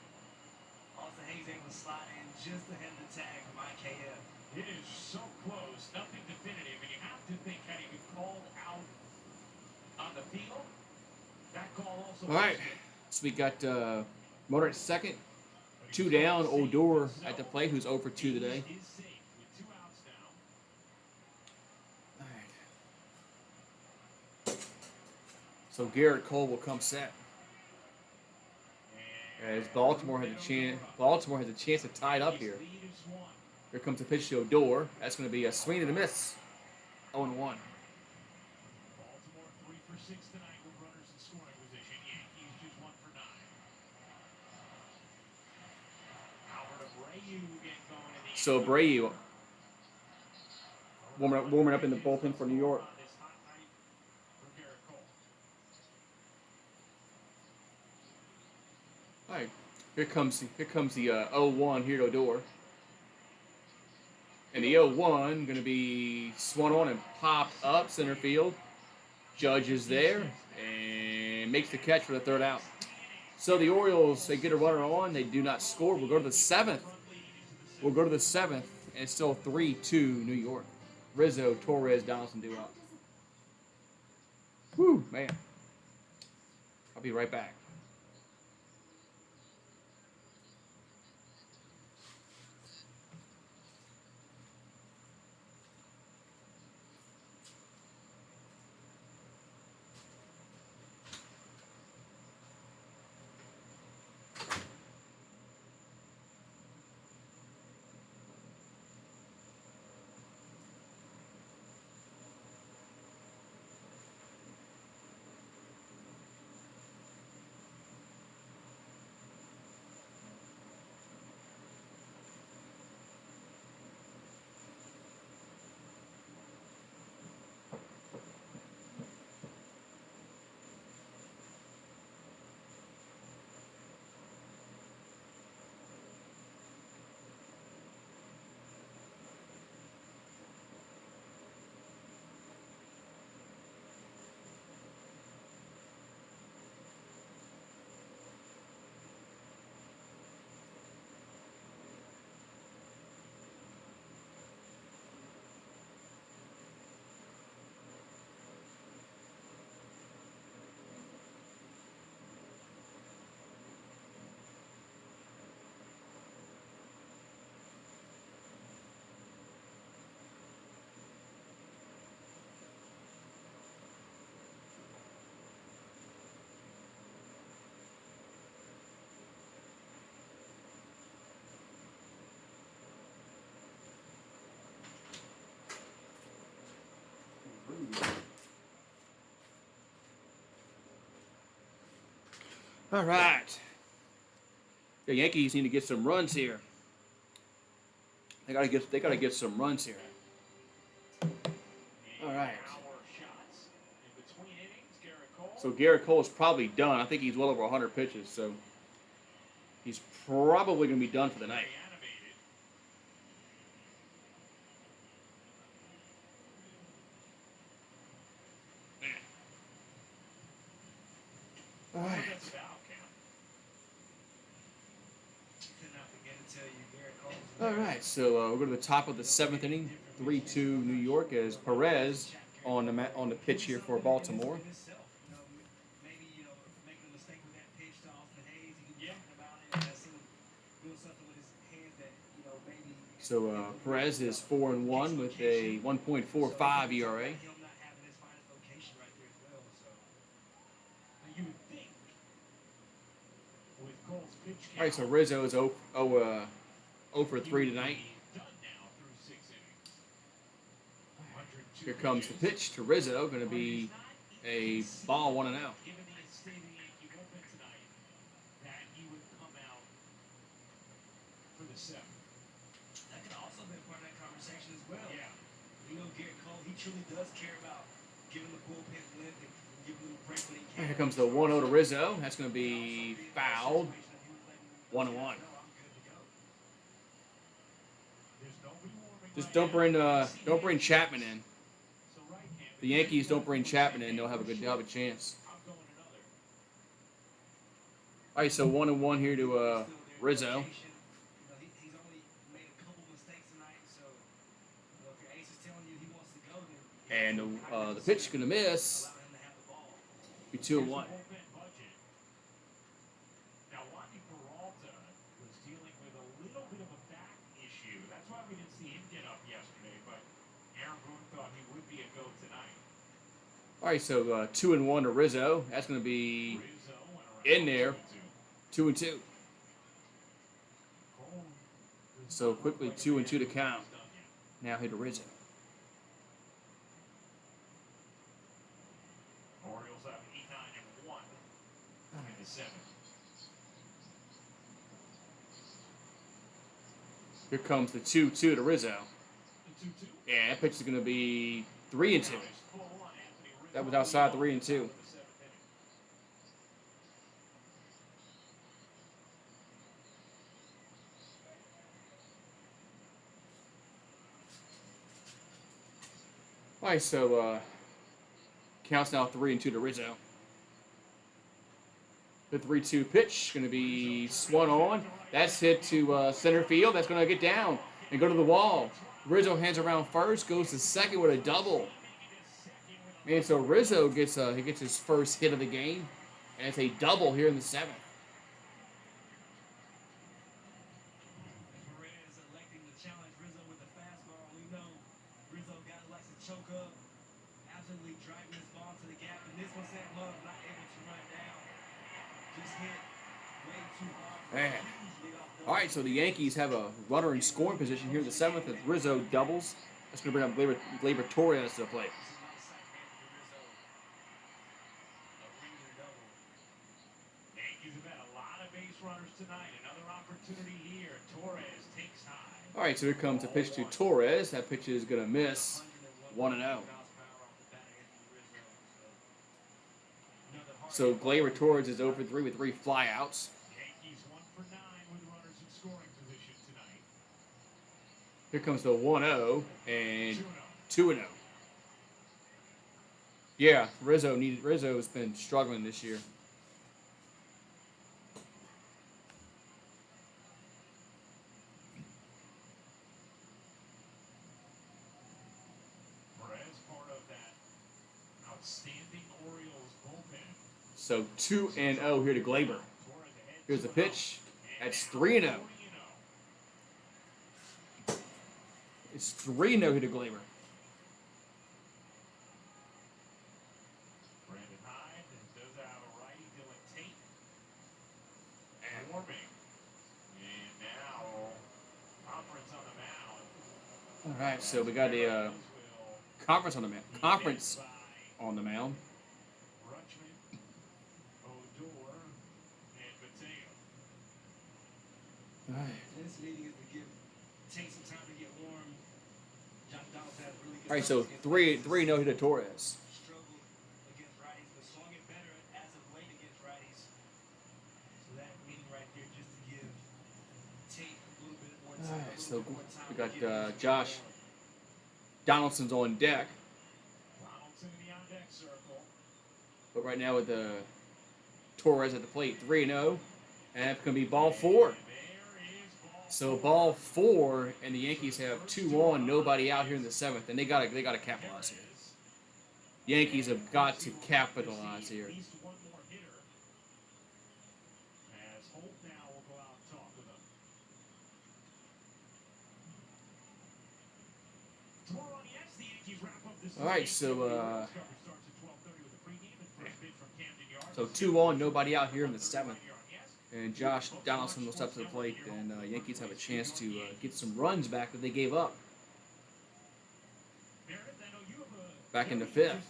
Speaker 2: Austin Hayes able to slide in just ahead of the tag from IKF.
Speaker 3: It is so close, nothing definitive, and you have to think had he been called out on the field, that call also.
Speaker 1: All right. So we got Motor at second. Two down. Odor at the plate, who's 0 for 2 today.
Speaker 3: Is safe with 2 outs now.
Speaker 1: All right. So Garrett Cole will come set. As Baltimore has a chance. Baltimore has a chance to tie it up here.
Speaker 3: Lead is 1.
Speaker 1: Here comes a pitch to Odor. That's going to be a swing and a miss. 0-1.
Speaker 3: Baltimore 3 for 6 tonight with runners in scoring position. Yankees just 1 for 9. Albert Abreu get going in the
Speaker 1: So Abreu warming up in the bullpen for New York.
Speaker 3: on this hot night for Garrett Cole.
Speaker 1: All right. Here comes the 0-1 here to Odor. And the 0-1 going to be swung on and popped up center field. Judge is there and makes the catch for the 3rd out. So the Orioles, they get a runner on. They do not score. We'll go to the 7th. And it's still 3-2 New York. Rizzo, Torres, Donaldson do up. Whew, man. I'll be right back. All right. The Yankees need to get some runs here. They gotta get some runs here. All right. So Garrett Cole is probably done. I think he's well over 100 pitches, so he's probably going to be done for the night. All right. All right, so we'll go to the top of the 7th inning, 3-2 New York, as Perez on the pitch here for Baltimore. So Perez is 4-1 with a 1.45 ERA. All right, so Rizzo is 0 for 3 tonight. Here comes the pitch to Rizzo, going to be a ball 1-0.
Speaker 2: That could also be part of that conversation as well. Yeah. You know, Garrett Cole, he truly does care about giving the bullpen lift and giving them a break when he can.
Speaker 1: Here comes the 1-0 to Rizzo. That's going to be fouled. 1-1. Just don't bring Chapman in. The Yankees don't bring Chapman in, they'll have a chance. All right, so 1-1 here to Rizzo. And the pitch is going to miss. Be 2-1. All right, so 2-1 to Rizzo. That's going to be in there. 2-2. So quickly 2-2 to count. Now hit to Rizzo.
Speaker 3: Orioles have 8-9-1 in the 7th.
Speaker 1: Here comes the 2-2 to Rizzo. Yeah, that pitch is going to be 3-2. That was outside 3-2. All right, so counts now 3-2 to Rizzo. The 3-2 pitch going to be swung on. That's hit to center field. That's going to get down and go to the wall. Rizzo hands around first, goes to second with a double. And so Rizzo gets his first hit of the game, and it's a double here in the 7th.
Speaker 2: Perez electing to challenge Rizzo with the fastball. We know Rizzo likes to choke up, absolutely driving this ball to the gap. And this one said Love not able to run down. Just hit way too hard.
Speaker 1: Man. All right, so the Yankees have a runner in scoring position here in the 7th as Rizzo doubles. That's going to bring up Gleyber Torres to the plate.
Speaker 3: Tonight, another opportunity here. Torres takes high.
Speaker 1: All right, so here comes a pitch to Torres. That pitch is going to miss. 1-0. So Gleyber Torres is 0 for 3 with 3 flyouts.
Speaker 3: Yankees 1 for 9 with runners in scoring position tonight.
Speaker 1: Here comes the 1-0 and 2-0. Yeah, Rizzo's been struggling this year.
Speaker 3: Outstanding Orioles bullpen.
Speaker 1: So 2-0 here to Gleyber. Here's the pitch. That's 3-0. It's 3-0 here to Gleyber.
Speaker 3: Brandon Hyde does out a righty, Dylan Tate. And warming. And now conference on the mound.
Speaker 1: All right, so we got a conference on the mound. On the mound.
Speaker 2: this meeting is to take some time to get warm. Josh Donaldson has really good.
Speaker 1: All right, so 3-0 hit to Torres.
Speaker 2: Struggled against righties, but swung it better as of late against righties. So that meeting right there just to give Tate a little bit more time.
Speaker 1: All right, so we
Speaker 2: to
Speaker 1: got
Speaker 2: get into
Speaker 1: Josh
Speaker 2: the
Speaker 1: Donaldson's on deck,
Speaker 3: Donaldson in the on deck circle.
Speaker 1: but right now with Torres at the plate, 3-0, and it's going to be ball 4. So ball 4, and the Yankees have 2 on, nobody out here in the 7th, and they got to capitalize here. Yankees have got to capitalize here.
Speaker 3: At least one more hitter. As Holt now will go out and talk with him. Tomorrow on the X, the Yankees wrap up this.
Speaker 1: All right, so
Speaker 3: Coverage starts at 12:30 with the pregame and first pitch from Camden Yards.
Speaker 1: so 2 on, nobody out here in the 7th. And Josh Donaldson will step to the plate, and Yankees have a chance to get some runs back that they gave up back in the 5th.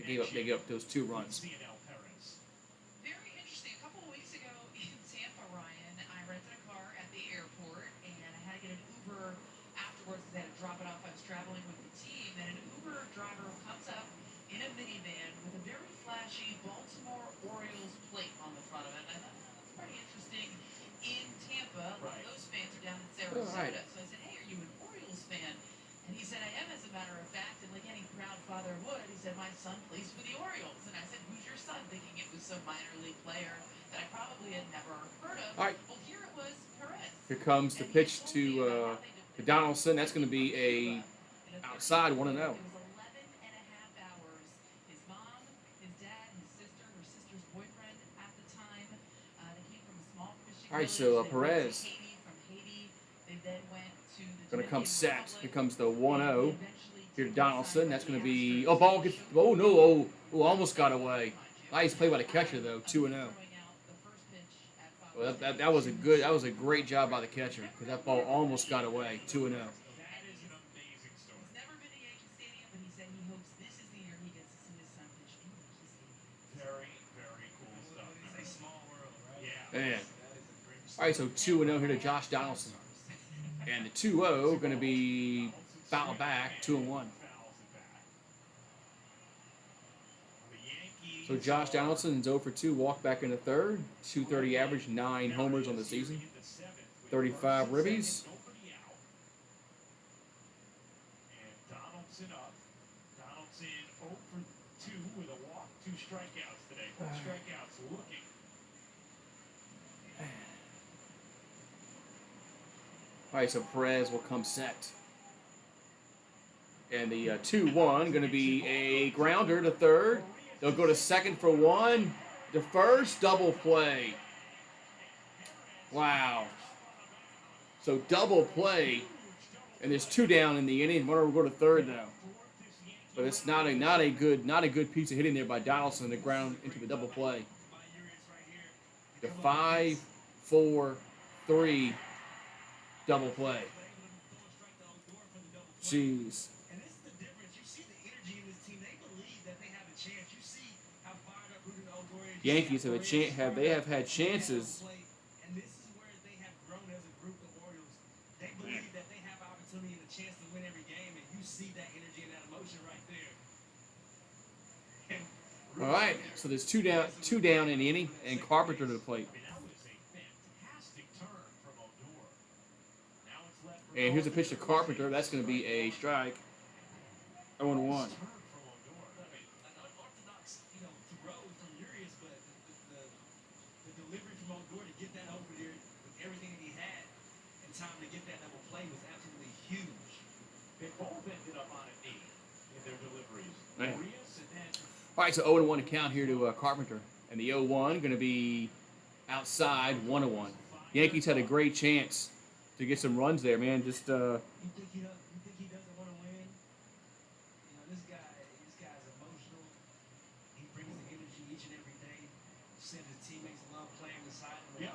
Speaker 1: They gave up those 2 runs.
Speaker 4: Very interesting. A couple of weeks ago in Tampa, Ryan, I rented a car at the airport, and I had to get an Uber afterwards because I had to drop it off. I was traveling with the team, and an Uber driver comes up in a minivan with a very flashy Baltimore Orioles plate on the front of it. And I thought, oh, that's pretty interesting. In Tampa, like those fans are down in Sarasota.
Speaker 1: right.
Speaker 4: So I said, hey, are you an Orioles fan? And he said, I am, as a matter of fact. And like any proud father would, he said, my son plays for the Orioles. And I said, who's your son? Thinking it was some minor league player that I probably had never heard of.
Speaker 1: All right.
Speaker 4: Well, here it was, Perez.
Speaker 1: Here comes the pitch to Donaldson. That's going to be a outside 1-0.
Speaker 4: It was 11 and a half hours. His mom, his dad, his sister, her sister's boyfriend at the time. They came from a small fishing
Speaker 1: All right,
Speaker 4: village.
Speaker 1: so Perez
Speaker 4: They went to Haiti. From Haiti, they then went to the
Speaker 1: going to come
Speaker 4: Dominican
Speaker 1: set.
Speaker 4: Republic.
Speaker 1: Here comes the
Speaker 4: They
Speaker 1: 1-0.
Speaker 4: eventually
Speaker 1: Here to
Speaker 4: took
Speaker 1: Donaldson.
Speaker 4: the
Speaker 1: That's going to
Speaker 4: assignment
Speaker 1: be
Speaker 4: of the
Speaker 1: ball gets
Speaker 4: Astros.
Speaker 1: oh no almost got away. Nice play by the catcher though. 2-0. Well, that was a great job by the catcher because that ball almost got away. 2-0.
Speaker 3: That is an amazing story.
Speaker 4: He's never been to Yankee Stadium, but he said he hopes this is the year he gets to see his son pitch in Yankee Stadium.
Speaker 3: Very, very cool stuff.
Speaker 2: It's a small world, right?
Speaker 3: Yeah.
Speaker 1: Man. All right, so 2-0 here to Josh Donaldson, and the 2-0 going to be foul back 2-1. So Josh Donaldson is 0 for 2, walk back in the 3rd, 230 average, 9 homers on the season, 35 ribbies.
Speaker 3: And Donaldson up. Donaldson 0 for 2 with a walk, 2 strikeouts today. 4 strikeouts looking.
Speaker 1: All right, so Perez will come set. And the 2-1 going to be a grounder to 3rd. They'll go to 2nd for 1. The first double play. Wow. So double play. And there's 2 down in the inning. One will go to 3rd though. But it's not a good piece of hitting there by Donaldson to ground into the double play. The 5-4-3 double play. Jeez.
Speaker 2: And this is the difference. You see the energy in this team. They believe that they have a chance. You see how fired up Ruben Odor is.
Speaker 1: Yankees have had chances.
Speaker 2: And this is where they have grown as a group, the Orioles. They believe that they have opportunity and a chance to win every game, and you see that energy and that emotion right there.
Speaker 1: All right, so there's two down in the inning, and Carpenter to the plate.
Speaker 3: I mean, that was a fantastic turn from Odor. Now it's left for
Speaker 1: And here's a pitch to Carpenter. That's going to be a strike. 0-1.
Speaker 3: turn from Odor. I mean,
Speaker 2: An unorthodox, throw from Urias, but the delivery from Odor to get that over there with everything that he had and time to get that double play was absolutely huge.
Speaker 3: they both ended up on a knee in their deliveries.
Speaker 1: Man.
Speaker 3: Urias and then
Speaker 1: All right, so 0-1 count here to Carpenter. And the 0-1 going to be outside, 1-1. Yankees had a great chance to get some runs there, man. Just
Speaker 2: You think he doesn't want to win? This guy's emotional. He brings the energy each and every day. Said his teammates love playing beside him.
Speaker 3: Yeah.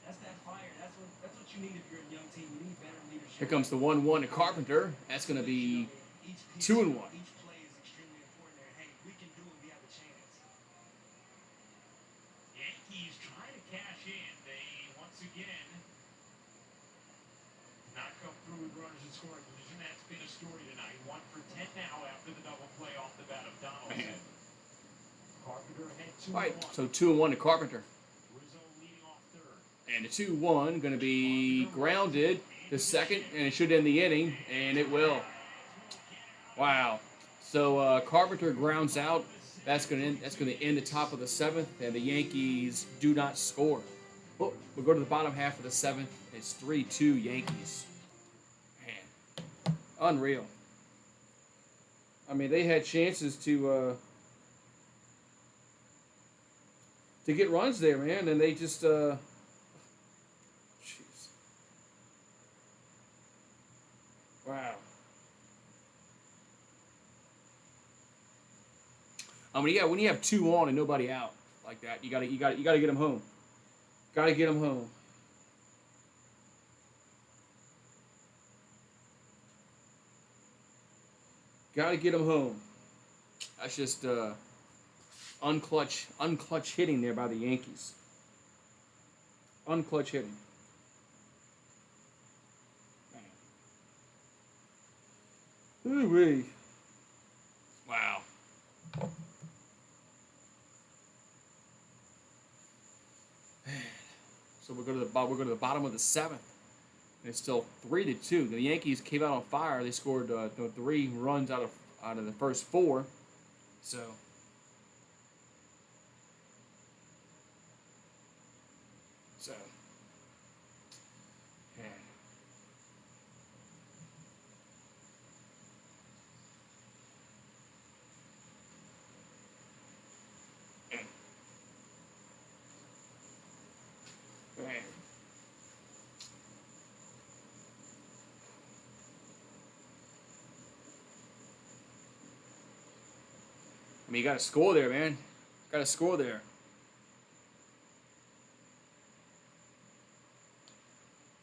Speaker 2: That's that fire. That's what you need if you're a young team. You need better leadership.
Speaker 1: here comes the 1-1 to Carpenter. That's going to be
Speaker 2: Each pitch,
Speaker 1: 2-1.
Speaker 2: Each play is extremely important there. Hey, we can do it. We have a chance.
Speaker 3: Yankees trying to cash in. They once again scoring position. That's been a story tonight. 1 for 10 now after the double play off the bat of Donaldson. Carpenter ahead 2-1.
Speaker 1: All right, so 2-1 to Carpenter.
Speaker 3: Rizzo leading off third.
Speaker 1: And the 2-1 going to be grounded to second, and it should end the inning, and it will. Wow. So Carpenter grounds out. That's going to end the top of the 7th, and the Yankees do not score. Oh, we'll go to the bottom half of the 7th. It's 3-2 Yankees. Man, unreal. I mean, they had chances to get runs there, man, and they just jeez. Wow. I mean, yeah, when you have 2 on and nobody out like that, you gotta get them home. Gotta get them home. Gotta get them home. That's just unclutch hitting there by the Yankees. Unclutch hitting. Ooh-wee. Wow. So we'll go to the bottom of the 7th. And it's still 3-2. The Yankees came out on fire. They scored 3 runs out of the first 4. So yeah. Man. I mean, you got to score there, man. Got to score there.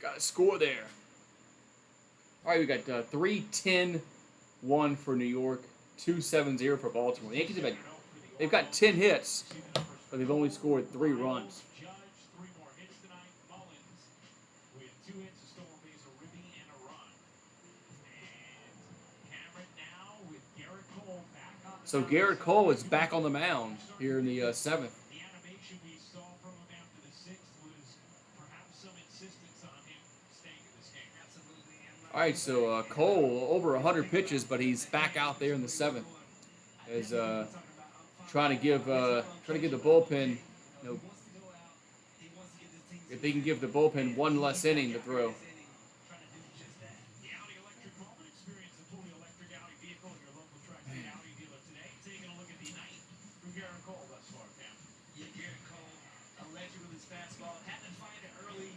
Speaker 1: Got to score there. All right, we got 3-10-1 for New York, 2-7-0 for Baltimore. The Yankees they've got 10 hits, but they've only scored 3 runs.
Speaker 3: Judge, 3 more hits tonight. Mullins with 2 hits, a stolen base, a ribby, and a run. And Cameron now with Garrett Cole back on the
Speaker 1: So
Speaker 3: mound.
Speaker 1: Garrett Cole is back on the mound here in the 7th.
Speaker 3: The animation we saw from him after the 6th was perhaps some insistence on him staying in this game.
Speaker 2: Absolutely.
Speaker 1: All right, so Cole over 100 pitches, but he's back out there in the 7th, as trying to give the bullpen, you know, if they can give the bullpen 1 less inning to throw.
Speaker 3: The Audi Electric Moment. Experience the fully electric Audi vehicle at your local Tri-State Audi dealer today. Taking a look at the night from Garrett Cole thus far, Cam.
Speaker 2: Yeah, Garrett Cole, a legend with his fastball. Had to find it early.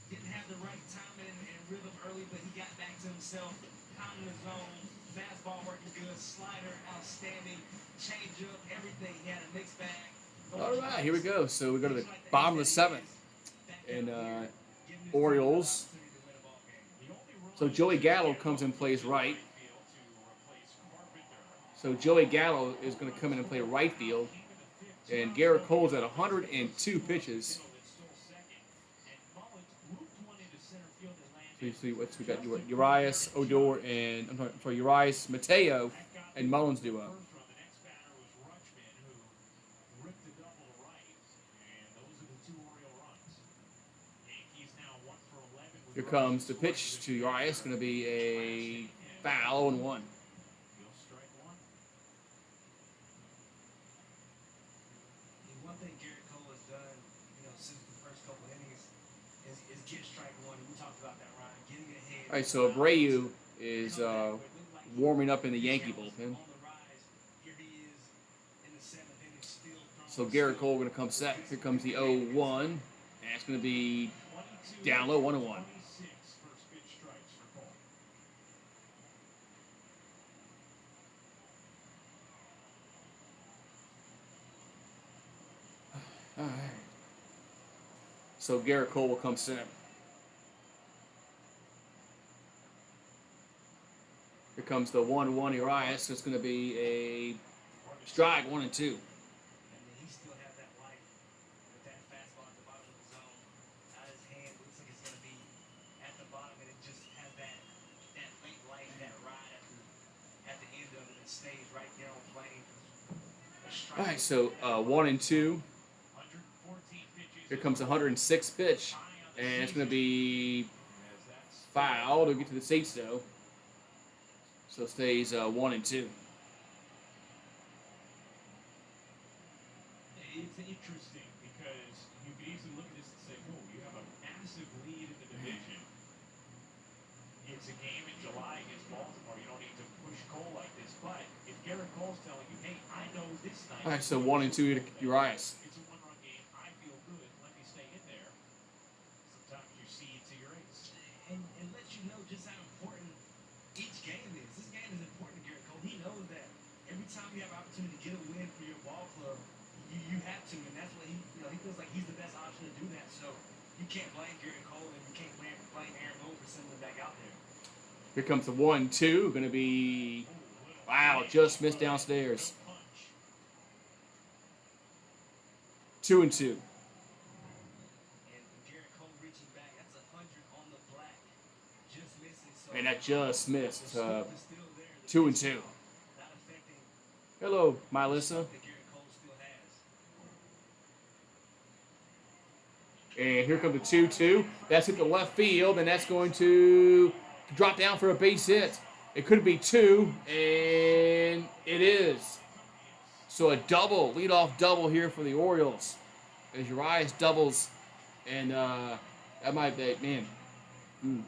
Speaker 2: Didn't have the right timing and rhythm early, but he got back to himself. Pounding his zone. Fastball working good. Slider outstanding. Changeup, everything. He had a mixed bag.
Speaker 1: All right, here we go. So we go to the bottom of the 7th, and Orioles. So Joey Gallo comes and plays right. So Joey Gallo is going to come in and play right field. And Garrett Cole's at 102 pitches. So you see what we got: Urias, Odor, and Urias, Mateo, and Mullins duo. Here comes the pitch to Urias. Going to be a foul and 1.
Speaker 2: One thing Garrett Cole has done, since the first couple innings, is get strike 1. And we talked about that, Ryan. Getting ahead.
Speaker 1: All right, so Abreu is warming up in the Yankee bullpen. So Garrett Cole going to come set. Here comes the 0-1. And it's going to be down low, 1-1. All right. So Garrett Cole will come set. Here comes the 1-1 Urias. It's going to be a strike, 1-2.
Speaker 2: And then he still has that life with that fastball at the bottom of the zone. Out of his hand, looks like it's going to be at the bottom, and it just has that late
Speaker 1: right, so 1-2. Here comes the 106th pitch, and it's going to be fouled. It'll get to the seats though, so it stays 1-2.
Speaker 3: It's interesting because you could easily look at this and say, "Oh, you have a massive lead in the division. It's a game in July against Baltimore. You don't need to push Cole like this." But if Garrett Cole's telling you, "Hey, I know this night."
Speaker 1: All right, so 1-2 to Urias.
Speaker 3: It's a one-run game. I feel good. Let me stay in there. Sometimes you see it to your ace.
Speaker 2: And let you know just how important each game is. This game is important to Garrett Cole. He knows that every time you have an opportunity to get a win for your ball club, you have to, and that's what he feels like he's the best option to do that. So you can't blame Garrett Cole, and you can't blame Aaron Boone for sending him back out there.
Speaker 1: Here comes the 1-2. Going to be, wow, just missed downstairs. 2-2.
Speaker 2: And Garrett Cole reaching back, that's 100 on the black, just missing. So
Speaker 1: And that just missed.
Speaker 2: the scoop is still there. The
Speaker 1: 2-2.
Speaker 2: not affecting
Speaker 1: Hello, Melissa.
Speaker 2: that Garrett Cole still has.
Speaker 1: And here comes the 2-2. That's hit the left field, and that's going to drop down for a base hit. It could be 2, and it is. So a double, leadoff double here for the Orioles. As Urias doubles, and that might be, man. Man.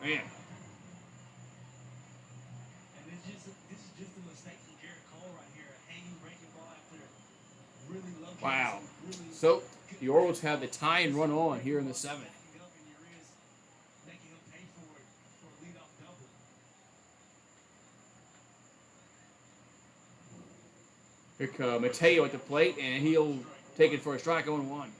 Speaker 2: And this is just a mistake from Garrett Cole right here. A hanging breaking ball after really low.
Speaker 1: Wow.
Speaker 2: Really
Speaker 1: So the Orioles have the tie and run on here in the 7th.
Speaker 2: backing up, and Urias making him pay for it for a leadoff double.
Speaker 1: Here comes Mateo at the plate, and he'll take it for a strike, 0-1.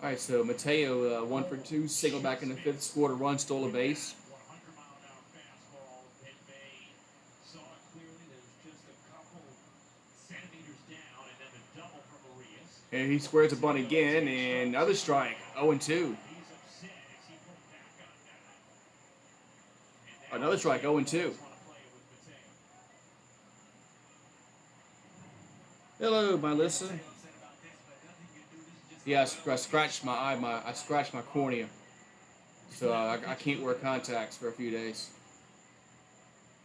Speaker 1: All right, so Mateo 1 for 2, single back in the 5th, scored a run, stole a base.
Speaker 3: 100-mile-an-hour fastball. And May saw it clearly. There was just a couple centimeters down, and then the double from Urias.
Speaker 1: And he squares a bunt again, and another strike, 0-2.
Speaker 3: He's upset as he pulled back on that.
Speaker 1: Another strike, 0-2.
Speaker 3: Want to play it with Mateo.
Speaker 1: Hello, Melissa.
Speaker 2: Upset about this, but nothing you can do. This is just
Speaker 1: Yeah, I scratched my eye, I scratched my cornea, so I can't wear contacts for a few days.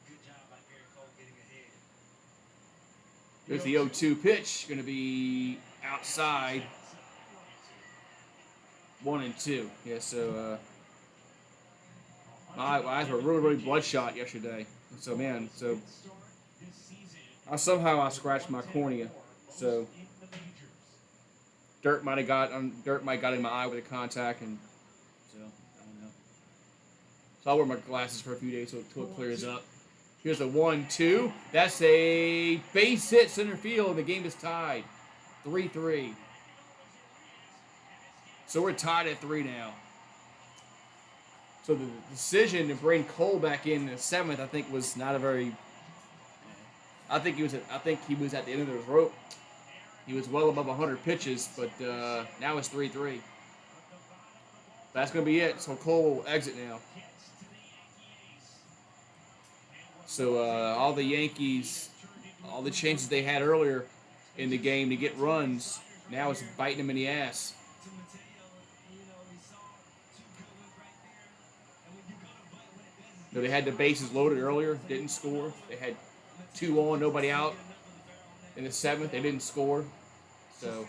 Speaker 2: good job by Garrett Cole getting ahead.
Speaker 1: There's the 0-2 pitch, going to be outside, 1-2. Yeah, so my eyes were really bloodshot yesterday. So man, so I somehow scratched my cornea. So dirt might have got in my eye with a contact, and so I don't know. So I'll wear my glasses for a few days until it clears up. Here's a 1-2. That's a base hit center field. The game is tied, 3-3. So we're tied at 3 now. So the decision to bring Cole back in the 7th, I think, was not a very. I think he was at the end of his rope. He was well above 100 pitches, but now it's 3-3. That's going to be it. So Cole will exit now. So all the Yankees, all the chances they had earlier in the game to get runs, now it's biting them in the ass.
Speaker 2: To Mateo, he saw 2 good ones right there. And when you go to butt, what it does is
Speaker 1: You know, they had the bases loaded earlier, didn't score. They had 2 on, nobody out. In the 7th, they didn't score. So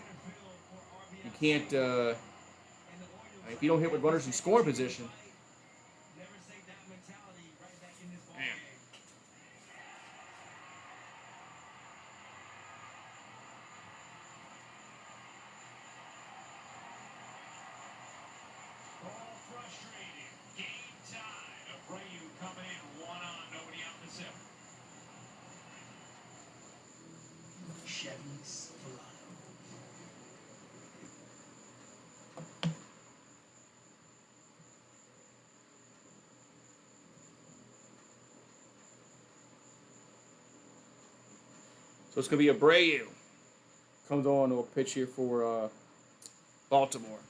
Speaker 1: you can't, if you don't hit with runners in scoring position.
Speaker 2: never say that mentality right back in this ball
Speaker 1: Man.
Speaker 2: game.
Speaker 3: All frustrated. Game time. Abreu coming in 1 on, nobody out in the 7th.
Speaker 2: Chevy's Verano.
Speaker 1: So it's going to be Abreu. Comes on to a pitch here for Baltimore.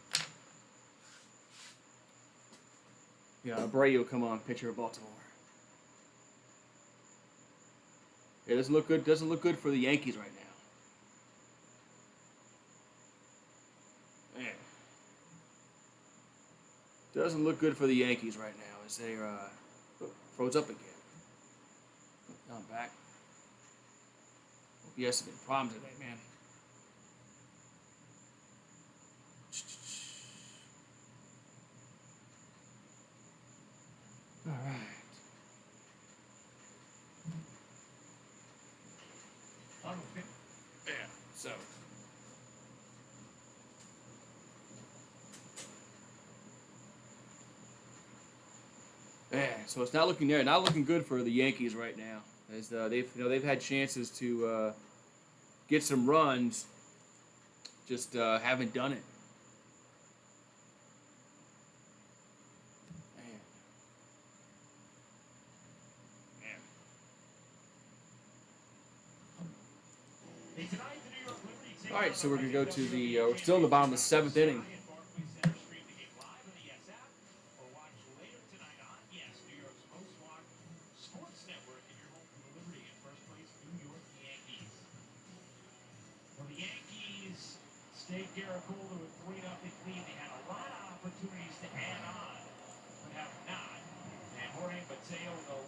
Speaker 1: Yeah, Abreu come on, pitcher of Baltimore. It doesn't look good. Doesn't look good for the Yankees right now. Man. Doesn't look good for the Yankees right now as they froze up again. Now I'm back. OPS has been a problem today, man. All right. Yeah. So. Yeah, so it's not looking there, not looking good for the Yankees right now. As they've had chances to get some runs, just haven't done it. Man. All right, so we're gonna go to the. We're still in the bottom of the 7th inning.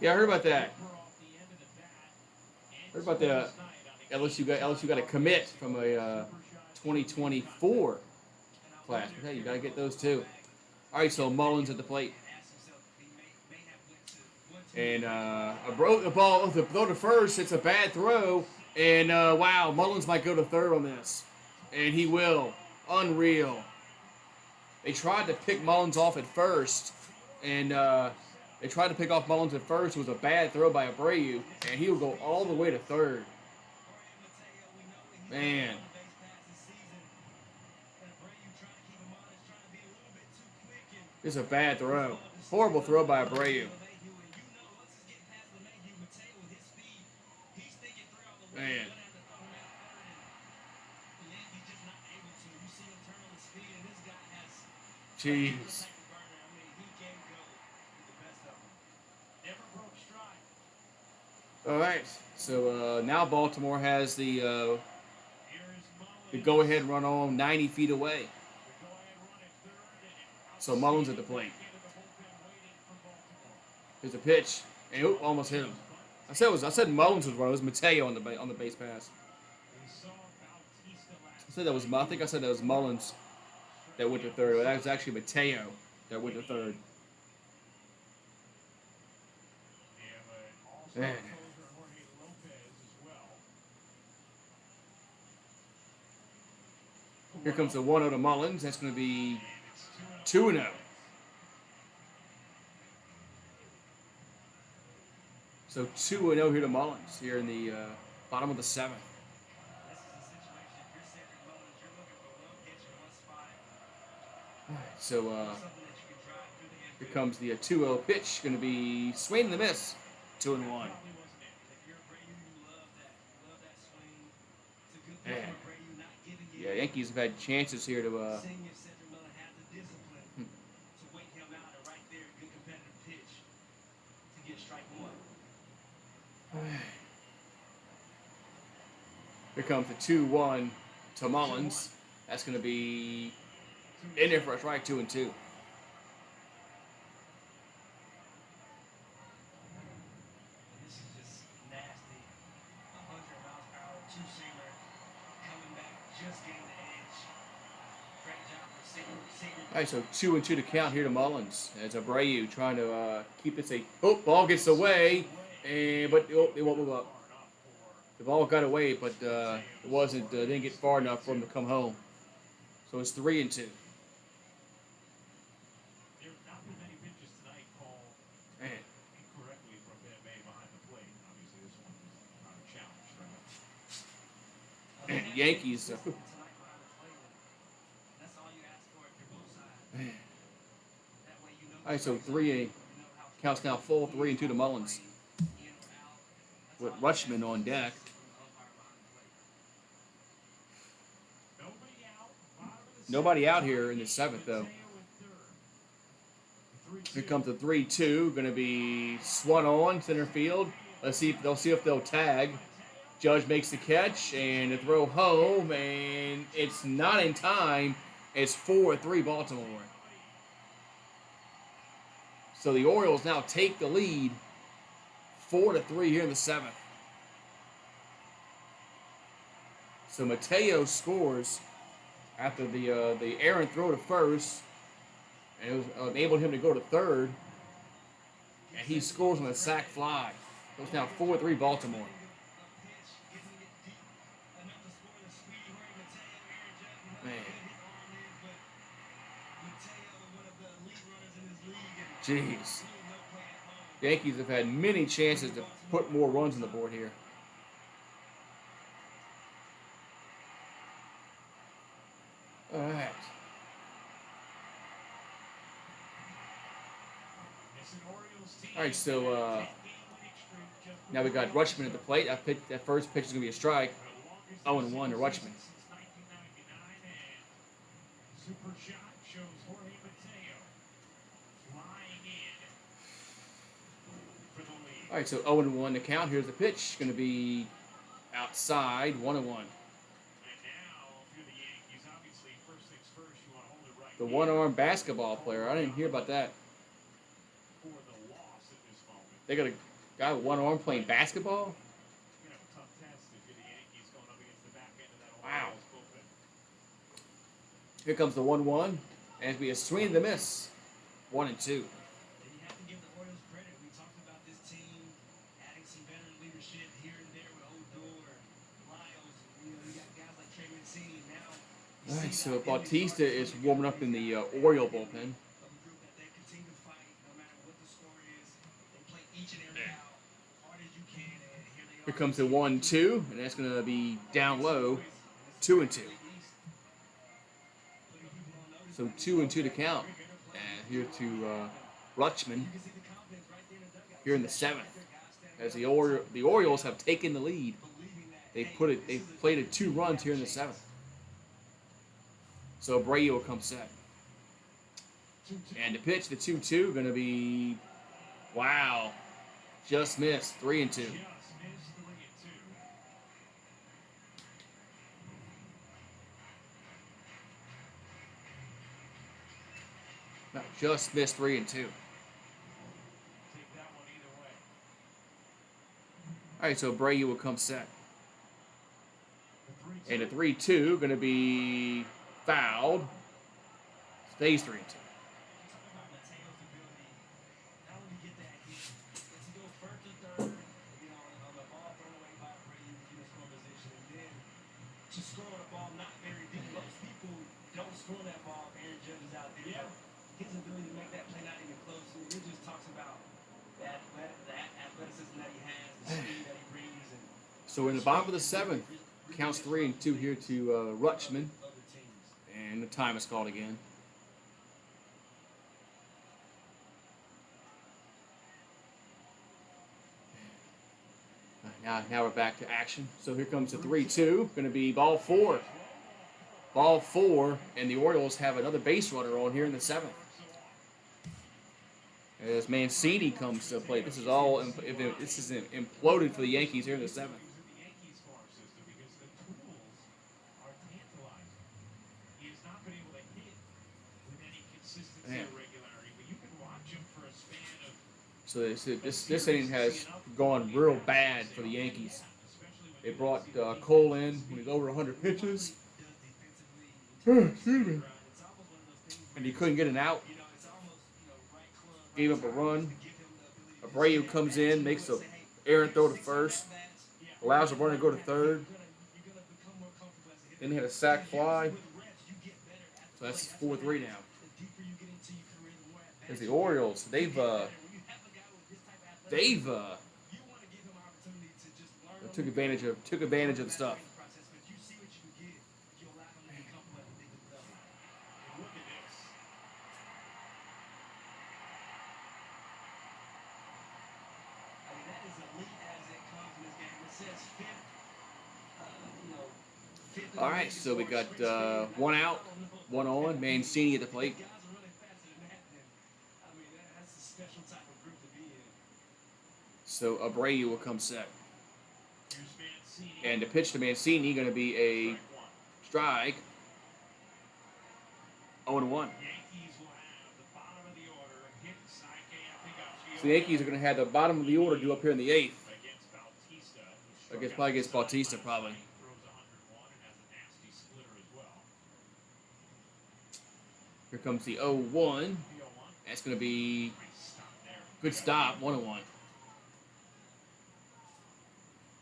Speaker 1: Yeah, I heard about that. Heard about the LSU got a commit from a 2024 class. But hey, you gotta get those too. All right, so Mullins at the plate, and the ball throw to first. It's a bad throw, and wow, Mullins might go to third on this, and he will. Unreal. They tried to pick Mullins off at first, and they tried to pick off Mullins at first. It was a bad throw by Abreu, and he'll go all the way to third. Man. This is a bad throw. Horrible throw by Abreu. Man. Jeez. All right. So now Baltimore has the go-ahead run on 90 feet away. So Mullins at the plate. Here's a pitch, and almost hit him. I said Mullins was running. It was Mateo on the base pass. I think I said that was Mullins that went to third. But that was actually Mateo that went to third. Man. Here comes the 1-0 to Mullins. That's going to be 2-0. So 2-0 here to Mullins here in the bottom of the 7th. So here comes the 2-0 pitch. Going to be swing and a miss. 2-1. Yeah, Yankees have had chances here to. Here comes the 2-1 to Mullins. That's going to be in there for a strike, 2-2.
Speaker 2: This is just nasty. 100 miles per hour, two-seamer, coming back, just getting the edge. Great job for Seager.
Speaker 1: All right, so 2-2 to count here to Mullins. As Abreu trying to keep it safe. Oh, ball gets away, but it won't move up. The ball got away, but it wasn't. Didn't get far enough for him to come home. So it's 3-2. Yankees. All right, so 3-8 counts now full 3-2 to Mullins. With Rutschman on deck. Nobody out here in the 7th though. Here comes the 3-2. Going to be swung on center field. Let's see if they'll tag. Judge makes the catch and the throw home, and it's not in time. It's 4-3 Baltimore. So the Orioles now take the lead, 4-3 here in the 7th. So Mateo scores after the errant throw to first, and it was enabled him to go to third, and he scores on a sac fly. So it's now 4-3 Baltimore. Man. Jeez. Yankees have had many chances to put more runs on the board here. All right. All right, so now we got Rutschman at the plate. That first pitch is going to be a strike. 0-1 to Rutschman.
Speaker 3: Super shot shows Jorge Mateo flying in for the lead.
Speaker 1: All right, so 0-1 to count. Here's the pitch. Going to be outside, 1-1.
Speaker 3: And now, if you're the Yankees, obviously, first things first, you want to hold it right.
Speaker 1: The one-arm basketball player. I didn't hear about that.
Speaker 3: For the loss at this moment.
Speaker 1: They got a guy with one arm playing basketball?
Speaker 3: You're going to have a tough test if you're the Yankees going up against the back end of that
Speaker 1: Wow.
Speaker 3: Orioles bullpen.
Speaker 1: Here comes the 1-1. And it'll be a swing and a miss. 1-2.
Speaker 2: And you have to give the Orioles credit. We talked about this team adding some veteran leadership here and there with Odor, Lyles. You got guys like Trey Mancini now.
Speaker 1: All right, so Bautista is warming up in the Oriole bullpen.
Speaker 2: Of a group that they continue to fight no matter what the score is. They play each and every out hard as you can, and here they are.
Speaker 1: Here comes the 1-2, and that's going to be down low. 2-2. So 2-2 to count. And here to Rutschman here in the 7th. As the Orioles have taken the lead. They've played 2 runs here in the 7th. So Brady will come set. And the pitch, the 2-2, going to be, wow, just missed, 3-2.
Speaker 3: Just missed 3-2.
Speaker 1: No, just missed 3-2.
Speaker 3: Take that one either way.
Speaker 1: All right, so Brady will come set.
Speaker 3: The 3-2.
Speaker 1: And the 3-2 going to be fouled. Stays 3-2.
Speaker 2: Talk about Mateo's ability not only to get that hit, but to go first to third, on the ball thrown away by Brady in the score position, and then to score on a ball not very deep. Most people don't score that ball. Aaron Judge is out there.
Speaker 3: Yeah.
Speaker 2: His ability to make that play not even close. It just talks about that athleticism that he has, the speed that he brings, and
Speaker 1: So in the bottom of the 7th, counts 3-2 here to Rutschman.
Speaker 2: other teams.
Speaker 1: And the time is called again. Now we're back to action. So here comes the 3-2. Going to be ball 4. Ball 4, and the Orioles have another base runner on here in the 7th. As Mancini comes to play, this is imploded for the Yankees here in the 7th.
Speaker 3: The Yankees farm system because the tools are tantalizing. He has not been able to hit with any consistency
Speaker 1: Man.
Speaker 3: or regularity, but you can watch him for a span of
Speaker 1: So this inning has gone real bad for the Yankees. They brought Cole in when he's over 100 pitches. Excuse me. And he couldn't get an out. Gave up a run. Abreu comes in, makes a errant throw to first. Allows the runner to go to third. Then he had a sac fly. So that's 4-3 now. Because the Orioles, they've took advantage of the stuff. All right, so we got 1 out, 1 on. Mancini at the plate. So Abreu will come set.
Speaker 3: Here's Mancini.
Speaker 1: And the pitch to Mancini going to be a strike. 0-1.
Speaker 3: Yankees will have the bottom of the order. Hit Saike.
Speaker 1: So the Yankees are going to have the bottom of the order due up here in the 8th.
Speaker 3: Against Bautista.
Speaker 1: Probably against Bautista, probably.
Speaker 3: Throws 101 and has a nasty splitter as well.
Speaker 1: Here comes the 0-1. That's going to be good stop, 1-1.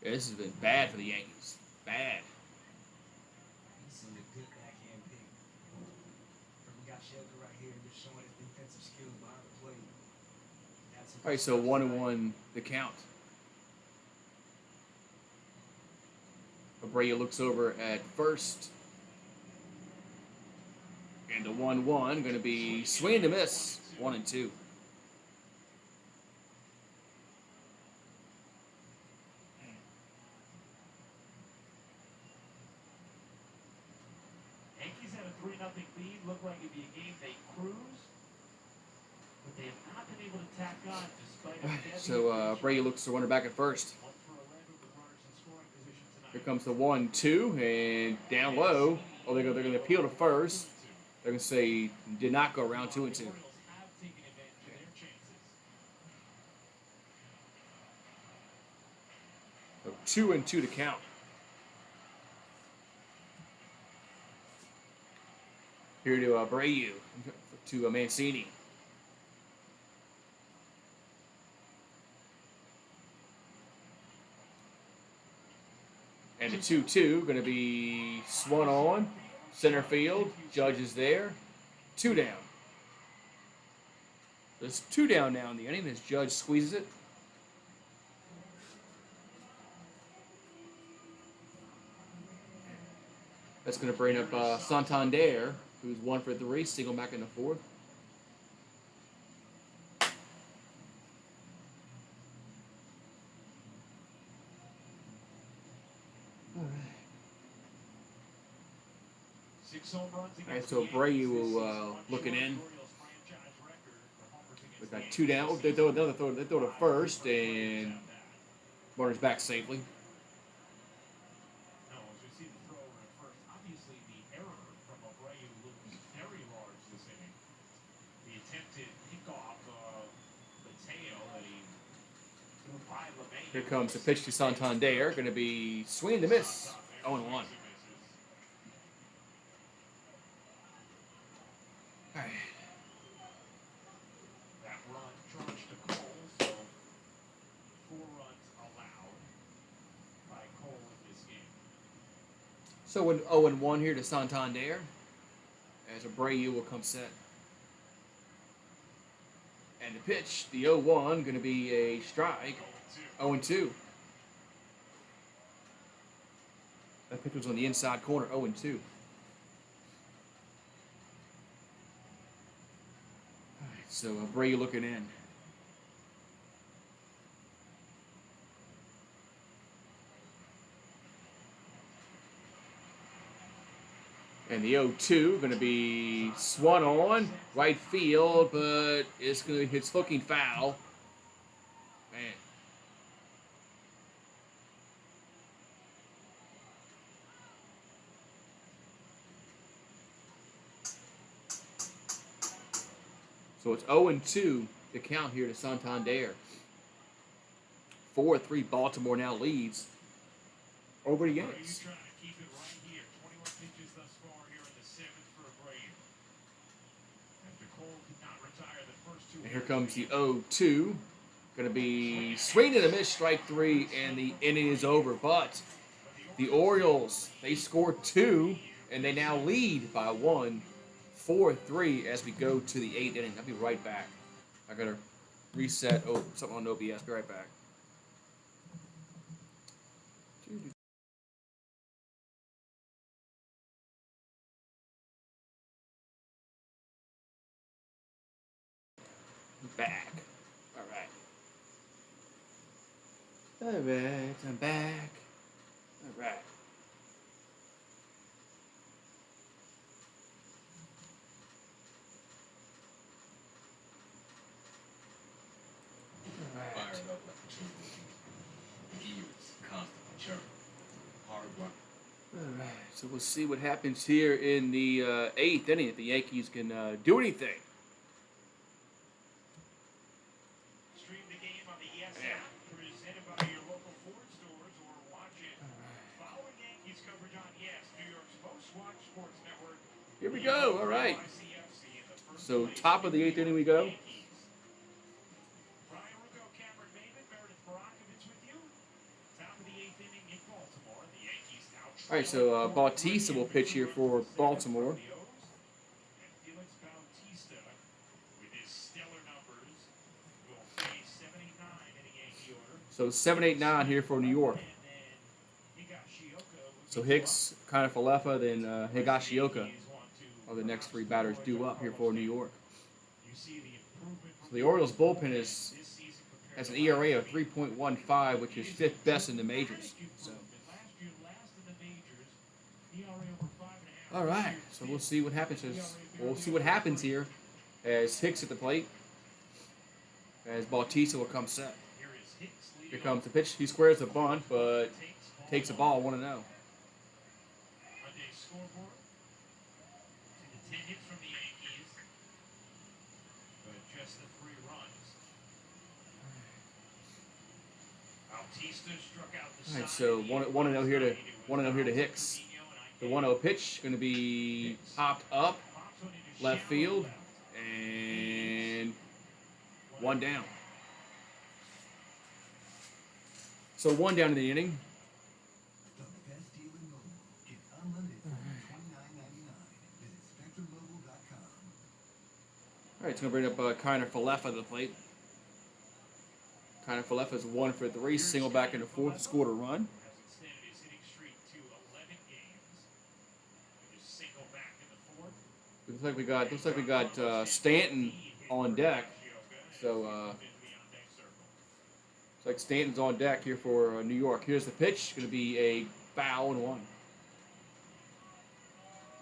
Speaker 1: Yeah, this has been bad for the Yankees. Bad.
Speaker 2: This is a good backhand pick. We got Shelker right here, just showing his defensive skills behind the plate.
Speaker 1: All right, so 1-1 the count. Abreu looks over at first. And the 1-1 going to be swing and a miss, 1-2.
Speaker 3: Yankees had a 3-0 lead. Looked like it'd be a game they cruise. But they have not been able to tack on despite a deadly
Speaker 1: So Abreu looks to runner back at first.
Speaker 3: 1 for 11 with runners in scoring position tonight.
Speaker 1: Here comes the 1-2 and down low. Oh, they're going to appeal to first. They're going to say did not go around 2-2.
Speaker 3: The Orioles have taken advantage of their chances.
Speaker 1: So 2-2 to count. Here to Abreu, to Mancini. And the 2-2 going to be swung on center field. Judge is there. 2 down. There's 2 down now in the inning as Judge squeezes it. That's going to bring up Santander, who's 1 for 3, single back in the 4th.
Speaker 3: Home runs
Speaker 1: All right, so Abreu looking in. We got 2 down. Oh, they throw to first, and runners back safely.
Speaker 3: No, as we see the throw over at first, obviously the error from Abreu looks very large this inning. The attempted pickoff of Mateo that he threw by LeMay.
Speaker 1: Here comes the pitch to Santander. Going to be swing and a miss. 0-1.
Speaker 3: That run charged to Cole, so 4 runs allowed by Cole in this game.
Speaker 1: So an 0-1 here to Santander, as Abreu will come set. And the pitch, the 0-1, going to be a strike. 0-2. That pitch was on the inside corner. 0-2. So Abreu looking in. And the 0-2 going to be swung on right field, but it's looking foul. Man. So it's 0-2 to count here to Santander. 4-3 Baltimore now leads over the Yankees.
Speaker 3: Trying to keep it right here. 21 pitches thus far here in the 7th for Abreu. After Cole did not retire the first 2.
Speaker 1: And here comes the 0-2. Going to be swing and a miss, strike 3, and the inning is over. But the Orioles, they score 2, and they now lead by 1. 4-3 as we go to the 8th inning. I'll be right back. I gotta reset something on OBS. Be right back. Back. All right. All right. I'm back. All right.
Speaker 2: Fired up like a trooper.
Speaker 1: So we'll see what happens here in the 8th inning if the Yankees can do anything.
Speaker 3: Stream the game on the ES app, presented by your local Ford stores, or watch it. Follow Yankees coverage on ES, New York's most watched sports network.
Speaker 1: Here we go. All right. So top of the 8th inning we go.
Speaker 3: Brian Rucco, Cameron Maven, Meredith Barakovich with you. Top of the 8th inning in Baltimore. The Yankees now.
Speaker 1: All right, so Bautista will pitch here for Baltimore.
Speaker 3: And Felix Bautista, with his stellar numbers, will face 7-8-9 in a Yankee order.
Speaker 1: So 7-8-9 here for New York.
Speaker 3: And then Higashioka.
Speaker 1: So Hicks, kind of Falefa, then Higashioka are the next 3 batters due up here for New York. So the Orioles bullpen has an ERA of 3.15, which is 5th best in the majors. So. All right, so we'll see what happens. We'll see what happens here as Hicks at the plate, as Bautista will come set. Here comes the pitch. He squares the bunt, but takes a ball 1-0.
Speaker 3: Monday's scoreboard. To the 10 hits from the Yankees, but just the 3 runs. Bautista struck out the
Speaker 1: All right,
Speaker 3: side.
Speaker 1: so 1-0 here to Hicks. The 1-0 pitch going to be popped up left field and 1 down. So 1 down in the inning.
Speaker 5: The best deal in mobile. Get unlimited for $29.99. Visit SpectrumMobile.com.
Speaker 1: All right, it's going to bring up Kiner Falefa to the plate. Kiner Falefa is 1 for 3, single back in the 4th, scored a run.
Speaker 3: Has extended his hitting streak to 11 games. With his single back in the 4th.
Speaker 1: Looks like we got Stanton on deck. So it's like Stanton's on deck here for New York. Here's the pitch. Going to be a foul and 1.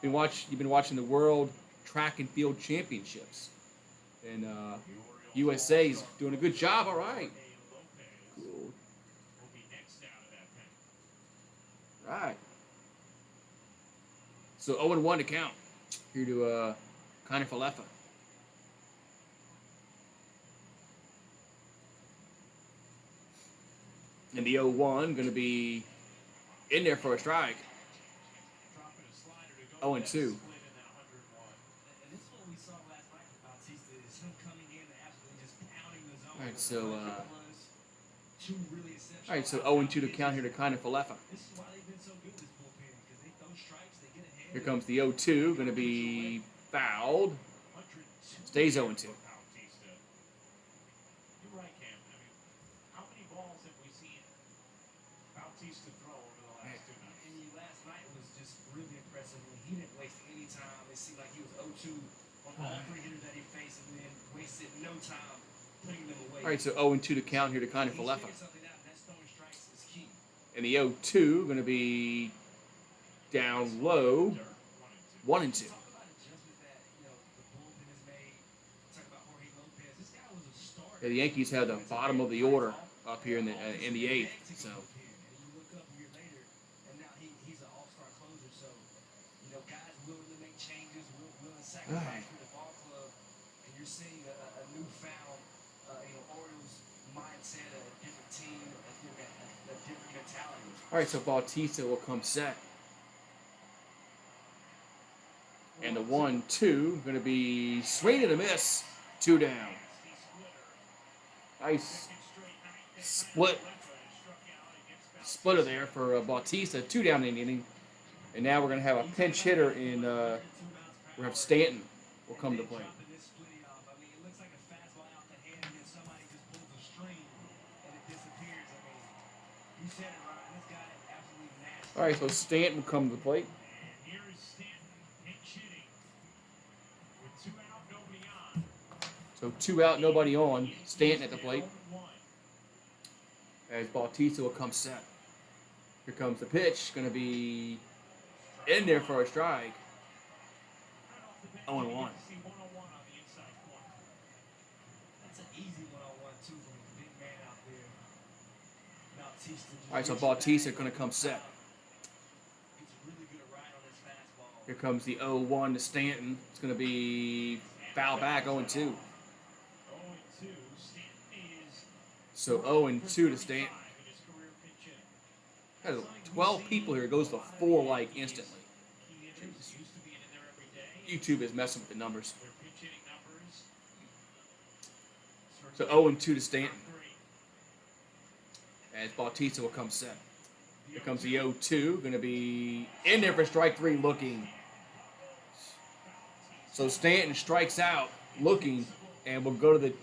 Speaker 1: You've been watching the World Track and Field Championships, and USA's doing a good job. All right. Cool.
Speaker 3: Will be next out of that pen.
Speaker 1: Right. So 0-1 to count here to Kiner Falefa. And the 0-1 going to be in there for a strike.
Speaker 3: Dropping a slider to go.
Speaker 1: 0-2.
Speaker 3: Split and then 101.
Speaker 2: And this is what we saw last night with Bautista is him coming in and absolutely just pounding the zone.
Speaker 1: All right, so
Speaker 2: 2 really exceptional.
Speaker 1: all right, so 0-2 to count here to Kiner Falefa.
Speaker 2: This is why they've been so good, this bullpen, because they throw strikes, they get ahead.
Speaker 1: Here comes the 0-2, going to be fouled.
Speaker 3: 102
Speaker 1: Stays 0-2.
Speaker 3: for Bautista. You're right, Cam. I mean, how many balls have we seen Bautista throw over the last 2 nights?
Speaker 2: And last night was just really impressive. He didn't waste any time. It seemed like he was 0-2 on all 3 hitters that he faced, and then wasted no time putting them away.
Speaker 1: All right, so 0-2 to count here to Kiner
Speaker 2: He's
Speaker 1: Falefa.
Speaker 2: figured something out, and that's throwing strikes is key.
Speaker 1: And the 0-2 going to be down low, 1-2.
Speaker 2: Talk about adjustments that, the bullpen has made. Talk about Jorge Lopez. This guy was a starter.
Speaker 1: Yeah, the Yankees have the bottom of the order up here in the 8th. So.
Speaker 2: And you look up a year later, and now he's an all-star closer. So, guys willing to make changes, willing to sacrifice for the ball club, and you're seeing a newfound, Orioles mindset, a different team, a different mentality.
Speaker 1: All right, so Bautista will come set. And the 1-2 going to be swing and a miss, 2 down. Nice splitter there for Bautista, 2 down in the inning. And now we're going to have a pinch hitter in. We have Stanton will come to play.
Speaker 2: Dropping this splitty off. I mean, it looks like a fastball out the hand, and then somebody just pulls a string, and it disappears. I mean, you said it, Ryan. This guy is absolutely nasty.
Speaker 1: All right, so Stanton will come to the plate.
Speaker 3: And here is Stanton pinch hitting with 2 out, nobody on.
Speaker 1: So 2 out, nobody on. Stanton at the plate.
Speaker 3: 0-1.
Speaker 1: As Bautista will come set. Here comes the pitch. Going to be in there for a strike. 0-1.
Speaker 3: See 101 on the inside corner.
Speaker 2: That's an easy one-on-one, too, from a big man out there. Bautista just
Speaker 1: All right, so
Speaker 2: reaches
Speaker 1: Bautista
Speaker 2: back.
Speaker 1: going to come set.
Speaker 2: Gets a really good ride on
Speaker 1: Here comes the 0-1 to Stanton. It's going to be foul back 0-2.
Speaker 3: 0-2. Stanton is
Speaker 1: So 0-2 to Stanton.
Speaker 3: in his career pitch hitting.
Speaker 1: Has 12 people here. It goes to 4 like instantly.
Speaker 3: Key innings used to be in there every day.
Speaker 1: YouTube is messing with the numbers.
Speaker 3: Their pitch hitting numbers.
Speaker 1: So 0-2 to Stanton.
Speaker 3: Great.
Speaker 1: As Bautista will come set. Here comes the 0-2. Going to be in there for strike 3 looking. So Stanton strikes out looking, and we'll go to the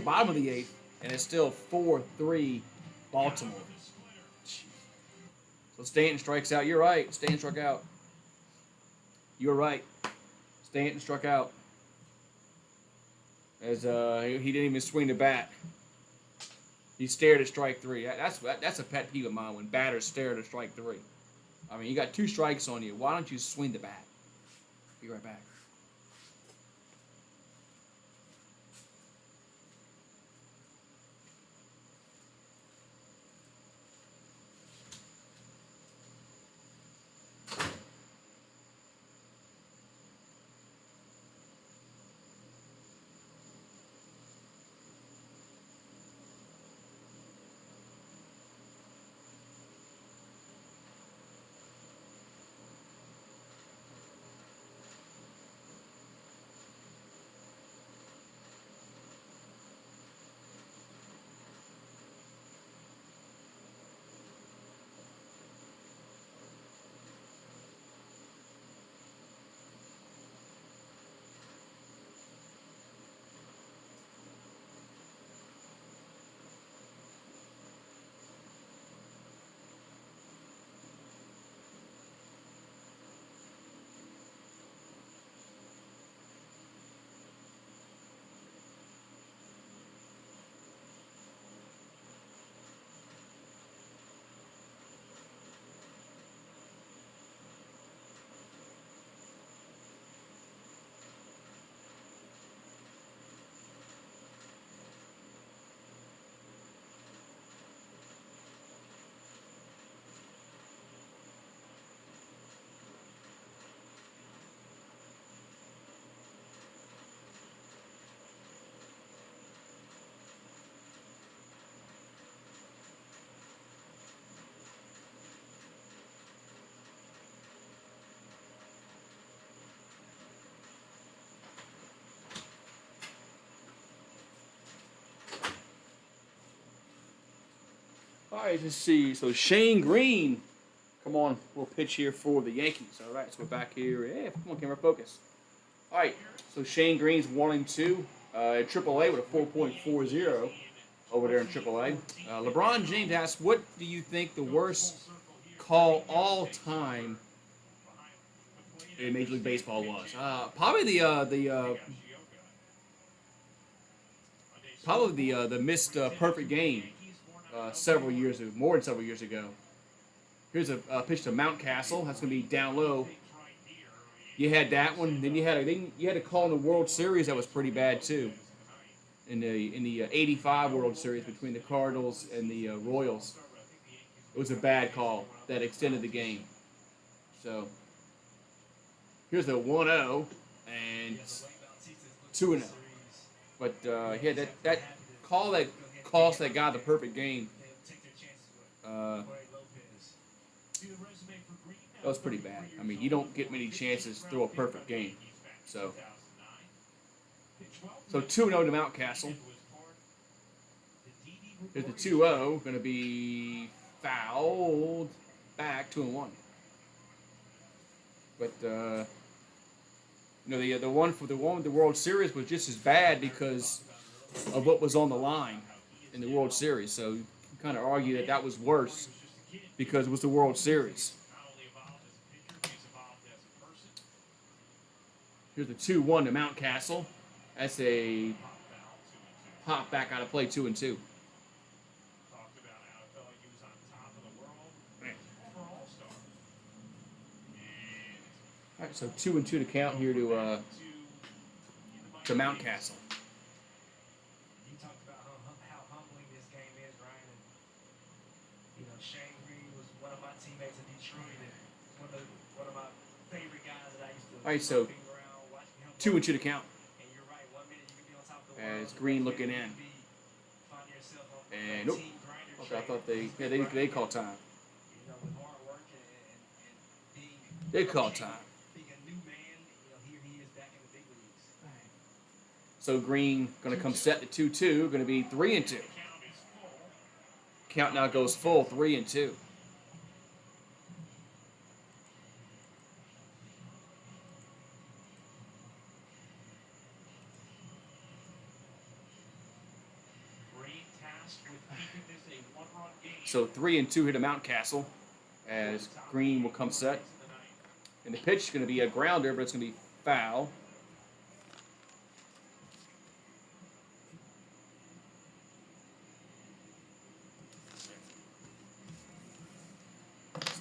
Speaker 1: bottom of the 8th, and it's still 4-3 Baltimore. So Stanton strikes out. You're right. Stanton struck out. You're right. Stanton struck out. As he didn't even swing the bat. He stared at strike 3. That's a pet peeve of mine when batters stare at strike 3. I mean, you got 2 strikes on you. Why don't you swing the bat? Be right back. All right, let's see. So Shane Green, come on, we'll pitch here for the Yankees. All right, so we're back here. Yeah, come on, camera, focus. All right, so Shane Green's 1-2 at AAA with a 4.40 over there in AAA. LeBron James asks, "What do you think the worst call all time in Major League Baseball was?" Probably the missed perfect game. More than several years ago. Here's a pitch to Mountcastle. That's going to be down low. You had that one. Then you had a call in the World Series that was pretty bad too. In the '85 World Series between the Cardinals and the Royals, it was a bad call that extended the game. So here's a 1-0 and 2-0. But he had that call that cost that guy the perfect game. That was pretty bad. I mean, you don't get many chances to throw a perfect game. So 2-0 to Mountcastle. Here's the 2-0, going to be fouled back 2-1. But the one with the World Series was just as bad because of what was on the line in the World Series. So you can kind of argue that was worse because it was the World Series. Here's the 2-1 to Mountcastle. That's a pop back out of play, 2-2. All right, so 2-2 to count here to Mountcastle.
Speaker 2: You talked about how humbling this game is, Ryan. And, Shane Green was one of my teammates in Detroit and one of my favorite guys
Speaker 1: right, so 2-2 to count. As Green looking in. And nope. Okay, I thought they called time. They called time. So Green going to come set to 2-2. Going to be 3-2. Count now goes full 3-2. So 3-2 here to Mountcastle as Green will come set. And the pitch is going to be a grounder, but it's going to be foul.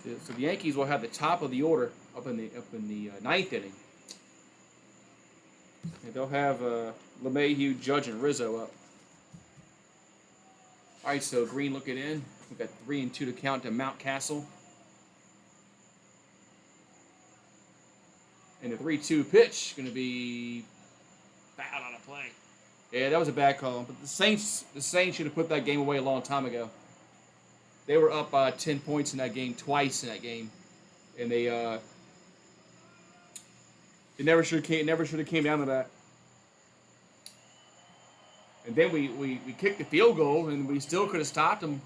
Speaker 1: So the Yankees will have the top of the order up in the ninth inning. And they'll have LeMahieu, Judge, and Rizzo up. All right, so Green looking in. We've got 3-2 to count to Mountcastle. And the 3-2 pitch going to be foul on a play. Yeah, that was a bad call. But the Saints should have put that game away a long time ago. They were up 10 points in that game, twice in that game, and they never should have came down to that. And then we kicked the field goal, and we still could have stopped them.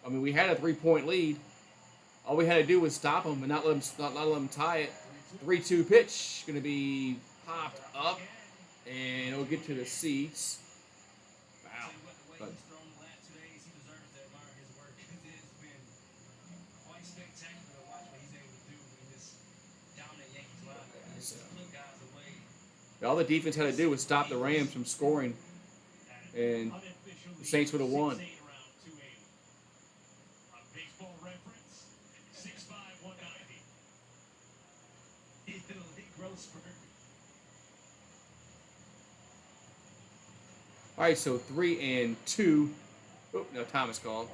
Speaker 1: I mean, we had a 3-point lead. All we had to do was stop them and not let them tie it. 3-2 pitch going to be popped up, and it'll get to the seats. Wow. But all the defense had to do was stop the Rams from scoring, and the Saints would have won. All right, so 3-2. Oh, no, time is called.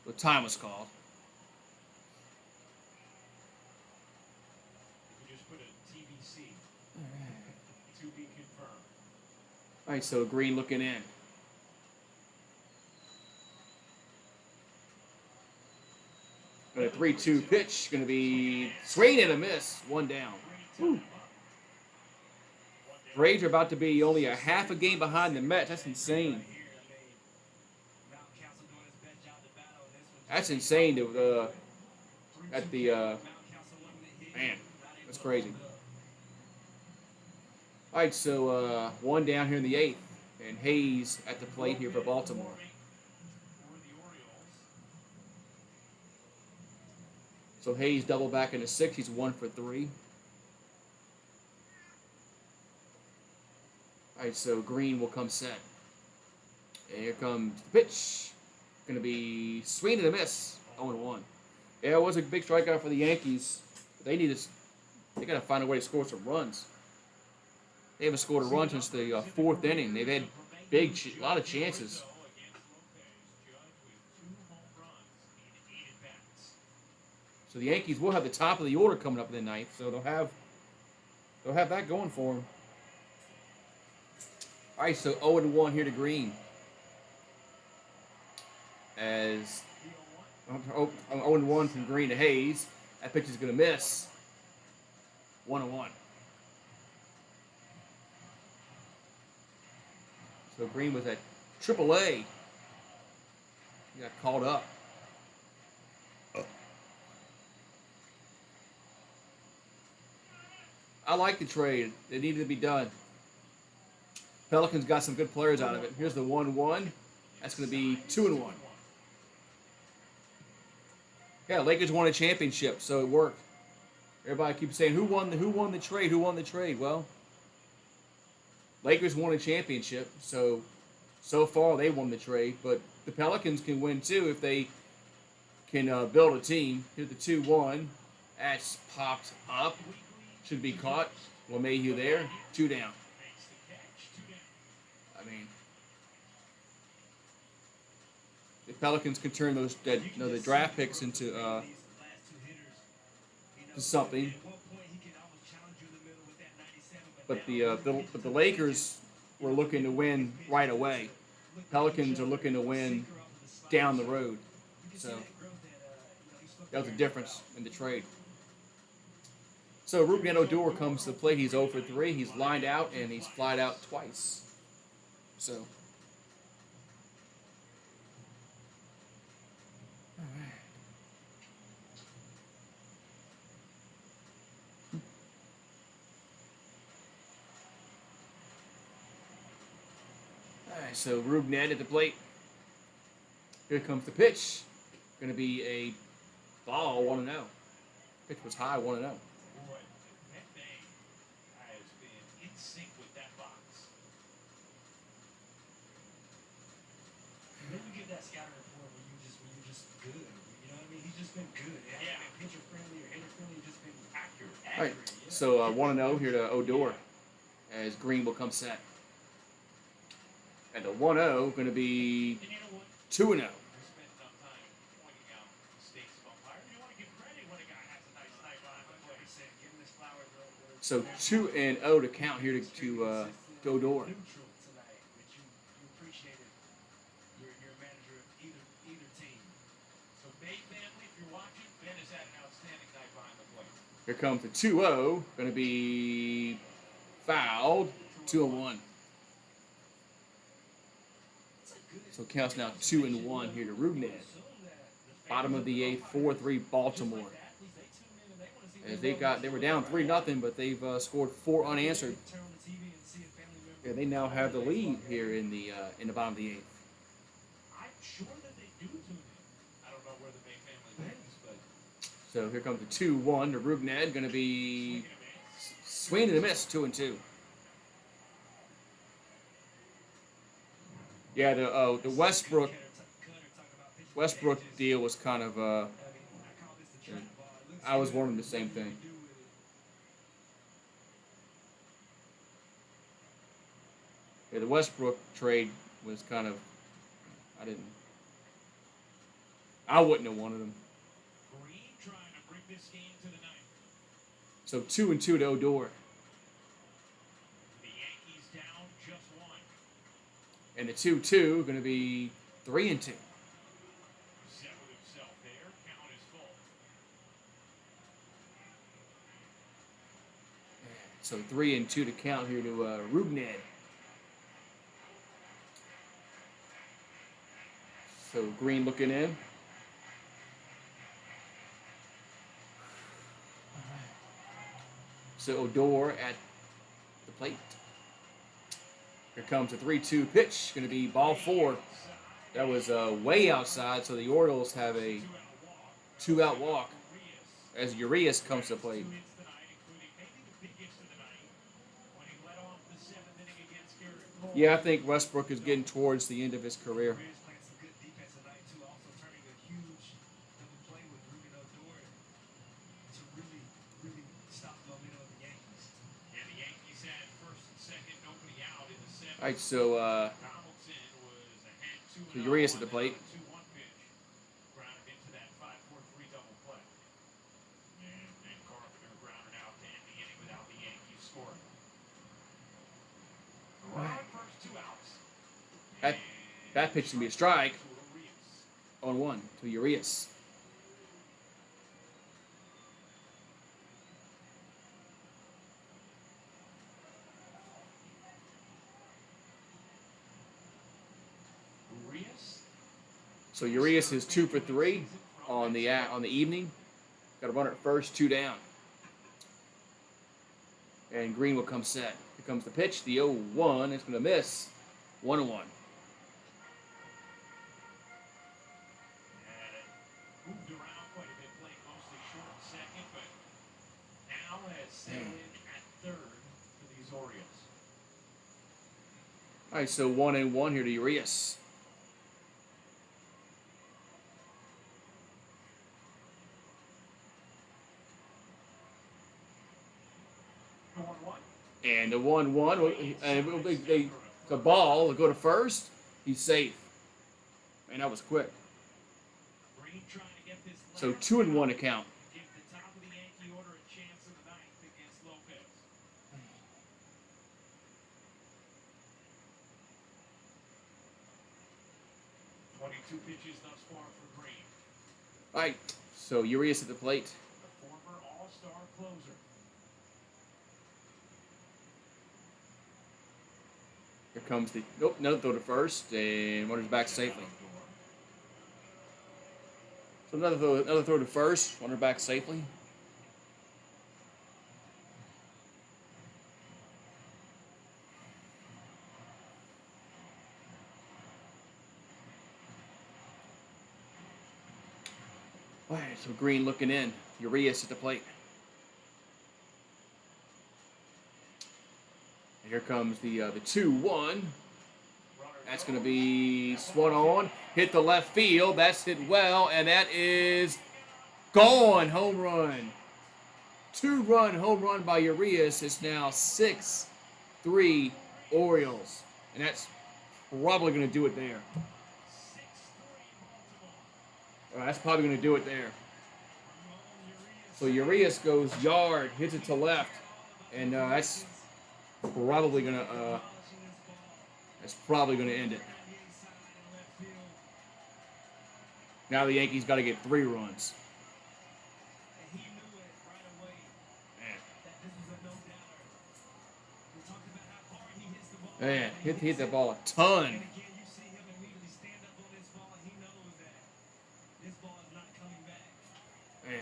Speaker 1: The time was called. All right, so Green looking in. And a 3-2 pitch going to be swing and a miss. One down. Woo. Braves are about to be only a half a game behind the Mets. That's insane. That's insane. Man, that's crazy. All right, so one down here in the eighth, and Hayes at the plate here for Baltimore. So Hayes double back in the sixth. He's 1 for 3. All right, so Green will come set. And here comes the pitch. Going to be swing and a miss. 0-1. Yeah, it was a big strikeout for the Yankees. They got to find a way to score some runs. They haven't scored a run since the fourth inning. They've had a lot of chances. So the Yankees will have the top of the order coming up in the ninth. So they'll have that going for them. All right, so 0-1 here to Green. As 0-1 from Green to Hayes. That pitch is going to miss. 1-1. So Green was at AAA. He got called up. I like the trade. It needed to be done. Pelicans got some good players out of it. Here's the 1-1. That's going to be 2-1. Yeah, Lakers won a championship, so it worked. Everybody keeps saying, who won the trade? Who won the trade? Well, Lakers won a championship, so far they won the trade. But the Pelicans can win too if they can build a team. Here's the 2-1. That's popped up. Should be caught. LeMahieu there. 2 down. I mean, the Pelicans can turn the draft picks into something.
Speaker 2: At one point, he could almost challenge you in the middle with that 97,
Speaker 1: But the Lakers were looking to win right away. Pelicans are looking to win down the road. So that was the difference in the trade. So Ruben Odor comes to the plate. He's 0 for 3. He's lined out and he's flied out twice. So. All right. All right, so Ruben at the plate. Here comes the pitch. Going to be a ball, 1-0. Pitch was high, 1-0.
Speaker 3: Boy, that thing has been in sync with that box.
Speaker 2: And then you get that scouting report when you're just good. You know what I mean? He's just been good. It hasn't been pitcher friendly or hitter friendly. Just been accurate.
Speaker 1: All right, so 1-0 here to Odor as Green will come set. And the 1-0 going to be
Speaker 3: And you know what?
Speaker 1: 2-0.
Speaker 3: We spent some time pointing out mistakes of umpires. You want to give credit when a guy has a nice night behind the plate.
Speaker 2: Give him his flowers.
Speaker 1: So 2-0 to count here to Odor.
Speaker 2: Neutral tonight, which you appreciated your manager of either team.
Speaker 3: So, Bay family, if you're watching, Ben has had an outstanding night behind the plate.
Speaker 1: Here comes the 2-0. Going to be fouled. 2-1. So it counts now 2-1 here to Rubned. Bottom of the 8th, 4-3 Baltimore. As they were down 3-0, but they've scored 4 unanswered. Yeah, they now have the lead here in the bottom of the 8th.
Speaker 3: I'm sure that they do tune in. I don't know where the Bay family lives, but
Speaker 1: So here comes the 2-1 to Rubned. Going to be swing and a miss, 2-2. Yeah, the Westbrook deal was kind of I was wondering the same thing. Yeah, the Westbrook trade was kind of I wouldn't have wanted him.
Speaker 3: Green trying to bring this game to the ninth.
Speaker 1: So 2-2 to Odor.
Speaker 3: The Yankees down just 1.
Speaker 1: And the 2-2 going to be 3-2.
Speaker 3: Set with himself there. Count is full.
Speaker 1: So 3-2 to count here to Rubned. So Green looking in. So Odor at the plate. Here comes a 3-2 pitch. Going to be ball 4. That was way outside, so the Orioles have a 2-out walk as Urias comes to the plate. Yeah, I think Westbrook is getting towards the end of his career.
Speaker 2: Playing some good defense tonight too, also turning a huge double play with Ruben Odor to really stop the momentum of the Yankees.
Speaker 3: And the Yankees had first and second, nobody out in the 7th.
Speaker 1: All right, so
Speaker 3: Donaldson was ahead 2-0
Speaker 1: Urias at the
Speaker 3: on
Speaker 1: plate.
Speaker 3: that 2-1 pitch. Grounded into that 5-4-3 double play. And Carpenter grounded out to end the inning without the Yankees scoring. First 2 outs.
Speaker 1: that pitch can be a strike.
Speaker 3: To Urias.
Speaker 1: 0-1 to Urias.
Speaker 3: Urias.
Speaker 1: So Urias is 2 for 3 on the evening. Got a runner at first, 2 down. And Green will come set. Here comes the pitch. The 0-1 is going to miss. 1-1.
Speaker 3: Moved around quite a bit, played mostly short and second, but now has settled in at third for these Orioles.
Speaker 1: All right, so 1-1 here to Urias.
Speaker 3: The 1-1.
Speaker 1: And the 1-1, and the ball will go to first. He's safe. Man, that was quick.
Speaker 3: Green trying to get this
Speaker 1: So
Speaker 3: last
Speaker 1: 2-1
Speaker 3: out.
Speaker 1: to count.
Speaker 3: Give the top of the Yankee order a 22 pitches thus far for Green.
Speaker 1: All right, so Urias at the plate.
Speaker 3: The former All-Star closer.
Speaker 1: Here comes the nope, another throw to first, and runners back safely. So another throw to first, runner back safely. All right, so Green looking in. Urias at the plate. And here comes the 2-1. That's going to be swung on. Hit the left field. That's hit well, and that is gone. Home run. 2-run home run by Urias. It's now 6-3 Orioles. And that's probably going to do it there. That's probably going to do it there. So Urias goes yard, hits it to left, and that's probably going to end it. Now the Yankees got to get 3 runs. Man, hit that ball a ton. Man.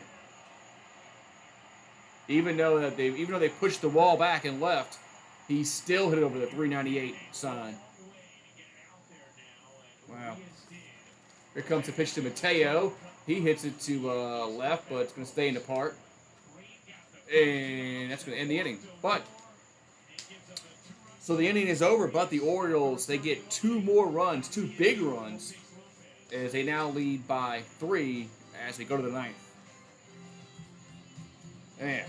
Speaker 1: Even though they pushed the wall back and left, he still hit it over the 398 sign. Wow. Here comes the pitch to Mateo. He hits it to left, but it's going to stay in the park. And that's going to end the inning. So the inning is over, but the Orioles, they get 2 more runs, 2 big runs, as they now lead by 3 as they go to the 9th. Man.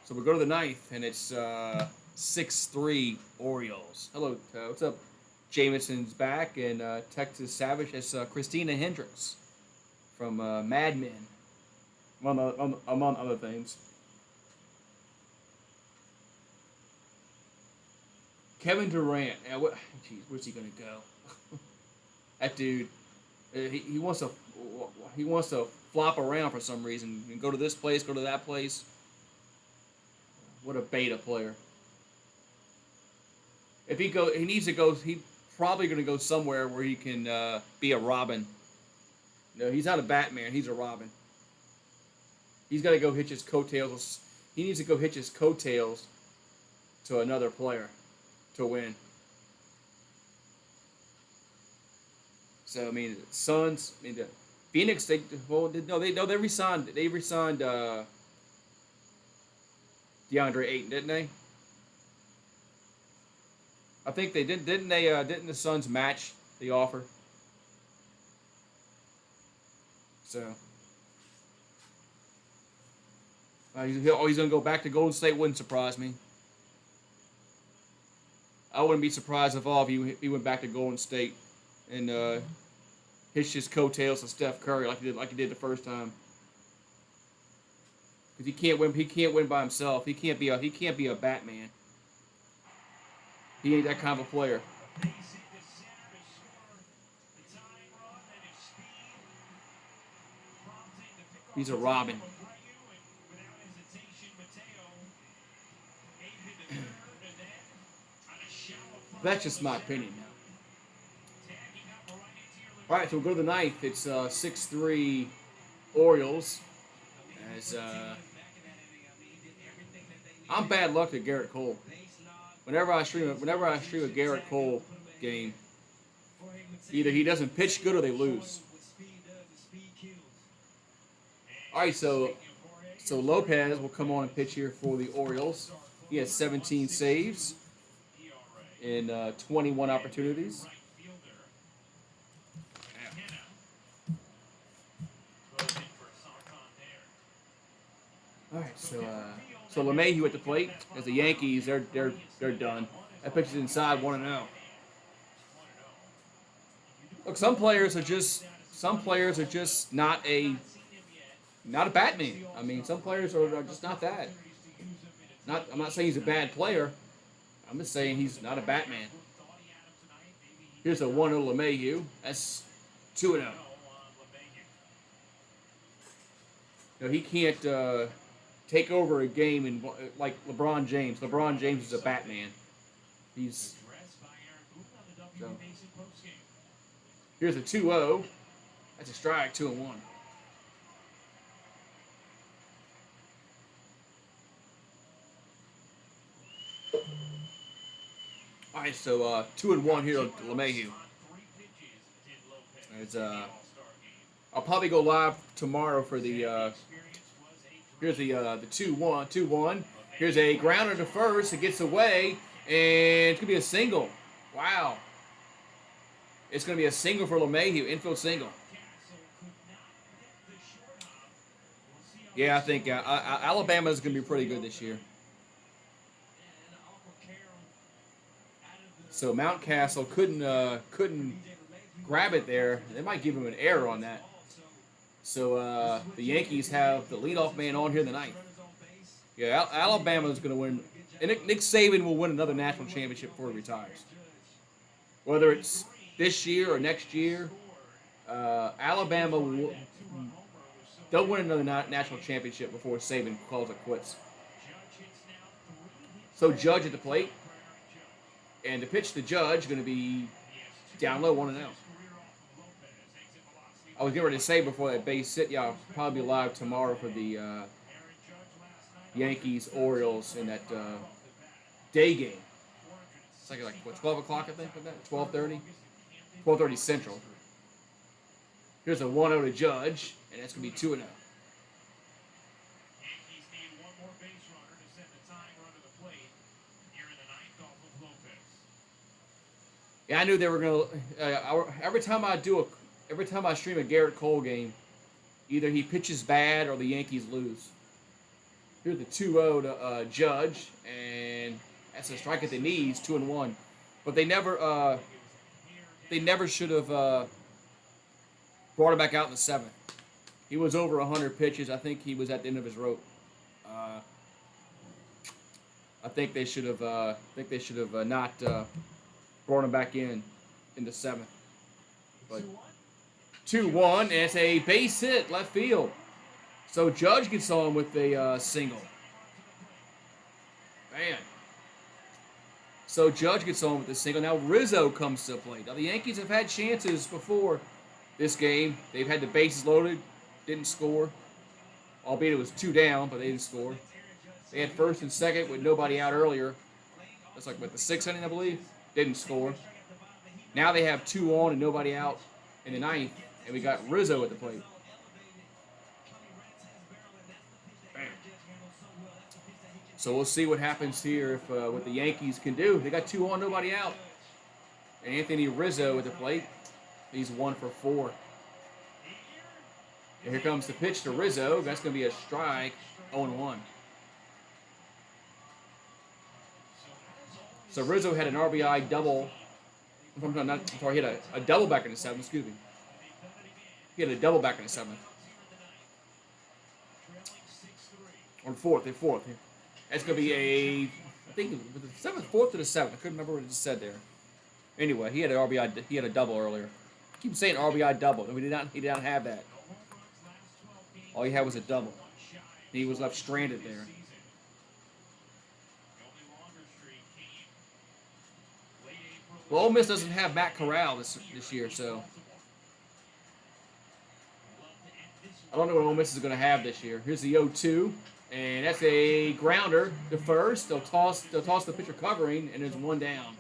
Speaker 1: So we go to the 9th, and it's 6-3 Orioles. Hello, what's up? Jameson's back, and Texas Savage has Christina Hendricks from Mad Men, among other things. Kevin Durant. Now, where's he gonna go? That dude, he wants to flop around for some reason and go to this place, go to that place. What a beta player. If he needs to go. He probably going to go somewhere where he can be a Robin. No, he's not a Batman. He's a Robin. He's got to go hitch his coattails. He needs to go hitch his coattails to another player to win. So I mean, the Suns. I mean, the Phoenix. They re-signed. They re-signed DeAndre Ayton, didn't they? I think they did. Didn't they? Didn't the Suns match the offer? So, he's going to go back to Golden State. Wouldn't surprise me. I wouldn't be surprised at all if he went back to Golden State and hitched his coattails to Steph Curry like he did the first time. Because he can't win. He can't win by himself. He can't be a Batman. He ain't that kind of a player. He's a Robin. That's just my opinion now. All right, so we'll go to the 9th. It's 6-3 Orioles. As I'm bad luck to Garrett Cole. Whenever I stream a Garrett Cole game, either he doesn't pitch good or they lose. All right, so Lopez will come on and pitch here for the Orioles. He has 17 saves in 21 opportunities. All right, so LeMahieu at the plate. As the Yankees, they're done. That pitch is inside 1-0. Look, some players are just not a Batman. I mean, some players are just not that. I'm not saying he's a bad player. I'm just saying he's not a Batman. Here's a 1-0 LeMahieu. That's 2-0. No, he can't take over a game in, like LeBron James. LeBron James is a Batman. He's so. Here's a 2-0. That's a strike, 2-1. All right, so 2-1 here on LeMahieu. I'll probably go live tomorrow for the. Here's the 2-1. Here's a grounder to first. It gets away, and it's gonna be a single. Wow. It's gonna be a single for LeMahieu, infield single. Yeah, I think Alabama's gonna be pretty good this year. So Mountcastle couldn't grab it there. They might give him an error on that. So the Yankees have the leadoff man on here in the ninth. Yeah, Alabama's going to win. And Nick Saban will win another national championship before he retires. Whether it's this year or next year, Alabama they'll win another national championship before Saban calls it quits. So Judge at the plate. And the pitch to Judge going to be down low, 1-0. I was getting ready to say before that base hit, yeah, I'll probably be live tomorrow for the Yankees Orioles in that day game. It's like what, 12 o'clock I think with that, 12:30, 12:30 Central. Here's a 1-0 to Judge, and that's gonna be 2-0. Yeah, I knew they were gonna. Every time I stream a Garrett Cole game, either he pitches bad or the Yankees lose. Here's the 2-0 to Judge, and that's a strike at the knees, 2-1. But they never should have brought him back out in the seventh. He was over 100 pitches. I think he was at the end of his rope. I think they should have. Not. Brought him back in the seventh. But 2-1, and it's a base hit, left field. So Judge gets on with a single. Man. So Judge gets on with the single. Now Rizzo comes to the plate. Now the Yankees have had chances before this game. They've had the bases loaded, didn't score. Albeit it was 2 down, but they didn't score. They had first and second with nobody out earlier. That's like, what, the 6th inning, I believe? Didn't score. Now they have 2 on and nobody out in the 9th, and we got Rizzo at the plate. Bam. So we'll see what happens here if what the Yankees can do. They got 2 on, nobody out. And Anthony Rizzo at the plate. He's 1 for 4. And here comes the pitch to Rizzo. That's going to be a strike, 0-1. So Rizzo had an RBI double. He had a double back in the 7th, excuse me. He had a double back in the 7th. On 4th. That's going to be a, I think, the 7th, 4th to the 7th. I couldn't remember what it just said there. Anyway, he had an RBI, he had a double earlier. I keep saying RBI double, and he did not have that. All he had was a double. He was left stranded there. Well, Ole Miss doesn't have Matt Corral this year, so I don't know what Ole Miss is going to have this year. Here's the 0-2, and that's a grounder to first. They'll toss the pitcher covering, and there's 1 down.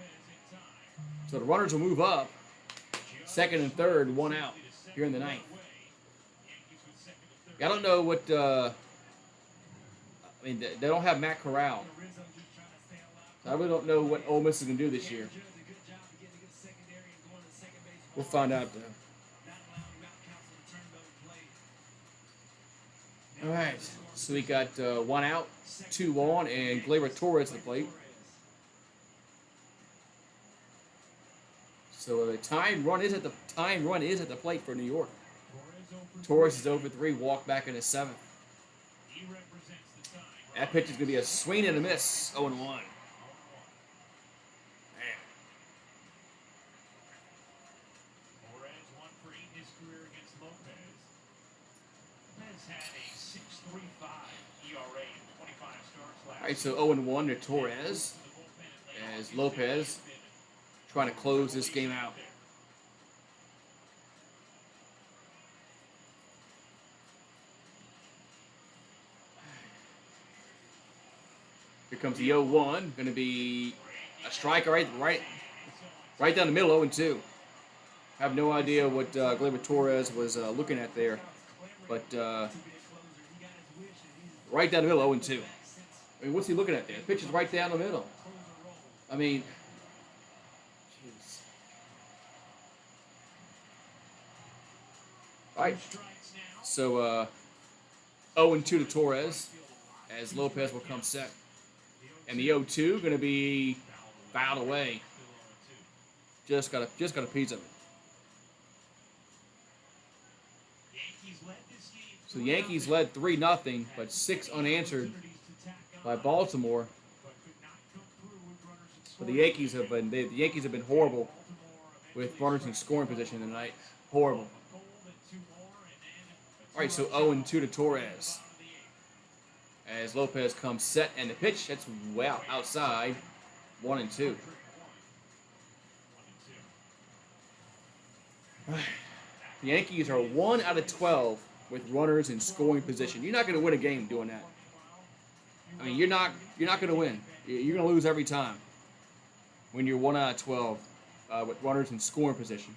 Speaker 1: So the runners will move up. 2nd and 3rd, 1 out here in the 9th. I don't know what. I mean, they don't have Matt Corral. I really don't know what Ole Miss is going to do this year. We'll find out, though. All right, so we got 1 out, 2 on, and Gleyber Torres at the plate. So the time run is at the plate for New York. Torres is over 3, walk back in the 7th. That pitch is going to be a swing and a miss, 0-1. right, so 0-1 to Torres as Lopez trying to close this game out. Here comes the 0-1. Going to be a striker right down the middle, 0-2. I have no idea what Gleyber Torres was looking at there, but right down the middle, 0-2. I mean, what's he looking at there? The pitch is right down the middle. I mean, jeez. All right, so 0-2 to Torres as Lopez will come set. And the 0-2 going to be fouled away. Just got a piece of it. So the Yankees led 3-0, but 6 unanswered by Baltimore. But the Yankees have been horrible with runners in scoring position tonight. Horrible. All right, so 0-2 to Torres as Lopez comes set, and the pitch that's well outside, 1-2. The Yankees are 1 out of 12 with runners in scoring position. You're not going to win a game doing that. I mean, you're not going to win. You're going to lose every time when you're 1 out of 12 with runners in scoring position.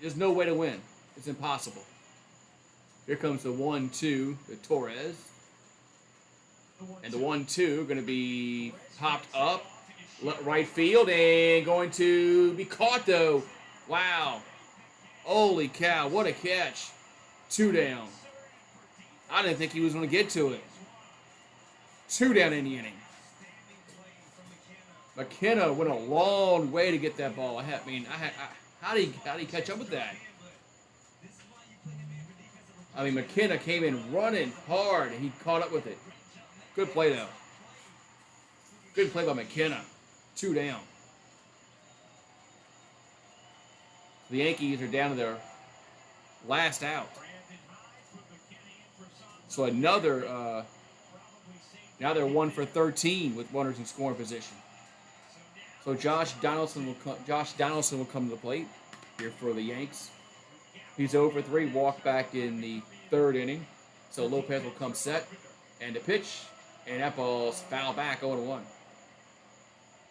Speaker 1: There's no way to win. It's impossible. Here comes the 1-2 to Torres. And the 1-2 going to be popped up right field and going to be caught though. Wow. Holy cow, what a catch. 2 down. I didn't think he was going to get to it. 2 down in the inning. McKenna went a long way to get that ball. How did he catch up with that? I mean, McKenna came in running hard, and he caught up with it. Good play, though. Good play by McKenna. 2 down. The Yankees are down to their last out. So another, now they're 1 for 13 with runners in scoring position. So Josh Donaldson will come to the plate here for the Yanks. He's 0 for 3, walked back in the 3rd inning. So Lopez will come set, and the pitch, and that ball's foul back, 0-1.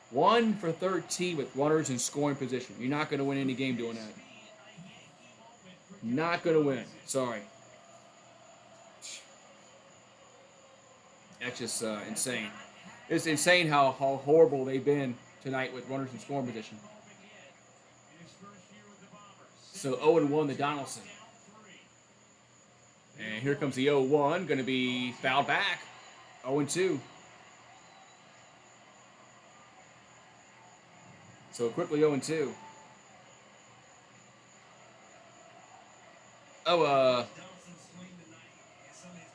Speaker 1: 1 for 13 with runners in scoring position. You're not going to win any game doing that. Not going to win. Sorry. That's just insane. It's insane how horrible they've been tonight with runners in scoring position. So 0-1 to Donaldson. And here comes the 0-1. Going to be fouled back. 0-2. So quickly 0-2.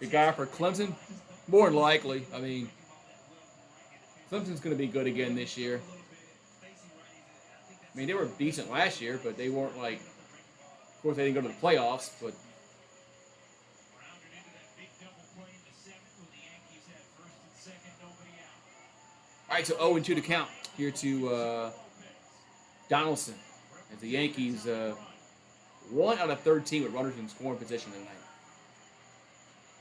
Speaker 1: The guy for Clemson? More than likely. I mean, Clemson's going to be good again this year. I mean, they were decent last year, but they weren't like, of course, they didn't go to the playoffs, but. All right, so 0-2 to count here to Donaldson as the Yankees 1 out of 13 with runners in scoring position tonight.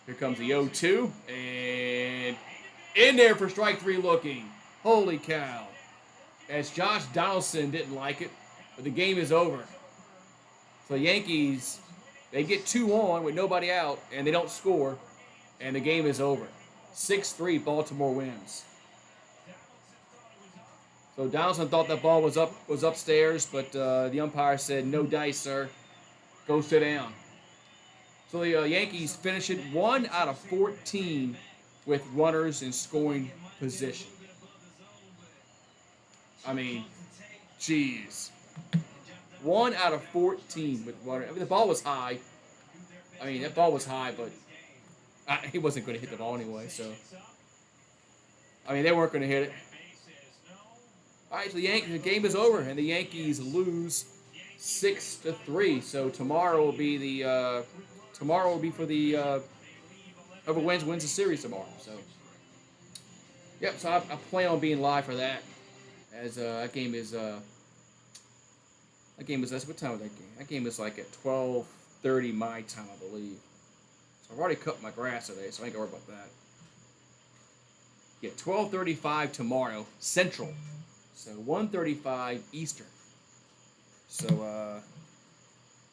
Speaker 1: Here comes the 0-2 and in there for strike 3 looking. Holy cow. As Josh Donaldson didn't like it, but the game is over. So the Yankees, they get 2 on with nobody out and they don't score and the game is over. 6-3 Baltimore wins. So Donaldson thought that ball was upstairs, but the umpire said, "No dice, sir. Go sit down." So the Yankees finish it 1 out of 14 with runners in scoring position. I mean, jeez. 1 out of 14 with runners. I mean, the ball was high. I mean, that ball was high, but he wasn't going to hit the ball anyway. So, I mean, they weren't going to hit it. All right, so the game is over, and the Yankees lose 6-3. So tomorrow will be for the whoever wins the series tomorrow. So Yep. So I plan on being live for that. As that game is that's what time was that game? That game is like at 12:30 my time, I believe. So I've already cut my grass today, so I ain't gonna worry about that. Yeah, 12:35 tomorrow Central. So 1:35 Eastern. So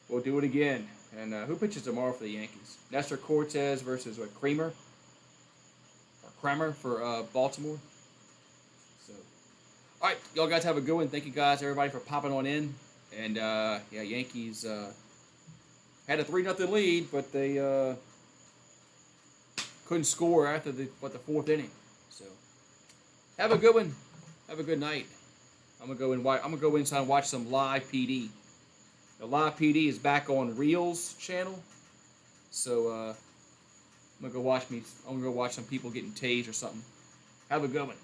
Speaker 1: we'll do it again. And who pitches tomorrow for the Yankees? Nestor Cortez versus what, Kramer? Or Kramer for Baltimore. So, all right, y'all guys have a good one. Thank you guys, everybody, for popping on in. And yeah, Yankees had a 3-0 lead, but they couldn't score after the fourth inning. So, have a good one. Have a good night. I'm gonna go inside and watch some live PD. The live PD is back on Reels channel, so I'm gonna go watch some people getting tased or something. Have a good one.